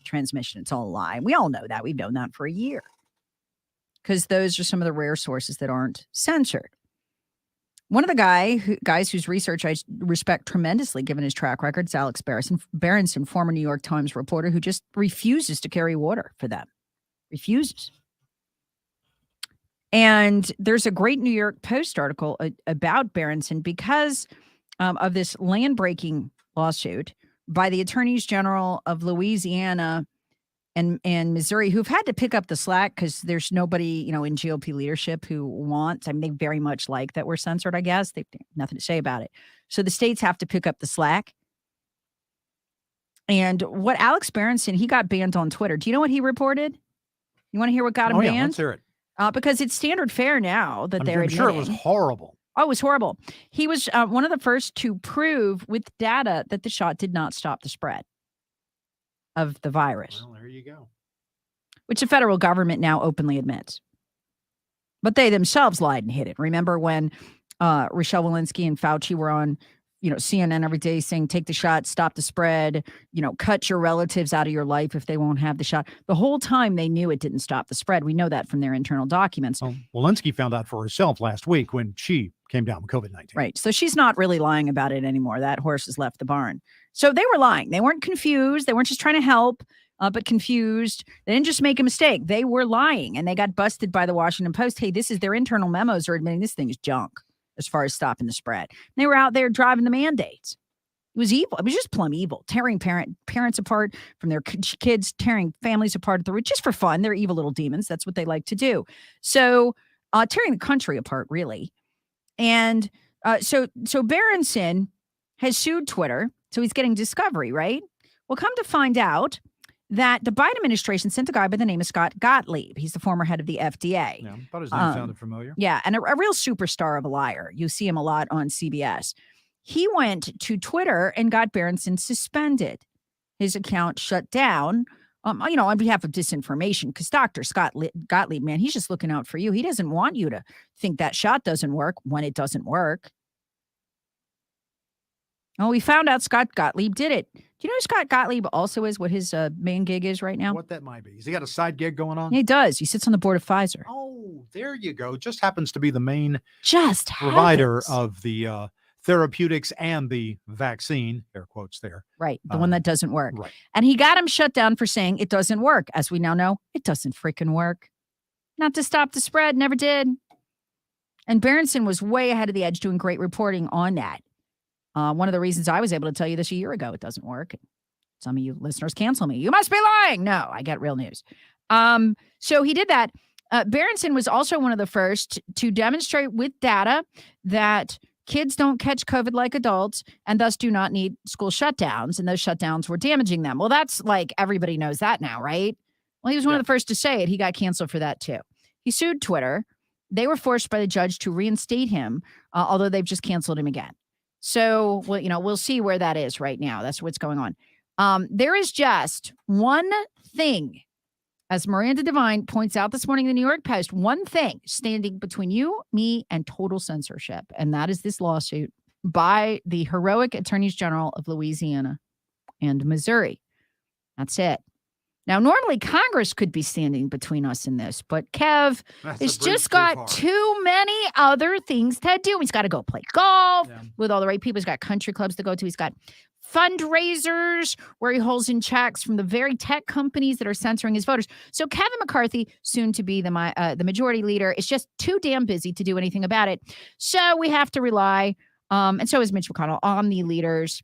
Speaker 1: transmission. It's all a lie. We all know that. We've known that for a year because those are some of the rare sources that aren't censored. One of the guys whose research I respect tremendously, given his track record, is Alex Berenson, former New York Times reporter who just refuses to carry water for them. Refuses. And there's a great New York Post article about Berenson because of this land-breaking lawsuit by the attorneys general of Louisiana and Missouri, who've had to pick up the slack because there's nobody, in GOP leadership who wants. I mean, they very much like that we're censored, I guess. They've nothing to say about it. So the states have to pick up the slack. And what Alex Berenson, he got banned on Twitter. Do you know what he reported? You want to hear what got him banned?
Speaker 2: Yeah, let's hear it.
Speaker 1: Because it's standard fare now that they're admitting.
Speaker 2: I'm sure it was horrible.
Speaker 1: Oh, it was horrible. He was one of the first to prove with data that the shot did not stop the spread of the virus.
Speaker 2: Well, there you go.
Speaker 1: Which the federal government now openly admits. But they themselves lied and hid it. Remember when Rochelle Walensky and Fauci were on, CNN every day saying, take the shot, stop the spread, cut your relatives out of your life if they won't have the shot. The whole time they knew it didn't stop the spread. We know that from their internal documents.
Speaker 2: Walensky found out for herself last week when she came down with COVID-19.
Speaker 1: Right. So she's not really lying about it anymore. That horse has left the barn. So they were lying. They weren't confused. They weren't just trying to help, but confused. They didn't just make a mistake. They were lying, and they got busted by the Washington Post. Hey, this is their internal memos are admitting this thing is junk as far as stopping the spread. And they were out there driving the mandates. It was evil. It was just plumb evil, tearing parents apart from their kids, tearing families apart at the root, just for fun. They're evil little demons. That's what they like to do. So tearing the country apart, really. And so Berenson has sued Twitter. So he's getting discovery, right? Well, come to find out that the Biden administration sent a guy by the name of Scott Gottlieb. He's the former head of the FDA.
Speaker 2: Yeah, thought his name sounded familiar.
Speaker 1: Yeah, and a real superstar of a liar. You see him a lot on CBS. He went to Twitter and got Berenson suspended. His account shut down, on behalf of disinformation, because Dr. Scott Gottlieb, man, he's just looking out for you. He doesn't want you to think that shot doesn't work when it doesn't work. Oh, we found out Scott Gottlieb did it. Do you know who Scott Gottlieb also is, what his main gig is right now?
Speaker 2: What that might be. Has he got a side gig going on?
Speaker 1: Yeah, he does. He sits on the board of Pfizer.
Speaker 2: Oh, there you go. Just happens to be the main
Speaker 1: Just
Speaker 2: provider
Speaker 1: happens.
Speaker 2: of the therapeutics and the vaccine, air quotes there.
Speaker 1: Right, the one that doesn't work.
Speaker 2: Right.
Speaker 1: And he got him shut down for saying it doesn't work. As we now know, it doesn't freaking work. Not to stop the spread, never did. And Berenson was way ahead of the edge doing great reporting on that. One of the reasons I was able to tell you this a year ago, it doesn't work. Some of you listeners cancel me. You must be lying. No, I got real news. So he did that. Berenson was also one of the first to demonstrate with data that kids don't catch COVID like adults and thus do not need school shutdowns. And those shutdowns were damaging them. Well, that's like everybody knows that now, right? Well, he was one of the first to say it. He got canceled for that too. He sued Twitter. They were forced by the judge to reinstate him, although they've just canceled him again. So, well, we'll see where that is right now. That's what's going on. There is just one thing, as Miranda Devine points out this morning in the New York Post, one thing standing between you, me, and total censorship, and that is this lawsuit by the heroic attorneys general of Louisiana and Missouri. That's it. Now, normally Congress could be standing between us in this, but Kev has just got too many other things to do. He's got to go play golf with all the right people. He's got country clubs to go to. He's got fundraisers where he holds in checks from the very tech companies that are censoring his voters. So Kevin McCarthy, soon to be the majority leader, is just too damn busy to do anything about it. So we have to rely And so is Mitch McConnell on the leaders,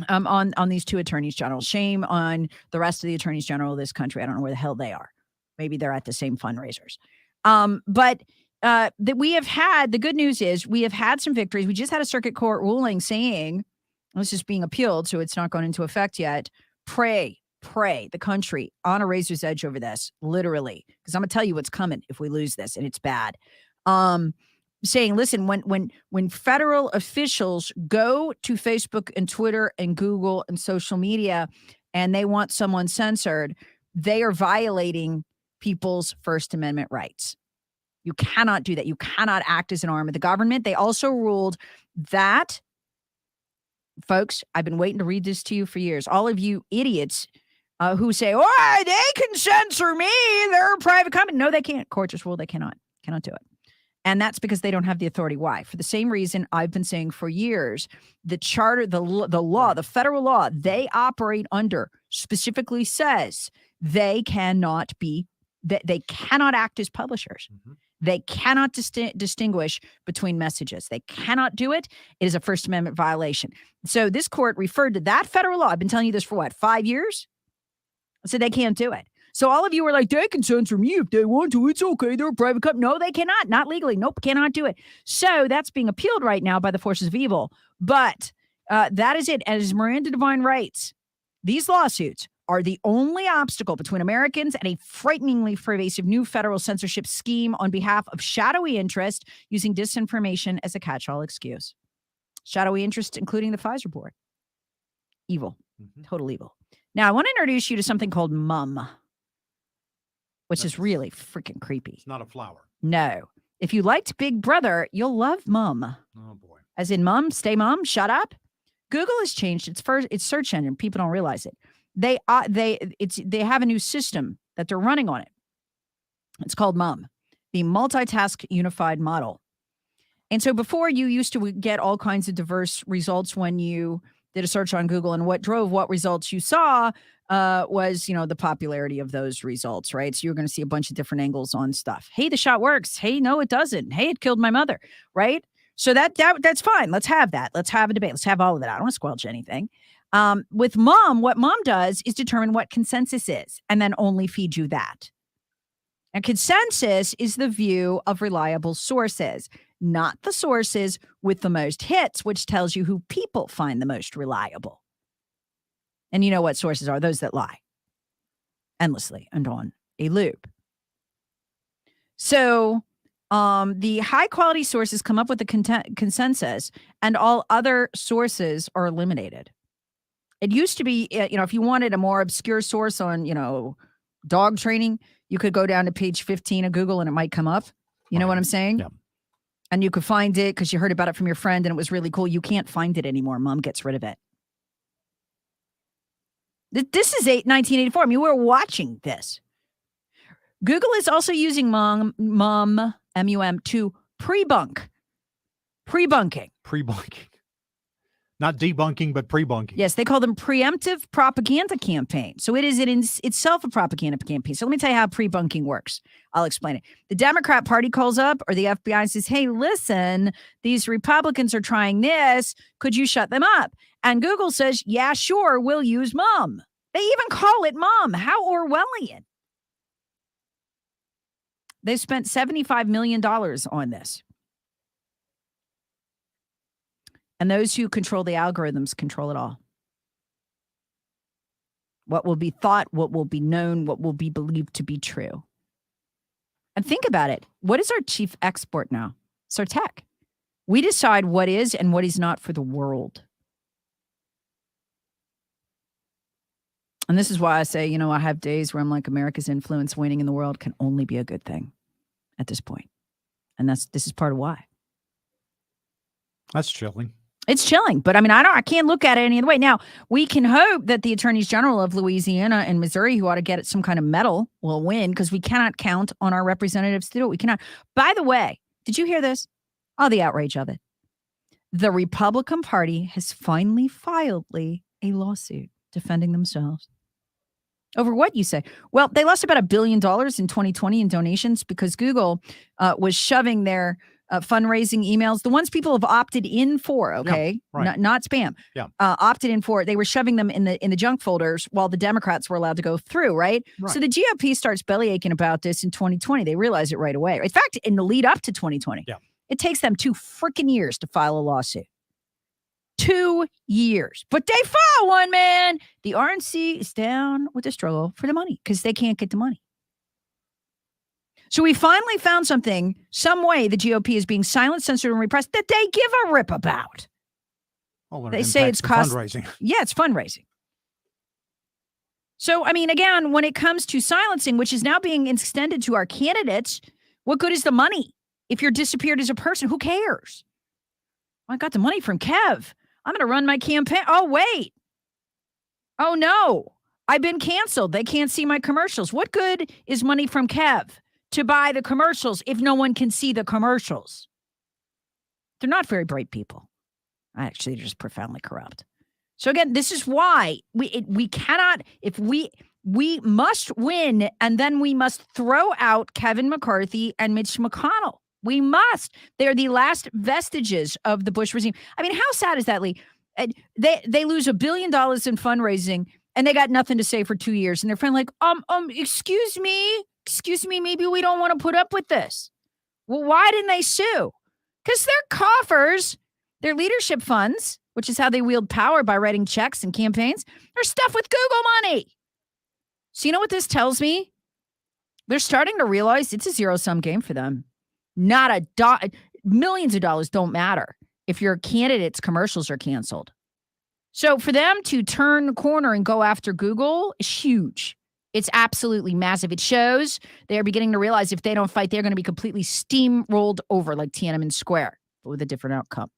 Speaker 1: on these two attorneys general. Shame on the rest of the attorneys general of this country. I don't know where the hell they are. Maybe they're at the same fundraisers. But that we have had, the good news is we have had some victories. We just had a circuit court ruling saying, this is being appealed, so it's not gone into effect yet. Pray the country on a razor's edge over this, literally, because I'm gonna tell you what's coming if we lose this, and it's bad. Saying, listen, when federal officials go to Facebook and Twitter and Google and social media and they want someone censored, they are violating people's First Amendment rights. You cannot do that. You cannot act as an arm of the government. They also ruled that, folks, I've been waiting to read this to you for years. All of you idiots who say, oh, they can censor me. They're a private company. No, they can't. Court just ruled they cannot do it. And that's because they don't have the authority. Why? For the same reason I've been saying for years, the charter, the law, the federal law they operate under specifically says they cannot act as publishers. Mm-hmm. They cannot distinguish between messages. They cannot do it. It is a First Amendment violation. So this court referred to that federal law. I've been telling you this for what, 5 years? So they can't do it. So all of you are like, they can censor me if they want to. It's okay. They're a private company. No, they cannot. Not legally. Nope, cannot do it. So that's being appealed right now by the forces of evil. But that is it. As Miranda Devine writes, these lawsuits are the only obstacle between Americans and a frighteningly pervasive new federal censorship scheme on behalf of shadowy interest using disinformation as a catch-all excuse. Shadowy interest, including the Pfizer board. Evil. Mm-hmm. Total evil. Now, I want to introduce you to something called MUM, which is really freaking creepy.
Speaker 2: It's not a flower.
Speaker 1: No. If you liked Big Brother, you'll love MUM.
Speaker 2: Oh, boy.
Speaker 1: As in mum, stay mum, shut up. Google has changed its search engine. People don't realize it. They have a new system that they're running on it. It's called MUM, the Multitask Unified Model. And so before, you used to get all kinds of diverse results when you did a search on Google, and what drove what results you saw was, the popularity of those results, right? So you're going to see a bunch of different angles on stuff. Hey, the shot works. Hey, no, it doesn't. Hey, it killed my mother, right? So that's fine. Let's have that. Let's have a debate. Let's have all of that. I don't want to squelch anything. With MUM, what MUM does is determine what consensus is and then only feed you that. And consensus is the view of reliable sources, not the sources with the most hits, which tells you who people find the most reliable. And you know what sources are? Those that lie endlessly and on a loop. So the high quality sources come up with the consensus, and all other sources are eliminated. It used to be, if you wanted a more obscure source on, dog training, you could go down to page 15 of Google and it might come up. You know what I'm saying? Yeah. And you could find it because you heard about it from your friend and it was really cool. You can't find it anymore. MUM gets rid of it. This is 1984. I mean, we're watching this. Google is also using MUM, M-U-M, to pre-bunking.
Speaker 2: Not debunking, but pre-bunking.
Speaker 1: Yes, they call them preemptive propaganda campaigns. So it is itself a propaganda campaign. So let me tell you how pre-bunking works. I'll explain it. The Democrat Party calls up, or the FBI says, hey, listen, these Republicans are trying this. Could you shut them up? And Google says, yeah, sure, we'll use MUM. They even call it MUM. How Orwellian. They spent $75 million on this. And those who control the algorithms control it all. What will be thought, what will be known, what will be believed to be true. And think about it. What is our chief export now? It's our tech. We decide what is and what is not for the world. And this is why I say, I have days where I'm like, America's influence waning in the world can only be a good thing at this point. And this is part of why.
Speaker 2: That's chilling.
Speaker 1: It's chilling, but I can't look at it any other way. Now, we can hope that the attorneys general of Louisiana and Missouri, who ought to get some kind of medal, will win, because we cannot count on our representatives to do it. We cannot. By the way, did you hear this? Oh, the outrage of it. The Republican Party has finally filed a lawsuit defending themselves. Over what, you say? Well, they lost about $1 billion in 2020 in donations because Google was shoving their fundraising emails, the ones people have opted in for, okay?
Speaker 2: Yeah, right.
Speaker 1: Not spam.
Speaker 2: Yeah.
Speaker 1: Opted in for, they were shoving them in the junk folders while the Democrats were allowed to go through, right?
Speaker 2: Right.
Speaker 1: So the GOP starts bellyaching about this in 2020. They realize it right away. In fact, in the lead up to 2020, it takes them 2 freaking years to file a lawsuit. 2 years. But they file one, man. The RNC is down with the struggle for the money because they can't get the money. So we finally found some way the GOP is being silent, censored, and repressed that they give a rip about.
Speaker 2: Well,
Speaker 1: They say it's cost
Speaker 2: fundraising.
Speaker 1: Yeah, it's fundraising. So, I mean, again, when it comes to silencing, which is now being extended to our candidates, what good is the money? If you're disappeared as a person, who cares? I got the money from Kev. I'm going to run my campaign. Oh, wait. Oh, no. I've been canceled. They can't see my commercials. What good is money from Kev to buy the commercials if no one can see the commercials? They're not very bright people. Actually, they're just profoundly corrupt. So again, this is why we cannot, if we must win, and then we must throw out Kevin McCarthy and Mitch McConnell. We must. They're the last vestiges of the Bush regime. I mean, how sad is that, Lee? They lose $1 billion in fundraising, and they got nothing to say for 2 years. And they're finally like, excuse me, maybe we don't want to put up with this. Well, why didn't they sue? Because their coffers, their leadership funds, which is how they wield power by writing checks and campaigns, are stuffed with Google money. So you know what this tells me? They're starting to realize it's a zero-sum game for them. Not millions of dollars don't matter if your candidate's commercials are canceled. So for them to turn the corner and go after Google is huge. It's absolutely massive. It shows they are beginning to realize if they don't fight, they're going to be completely steamrolled over like Tiananmen Square, but with a different outcome.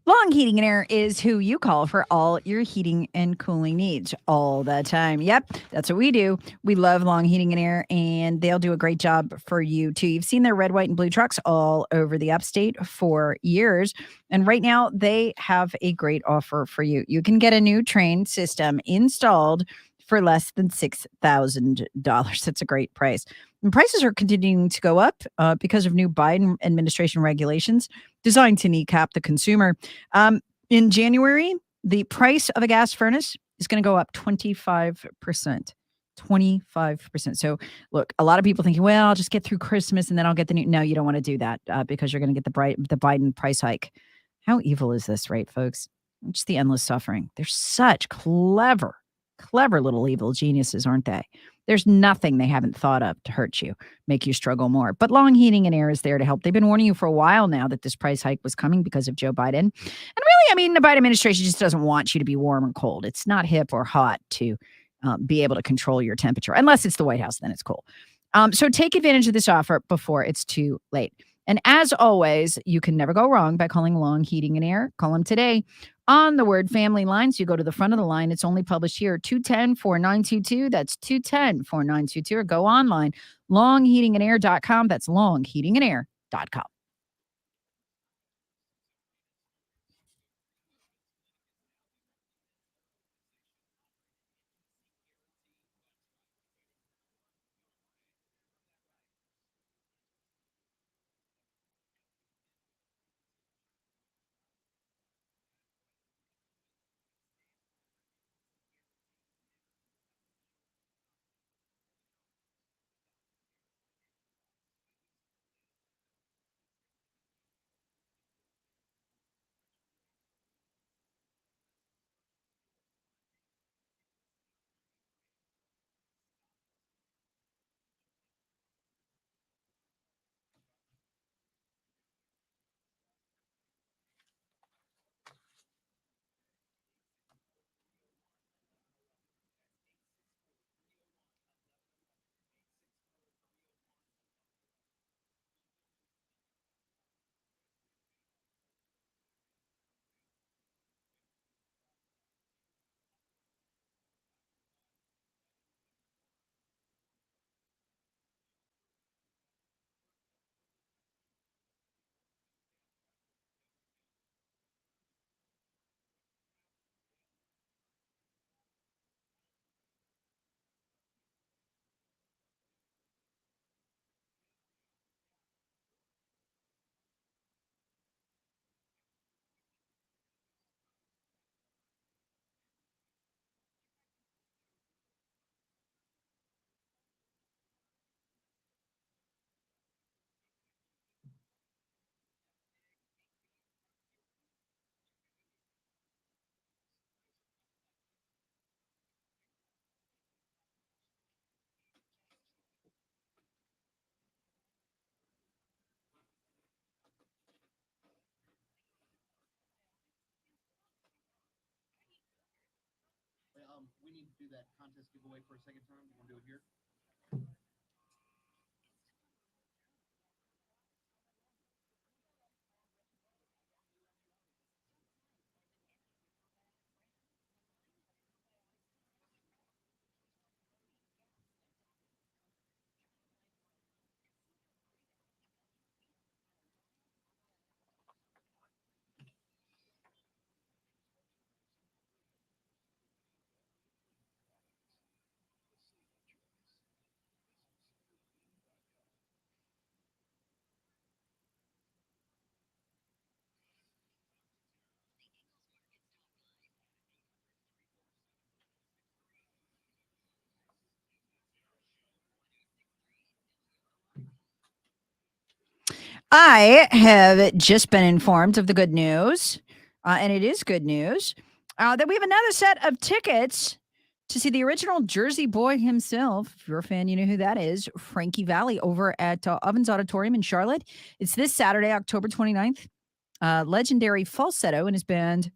Speaker 1: Long Heating and Air is who you call for all your heating and cooling needs all the time. Yep, that's what we do. We love Long Heating and Air, and they'll do a great job for you, too. You've seen their red, white, and blue trucks all over the upstate for years, and right now they have a great offer for you. You can get a new train system installed for less than $6,000. That's a great price. And prices are continuing to go up because of new Biden administration regulations designed to kneecap the consumer. In January, the price of a gas furnace is going to go up 25%. 25%. So look, a lot of people thinking, well, I'll just get through Christmas and then I'll get the new. No, you don't want to do that because you're going to get the Biden price hike. How evil is this, right, folks? Just the endless suffering. They're such clever little evil geniuses, aren't they? There's nothing they haven't thought of to hurt you, make you struggle more. But Long Heating and Air is there to help. They've been warning you for a while now that this price hike was coming because of Joe Biden. And really, I mean, the Biden administration just doesn't want you to be warm and cold. It's not hip or hot to be able to control your temperature. Unless it's the White House, then it's cool. So take advantage of this offer before it's too late. And as always, you can never go wrong by calling Long Heating and Air. Call them today on the Word Family lines. You go to the front of the line. It's only published here, 210-4922. That's 210-4922. Or go online, longheatingandair.com. That's longheatingandair.com.
Speaker 9: we need to do that contest giveaway for a second time? You want to do it here?
Speaker 1: I have just been informed of the good news, and it is good news, that we have another set of tickets to see the original Jersey Boy himself. If you're a fan, you know who that is, Frankie Valli, over at Ovens Auditorium in Charlotte. It's this Saturday, October 29th. Legendary falsetto and his band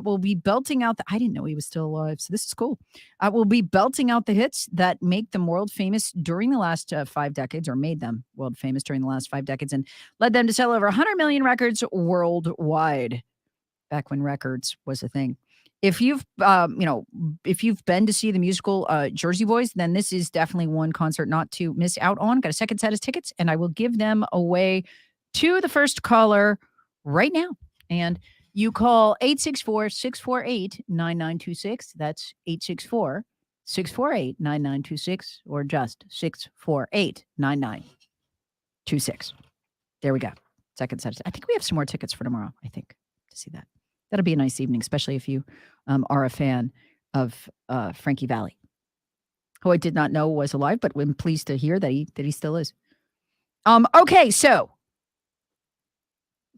Speaker 1: will be belting out I didn't know he was still alive, so this is cool. Will be belting out the hits that make them world famous during the last 5 decades, or made them world famous during the last 5 decades, and led them to sell over 100 million records worldwide, back when records was a thing. If you've, if you've been to see the musical Jersey Boys, then this is definitely one concert not to miss out on. Got a second set of tickets, and I will give them away to the first caller right now. And you call 864-648-9926. That's 864-648-9926, or just 648-9926. There we go. Second set. I think we have some more tickets for tomorrow, I think, to see that. That'll be a nice evening, especially if you are a fan of Frankie Valli, who I did not know was alive, but I'm pleased to hear that he still is. Okay, so,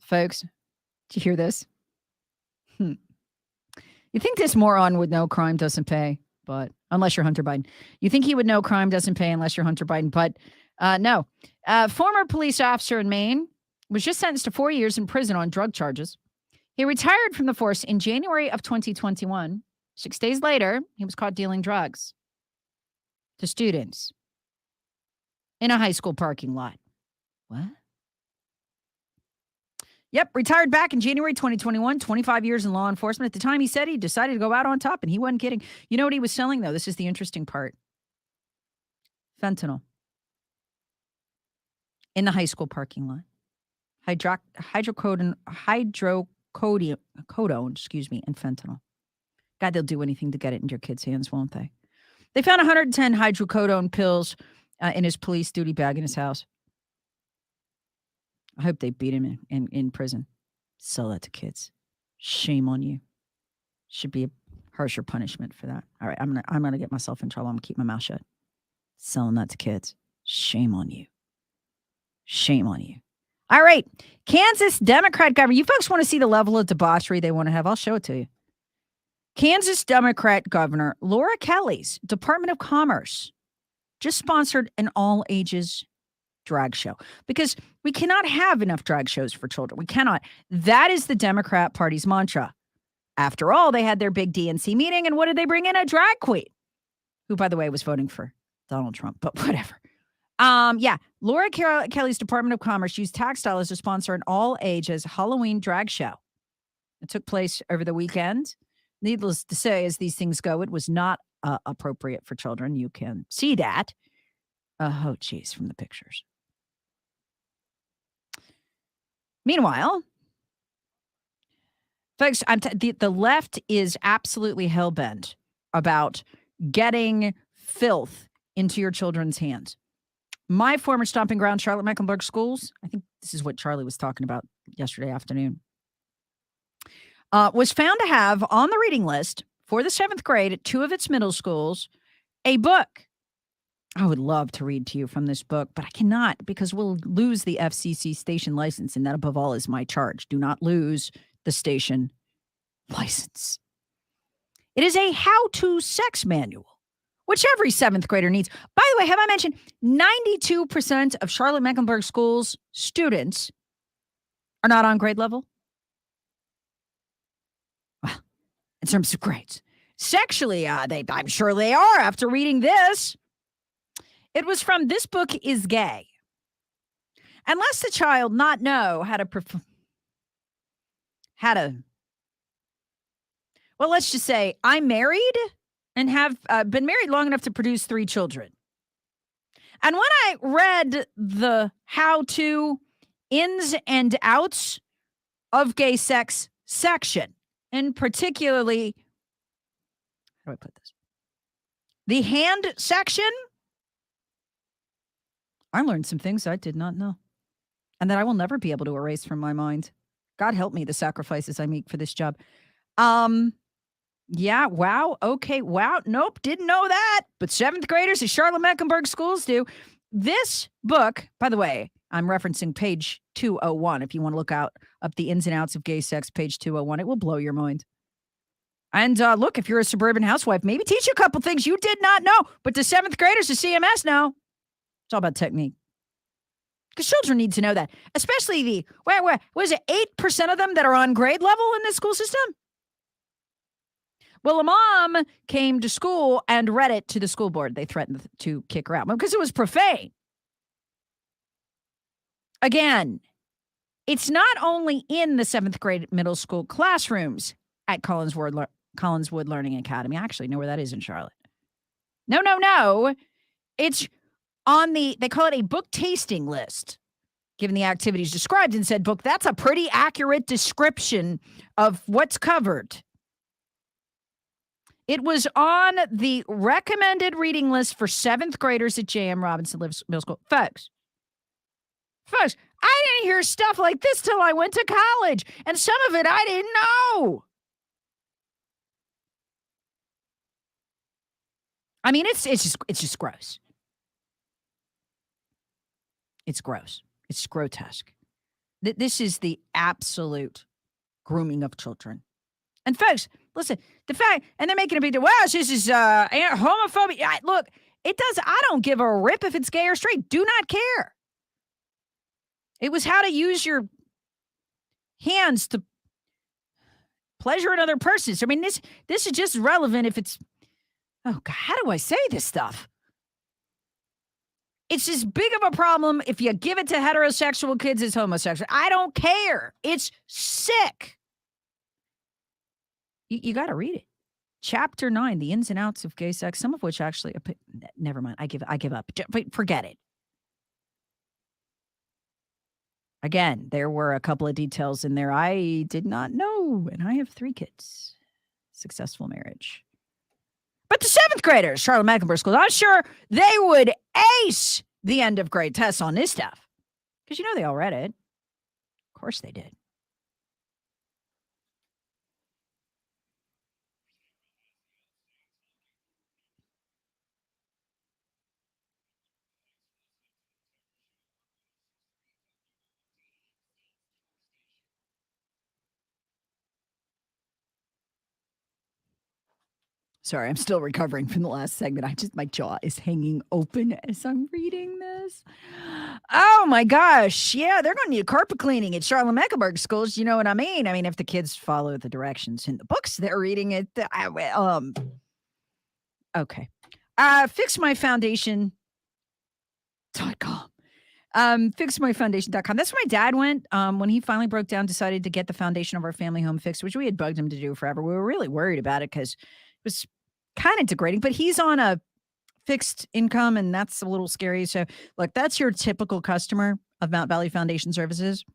Speaker 1: folks, did you hear this? You think this moron would know crime doesn't pay, but unless you're Hunter Biden. You think he would know crime doesn't pay unless you're Hunter Biden, but no. Former police officer in Maine was just sentenced to 4 years in prison on drug charges. He retired from the force in January of 2021. 6 days later, he was caught dealing drugs to students in a high school parking lot. What? Yep, retired back in January 2021, 25 years in law enforcement. At the time, he said he decided to go out on top, and he wasn't kidding. You know what he was selling, though? This is the interesting part. Fentanyl. In the high school parking lot. Hydrocodone, and fentanyl. God, they'll do anything to get it into your kids' hands, won't they? They found 110 hydrocodone pills in his police duty bag in his house. I hope they beat him in prison. Sell that to kids. Shame on you. Should be a harsher punishment for that. All right, I'm gonna get myself in trouble. I'm gonna keep my mouth shut. Selling that to kids. Shame on you. Shame on you. All right, Kansas Democrat governor. You folks want to see the level of debauchery they want to have? I'll show it to you. Kansas Democrat Governor Laura Kelly's Department of Commerce just sponsored an all-ages drag show, because we cannot have enough drag shows for children. We cannot. That is the Democrat Party's mantra. After all, they had their big DNC meeting, and what did they bring in? A drag queen, who, by the way, was voting for Donald Trump, but whatever. Laura Kelly's Department of Commerce used tax dollars to sponsor an all-ages Halloween drag show. It took place over the weekend. Needless to say, as these things go, it was not appropriate for children. You can see that. Oh, geez, from the pictures. Meanwhile, folks, the left is absolutely hell-bent about getting filth into your children's hands. My former stomping ground, Charlotte-Mecklenburg Schools, I think this is what Charlie was talking about yesterday afternoon, was found to have on the reading list for the 7th grade at 2 of its middle schools a book. I would love to read to you from this book, but I cannot, because we'll lose the FCC station license, and that above all is my charge. Do not lose the station license. It is a how-to sex manual, which every 7th grader needs. By the way, have I mentioned 92% of Charlotte-Mecklenburg Schools students are not on grade level? Well, in terms of grades, sexually. I'm sure they are after reading this. It was from This Book is Gay. Unless the child not know well, let's just say I'm married and have been married long enough to produce 3 children. And when I read the how-to ins and outs of gay sex section, and particularly, how do I put this? The hand section, I learned some things I did not know and that I will never be able to erase from my mind. God help me, the sacrifices I make for this job. Yeah, wow, okay, wow, nope, didn't know that. But 7th graders at Charlotte-Mecklenburg schools do. This book, by the way, I'm referencing page 201. If you want to look up the ins and outs of gay sex, page 201, it will blow your mind. And look, if you're a suburban housewife, maybe teach you a couple things you did not know. But the 7th graders at CMS know. It's all about technique. Because children need to know that, especially the, was it 8% of them that are on grade level in the school system? Well, a mom came to school and read it to the school board. They threatened to kick her out because it was profane. Again, it's not only in the 7th grade middle school classrooms at Collinswood Learning Academy. I actually know where that is in Charlotte. No. It's on they call it a book tasting list. Given the activities described in said book, that's a pretty accurate description of what's covered. It was on the recommended reading list for 7th graders at J.M. Robinson Middle School. Folks, I didn't hear stuff like this till I went to college, and some of it I didn't know. I mean, it's just gross. It's gross. It's grotesque. This is the absolute grooming of children. And folks, listen, the fact, and they're making a big deal, wow, this is homophobia. Look, I don't give a rip if it's gay or straight. Do not care. It was how to use your hands to pleasure another person. So, I mean, this is just relevant if it's, oh God, how do I say this stuff? It's as big of a problem if you give it to heterosexual kids as homosexual. I don't care. It's sick. You got to read it. Chapter 9, the ins and outs of gay sex, some of which actually, never mind. I give up. Forget it. Again, there were a couple of details in there I did not know, and I have 3 kids. Successful marriage. But the 7th graders, Charlotte-Mecklenburg School, I'm sure they would ace the end of grade tests on this stuff. Because they all read it. Of course they did. Sorry, I'm still recovering from the last segment. My jaw is hanging open as I'm reading this. Oh my gosh. Yeah, they're going to need carpet cleaning at Charlotte-Mecklenburg schools. You know what I mean? I mean, if the kids follow the directions in the books they're reading it. Okay. Fixmyfoundation.com. Fixmyfoundation.com. That's where my dad went when he finally broke down, decided to get the foundation of our family home fixed, which we had bugged him to do forever. We were really worried about it because it was kind of degrading, but he's on a fixed income and that's a little scary. So look, that's your typical customer of Mount Valley Foundation Services.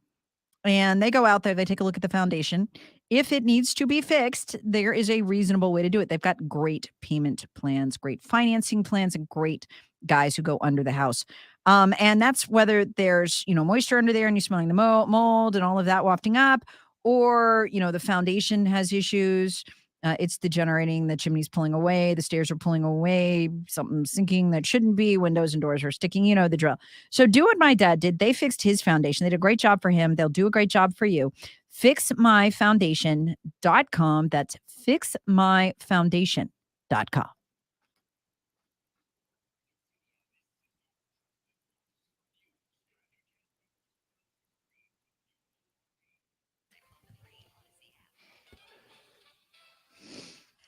Speaker 1: And they go out there, they take a look at the foundation. If it needs to be fixed, there is a reasonable way to do it. They've got great payment plans, great financing plans, and great guys who go under the house. And that's whether there's, moisture under there and you're smelling the mold and all of that wafting up, or, the foundation has issues. It's degenerating, the chimney's pulling away, the stairs are pulling away, something's sinking that shouldn't be, windows and doors are sticking, the drill. So do what my dad did. They fixed his foundation. They did a great job for him. They'll do a great job for you. Fixmyfoundation.com. That's fixmyfoundation.com.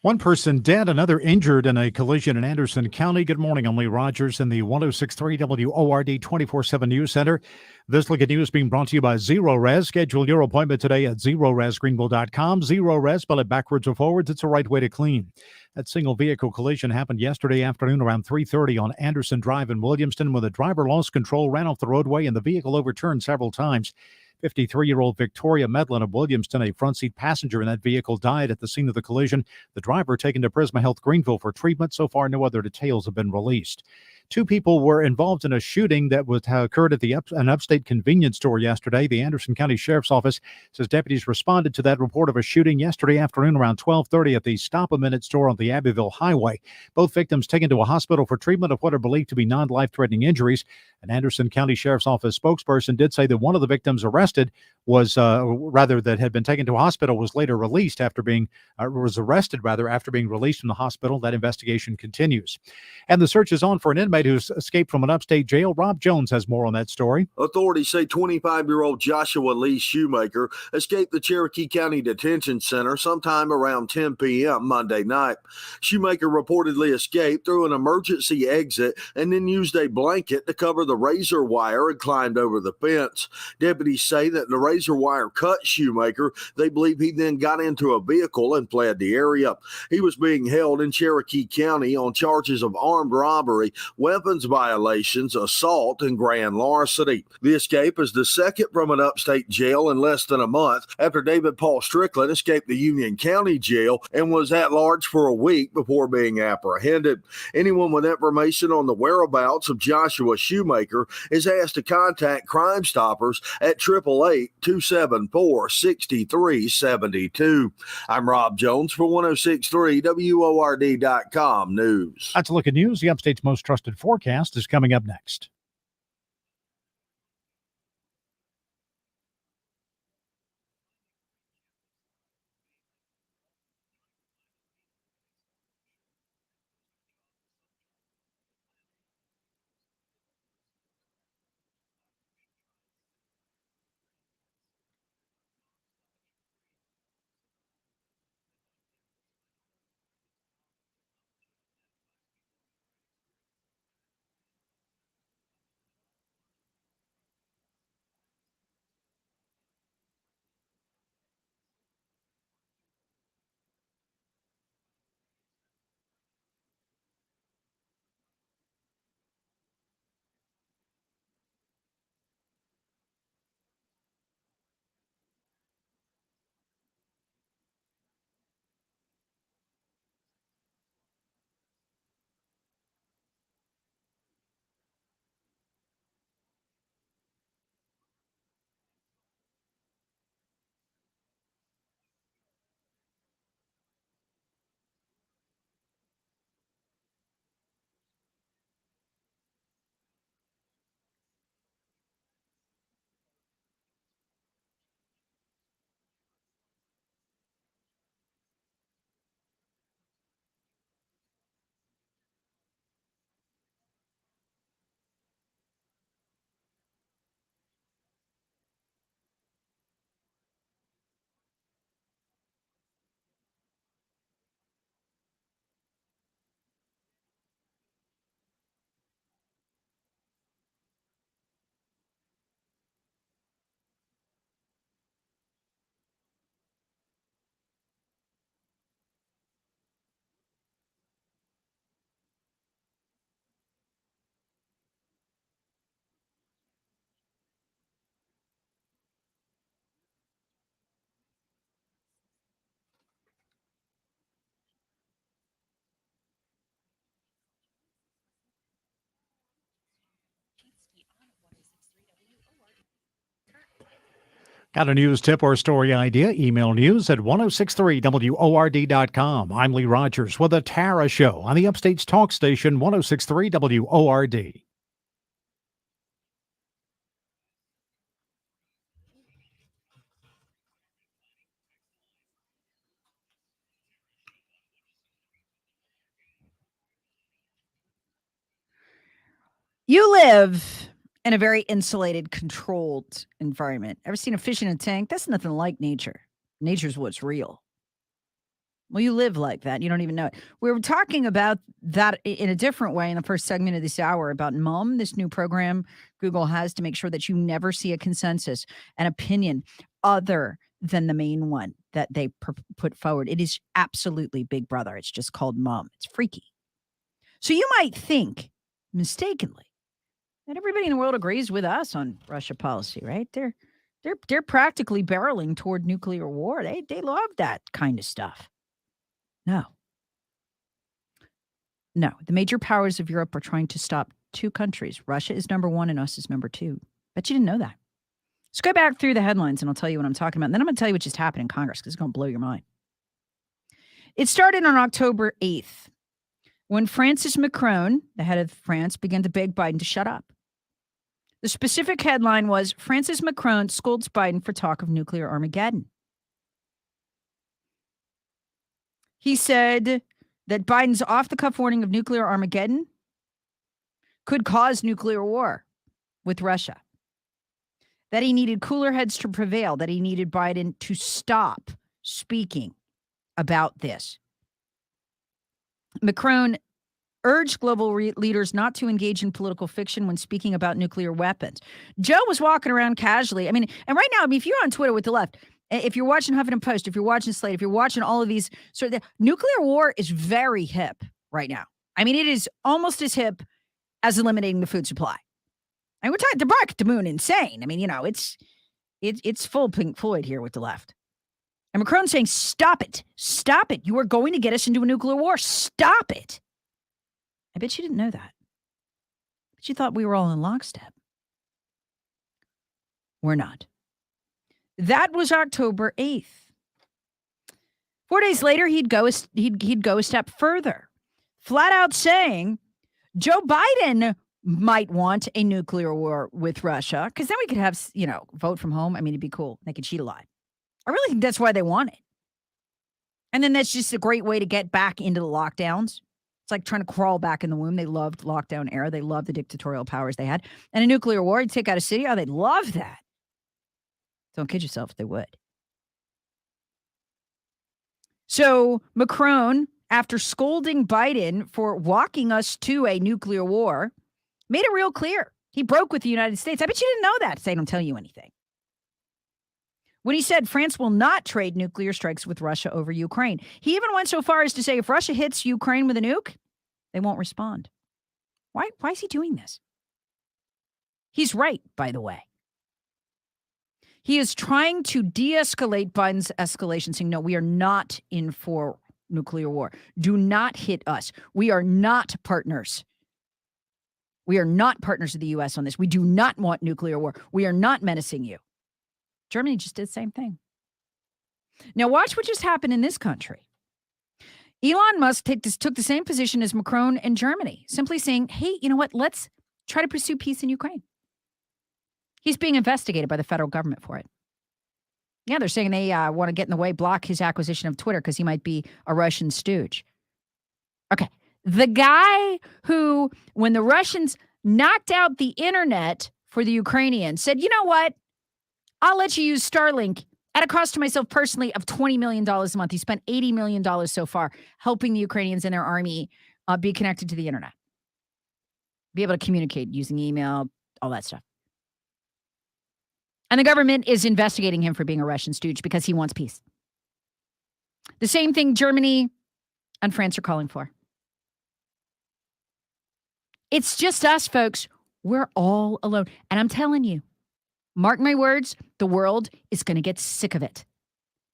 Speaker 2: One person dead, another injured in a collision in Anderson County. Good morning. I'm Lee Rogers in the 106.3 WORD 24/7 News Center. This look at news being brought to you by Zero Res. Schedule your appointment today at ZeroResGreenville.com. Zero Res, spell it backwards or forwards. It's the right way to clean. That single vehicle collision happened yesterday afternoon around 3:30 on Anderson Drive in Williamston when the driver lost control, ran off the roadway, and the vehicle overturned several times. 53-year-old Victoria Medlin of Williamston, a front seat passenger in that vehicle, died at the scene of the collision. The driver taken to Prisma Health Greenville for treatment. So far, no other details have been released. Two people were involved in a shooting that occurred at an upstate convenience store yesterday. The Anderson County Sheriff's Office says deputies responded to that report of a shooting yesterday afternoon around 12:30 at the Stop a Minute store on the Abbeville Highway. Both victims taken to a hospital for treatment of what are believed to be non-life-threatening injuries. An Anderson County Sheriff's Office spokesperson did say that one of the victims arrested that had been taken to a hospital was later released after being arrested after being released from the hospital. That investigation continues. And the search is on for an inmate who's escaped from an upstate jail. Rob Jones has more on that story.
Speaker 7: Authorities say 25-year-old Joshua Lee Shoemaker escaped the Cherokee County Detention Center sometime around 10 p.m. Monday night. Shoemaker reportedly escaped through an emergency exit and then used a blanket to cover the razor wire and climbed over the fence. Deputies say that the razor wire cut Shoemaker. They believe he then got into a vehicle and fled the area. He was being held in Cherokee County on charges of armed robbery, weapons violations, assault, and grand larceny. The escape is the second from an upstate jail in less than a month after David Paul Strickland escaped the Union County Jail and was at large for a week before being apprehended. Anyone with information on the whereabouts of Joshua Shoemaker is asked to contact Crime Stoppers at 888-274-6372. I'm Rob Jones for 106.3 WORD.com News.
Speaker 2: That's a look at news. The Upstate's most trusted forecast is coming up next. Got a news tip or story idea? Email news at 1063word.com. I'm Lee Rogers with the Tara Show on the Upstate's talk station 1063 WORD.
Speaker 1: You live in a very insulated, controlled environment. Ever seen a fish in a tank? That's nothing like nature. Nature's what's real. Well, you live like that. You don't even know it. We were talking about that in a different way in the first segment of this hour about MUM, this new program Google has to make sure that you never see a consensus, an opinion other than the main one that they put forward. It is absolutely Big Brother. It's just called MUM. It's freaky. So you might think, mistakenly, that everybody in the world agrees with us on Russia policy, right? They're practically barreling toward nuclear war. They love that kind of stuff. No. The major powers of Europe are trying to stop two countries. Russia is number one and us is number two. Bet you didn't know that. Let's go back through the headlines and I'll tell you what I'm talking about. And then I'm going to tell you what just happened in Congress because it's going to blow your mind. It started on October 8th when Francis Macron, the head of France, began to beg Biden to shut up. The specific headline was Francis Macron scolds Biden for talk of nuclear Armageddon. He said that Biden's off-the-cuff warning of nuclear Armageddon could cause nuclear war with Russia. That he needed cooler heads to prevail, that he needed Biden to stop speaking about this. Macron urged global leaders not to engage in political fiction when speaking about nuclear weapons. Joe was walking around casually. And right now, if you're on Twitter with the left, if you're watching Huffington Post, if you're watching Slate, if you're watching all of these, nuclear war is very hip right now. It is almost as hip as eliminating the food supply. And we're talking the Dark the Moon insane. It's full Pink Floyd here with the left. And Macron saying, stop it. Stop it. You are going to get us into a nuclear war. Stop it. I bet you didn't know that. But you thought we were all in lockstep. We're not. That was October 8th. 4 days later, he'd go a step further, flat out saying Joe Biden might want a nuclear war with Russia because then we could have, vote from home. It'd be cool. They could cheat a lot. I really think that's why they want it. And then that's just a great way to get back into the lockdowns. It's like trying to crawl back in the womb. They loved lockdown era. They loved the dictatorial powers they had. And a nuclear war, you'd take out a city. Oh, they'd love that. Don't kid yourself, they would. So Macron, after scolding Biden for walking us to a nuclear war, made it real clear. He broke with the United States. I bet you didn't know that. They don't tell you anything. When he said France will not trade nuclear strikes with Russia over Ukraine. He even went so far as to say if Russia hits Ukraine with a nuke, they won't respond. Why is he doing this? He's right, by the way. He is trying to de-escalate Biden's escalation, saying, no, we are not in for nuclear war. Do not hit us. We are not partners. We are not partners of the U.S. on this. We do not want nuclear war. We are not menacing you. Germany just did the same thing. Now watch what just happened in this country. Elon Musk took the same position as Macron and Germany, simply saying, hey, you know what? Let's try to pursue peace in Ukraine. He's being investigated by the federal government for it. Yeah, they're saying they want to get in the way, block his acquisition of Twitter because he might be a Russian stooge. Okay. The guy who, when the Russians knocked out the internet for the Ukrainians, said, you know what? I'll let you use Starlink at a cost to myself personally of $20 million a month. He spent $80 million so far helping the Ukrainians and their army be connected to the internet, be able to communicate using email, all that stuff. And the government is investigating him for being a Russian stooge because he wants peace. The same thing Germany and France are calling for. It's just us, folks. We're all alone. And I'm telling you, mark my words, the world is going to get sick of it.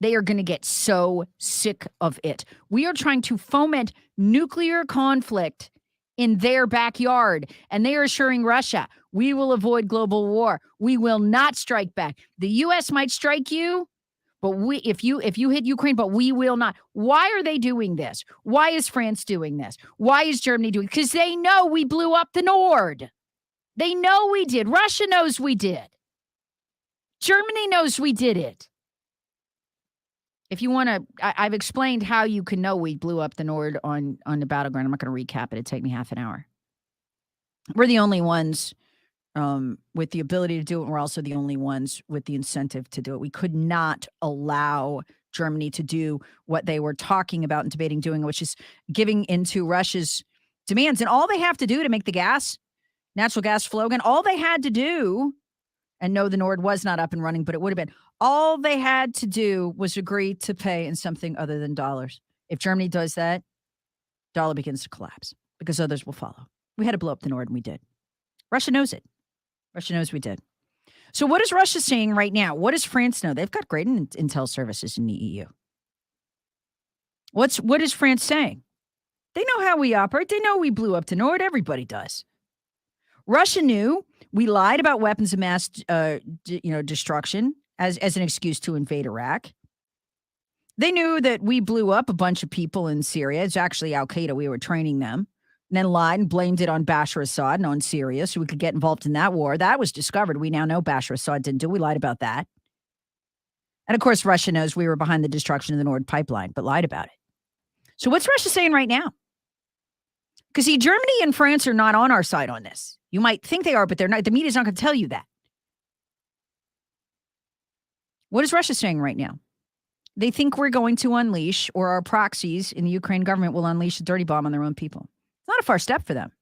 Speaker 1: They are going to get so sick of it. We are trying to foment nuclear conflict in their backyard, and they are assuring Russia, we will avoid global war. We will not strike back. The U.S. might strike you, but if you hit Ukraine, but we will not. Why are they doing this? Why is France doing this? Why is Germany doing it? Because they know we blew up the Nord. They know we did. Russia knows we did. Germany knows we did it. If you want to, I've explained how you can know we blew up the Nord on the battleground. I'm not going to recap it. It'd take me half an hour. We're the only ones with the ability to do it. And we're also the only ones with the incentive to do it. We could not allow Germany to do what they were talking about and debating doing, which is giving into Russia's demands. And all they have to do to make the natural gas flow again, all they had to do, and no, the Nord was not up and running, but it would have been, all they had to do was agree to pay in something other than dollars. If Germany does that, dollar begins to collapse because others will follow. We had to blow up the Nord, and we did. Russia knows it. Russia knows we did. So what is Russia saying right now? What does France know? They've got great intel services in the EU. What is France saying? They know how we operate. They know we blew up the Nord. Everybody does. Russia knew we lied about weapons of mass destruction as an excuse to invade Iraq. They knew that we blew up a bunch of people in Syria. It's actually Al-Qaeda. We were training them. And then lied and blamed it on Bashar Assad and on Syria so we could get involved in that war. That was discovered. We now know Bashar Assad didn't do it. We lied about that. And of course, Russia knows we were behind the destruction of the Nord pipeline, but lied about it. So what's Russia saying right now? Because see, Germany and France are not on our side on this. You might think they are, but they're not. The media's not going to tell you that. What is Russia saying right now? They think we're going to unleash, or our proxies in the Ukraine government will unleash a dirty bomb on their own people. It's not a far step for them.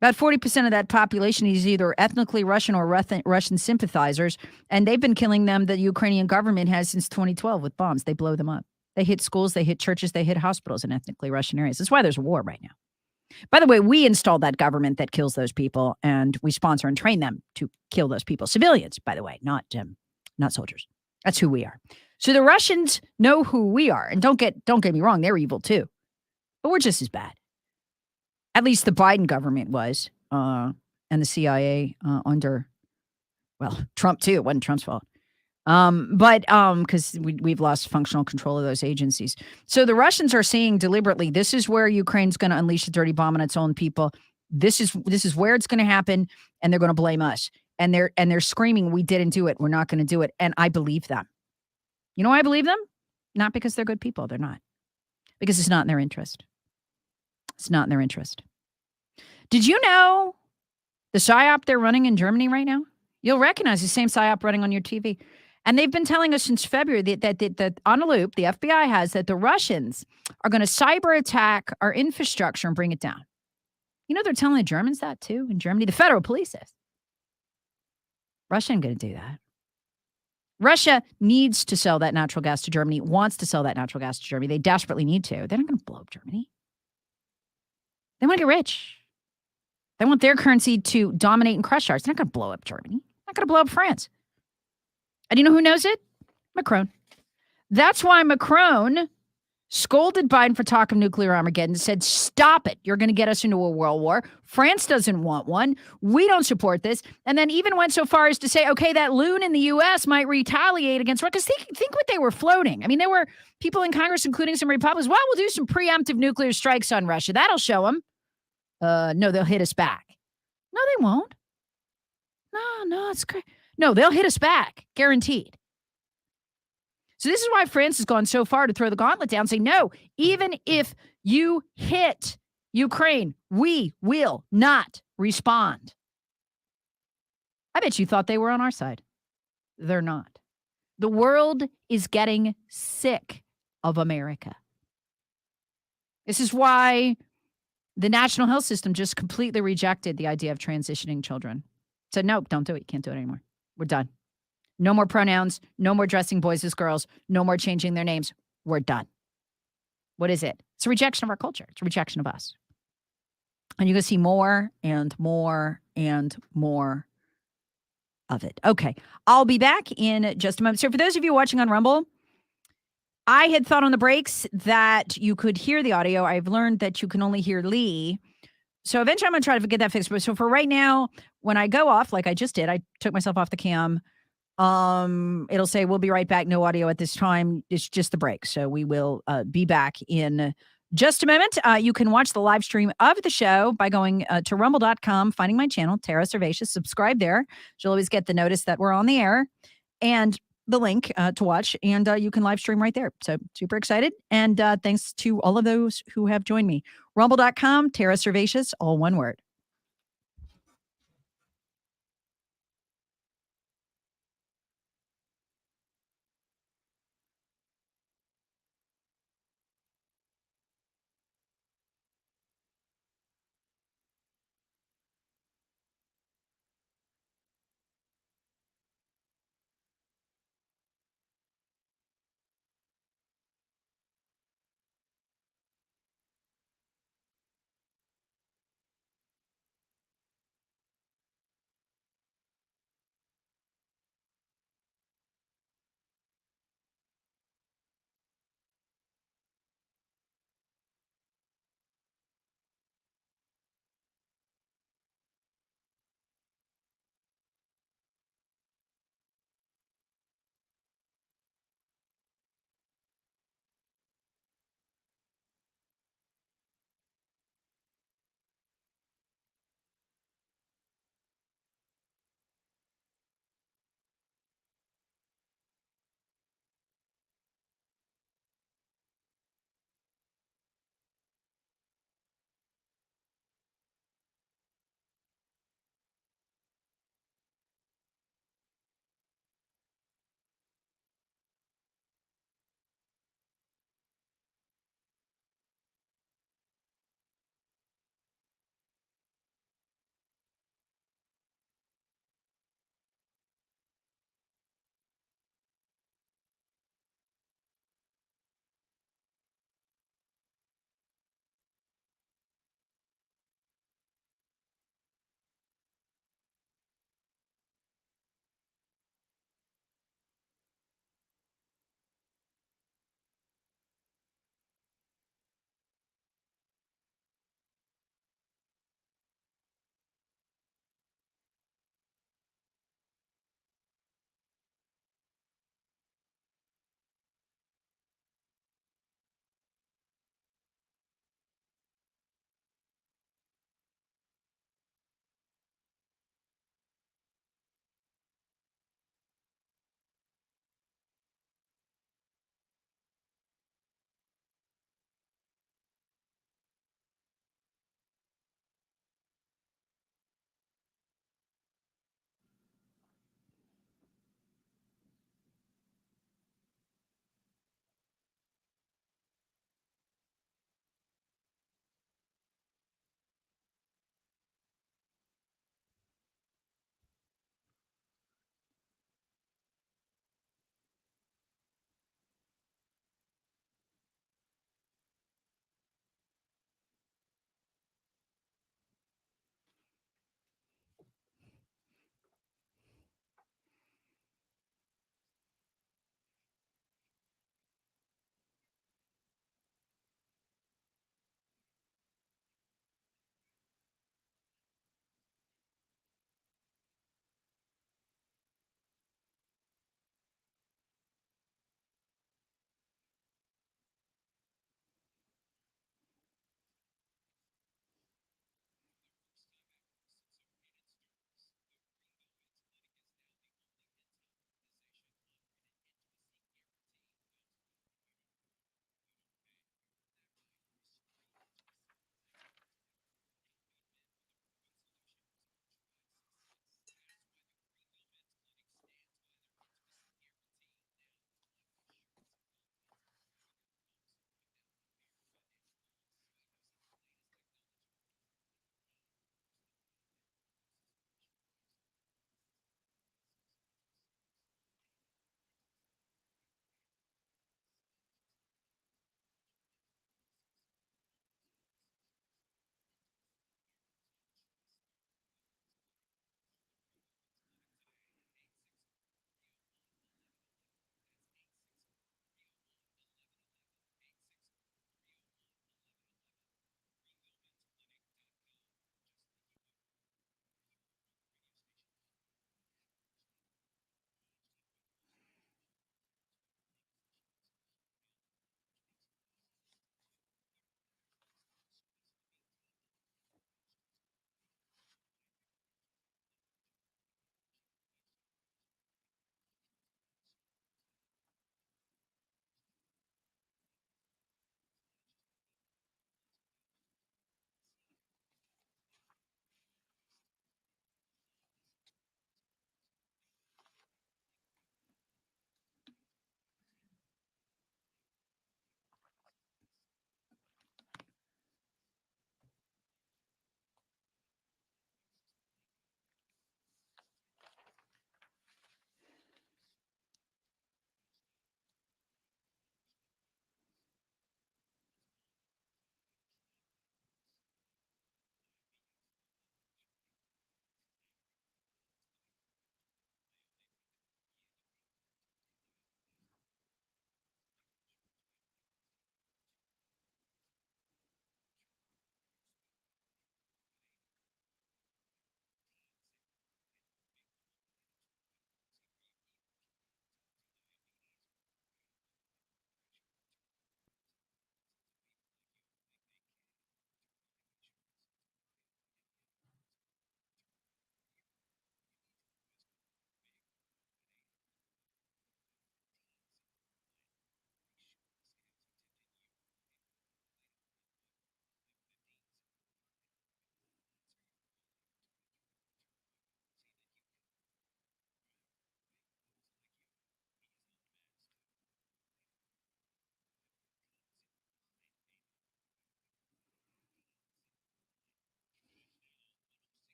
Speaker 1: About 40% of that population is either ethnically Russian or Russian sympathizers, and they've been killing them, the Ukrainian government has, since 2012 with bombs. They blow them up. They hit schools, they hit churches, they hit hospitals in ethnically Russian areas. That's why there's a war right now. By the way, we installed that government that kills those people, and we sponsor and train them to kill those people. Civilians, by the way, not soldiers. That's who we are. So the Russians know who we are, and don't get me wrong, they're evil too. But we're just as bad. At least the Biden government was, and the CIA under, well, Trump too. It wasn't Trump's fault. But because we've lost functional control of those agencies. So the Russians are saying deliberately, this is where Ukraine's going to unleash a dirty bomb on its own people. This is where it's going to happen, and they're going to blame us. And they're screaming, we didn't do it. We're not going to do it. And I believe them. You know why I believe them? Not because they're good people. They're not. Because it's not in their interest. It's not in their interest. Did you know the PSYOP they're running in Germany right now? You'll recognize the same PSYOP running on your TV. And they've been telling us since February that on a loop, the FBI has, that the Russians are going to cyber attack our infrastructure and bring it down. You know, they're telling the Germans that too in Germany. The federal police is. Russia ain't going to do that. Russia needs to sell that natural gas to Germany, wants to sell that natural gas to Germany. They desperately need to. They're not going to blow up Germany. They want to get rich. They want their currency to dominate and crush ours. They're not going to blow up Germany. They're not going to blow up France. And you know who knows it? Macron. That's why Macron scolded Biden for talk of nuclear Armageddon, said, stop it. You're going to get us into a world war. France doesn't want one. We don't support this. And then even went so far as to say, okay, that loon in the U.S. might retaliate against Russia. Because think what they were floating. I mean, there were people in Congress, including some Republicans. Well, we'll do some preemptive nuclear strikes on Russia. That'll show them. No, they'll hit us back. No, they won't. No, it's great. No, they'll hit us back. Guaranteed. So this is why France has gone so far to throw the gauntlet down, say, no, even if you hit Ukraine, we will not respond. I bet you thought they were on our side. They're not. The world is getting sick of America. This is why the national health system just completely rejected the idea of transitioning children. Said, nope, don't do it. You can't do it anymore. We're done. No more pronouns, no more dressing boys as girls, no more changing their names. We're done. What is it? It's a rejection of our culture. It's a rejection of us. And you're going to see more and more and more of it. Okay. I'll be back in just a moment. So for those of you watching on Rumble, I had thought on the breaks that you could hear the audio. I've learned that you can only hear Lee. So eventually I'm going to try to get that fixed. But so for right now, when I go off, like I just did, I took myself off the cam. It'll say, we'll be right back. No audio at this time. It's just the break. So we will be back in just a moment. You can watch the live stream of the show by going to rumble.com, finding my channel, Tara Servatius, subscribe there. You'll always get the notice that we're on the air and the link to watch, and you can live stream right there. So super excited. And thanks to all of those who have joined me. Rumble.com, Tara Servatius, all one word.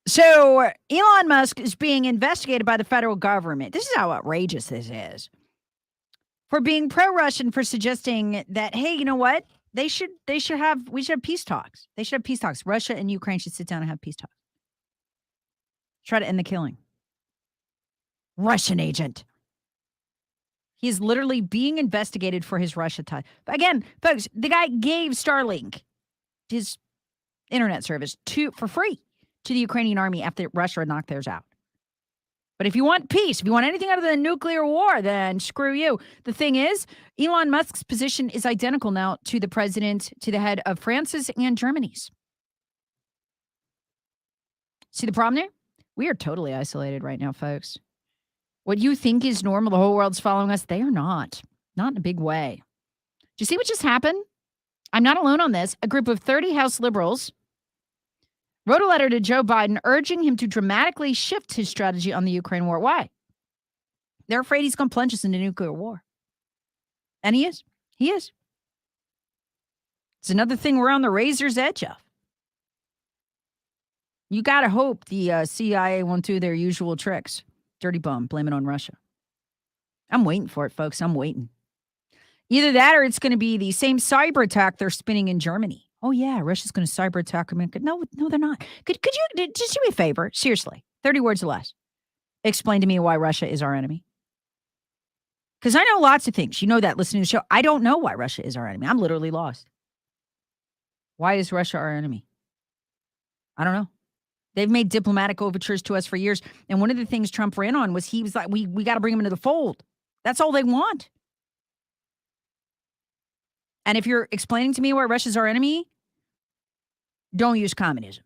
Speaker 1: So Elon Musk is being investigated by the federal government. This is how outrageous this is. For being pro-Russian, for suggesting that, hey, you know what? We should have peace talks. They should have peace talks. Russia and Ukraine should sit down and have peace talks. Try to end the killing. Russian agent. He is literally being investigated for his Russia ties. But again, folks, the guy gave Starlink, his internet service, for free to the Ukrainian army after Russia had knocked theirs out. But if you want peace, if you want anything other than nuclear war, then screw you. The thing is, Elon Musk's position is identical now to the president, to the head of France's and Germany's. See the problem there? We are totally isolated right now, folks. What you think is normal, the whole world's following us, they are not. Not in a big way. Do you see what just happened? I'm not alone on this. A group of 30 House liberals wrote a letter to Joe Biden urging him to dramatically shift his strategy on the Ukraine war. Why? They're afraid he's going to plunge us into nuclear war. And he is. He is. It's another thing we're on the razor's edge of. You got to hope the CIA won't do their usual tricks. Dirty bum, blame it on Russia. I'm waiting for it, folks. I'm waiting. Either that or it's going to be the same cyber attack they're spinning in Germany. Oh, yeah, Russia's going to cyber attack America. No, they're not. Could you just do me a favor? Seriously, 30 words or less. Explain to me why Russia is our enemy. Because I know lots of things. You know that listening to the show. I don't know why Russia is our enemy. I'm literally lost. Why is Russia our enemy? I don't know. They've made diplomatic overtures to us for years. And one of the things Trump ran on was he was like, we got to bring them into the fold. That's all they want. And if you're explaining to me why Russia's our enemy, don't use communism.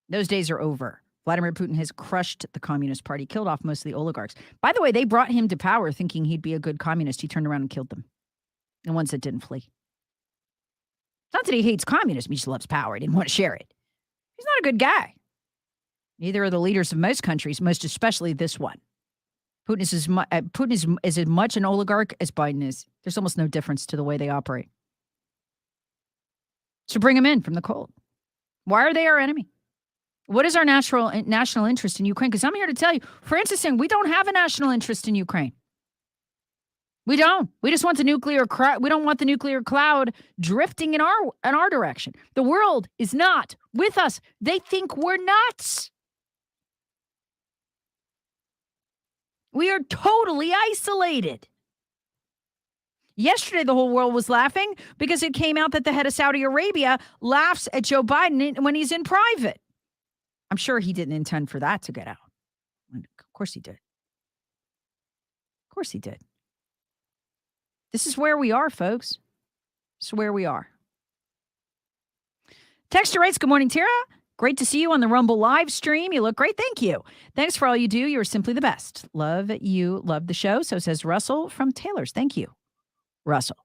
Speaker 1: Those days are over. Vladimir Putin has crushed the Communist Party, killed off most of the oligarchs. By the way, they brought him to power thinking he'd be a good communist. He turned around and killed them. The ones that didn't flee. It's not that he hates communism. He just loves power. He didn't want to share it. He's not a good guy. Neither are the leaders of most countries, most especially this one. Putin is as much an oligarch as Biden is. There's almost no difference to the way they operate. So bring them in from the cold. Why are they our enemy? What is our national interest in Ukraine? Because I'm here to tell you, France is saying we don't have a national interest in Ukraine. We don't. We just want the nuclear we don't want the nuclear cloud drifting in our direction. The world is not with us. They think we're nuts. We are totally isolated. Yesterday, the whole world was laughing because it came out that the head of Saudi Arabia laughs at Joe Biden when he's in private. I'm sure he didn't intend for that to get out. Of course he did. Of course he did. This is where we are, folks. This is where we are. Texter writes, good morning, Tara. Great to see you on the Rumble live stream. You look great. Thank you. Thanks for all you do. You're simply the best. Love you. Love the show. So says Russell from Taylor's. Thank you, Russell.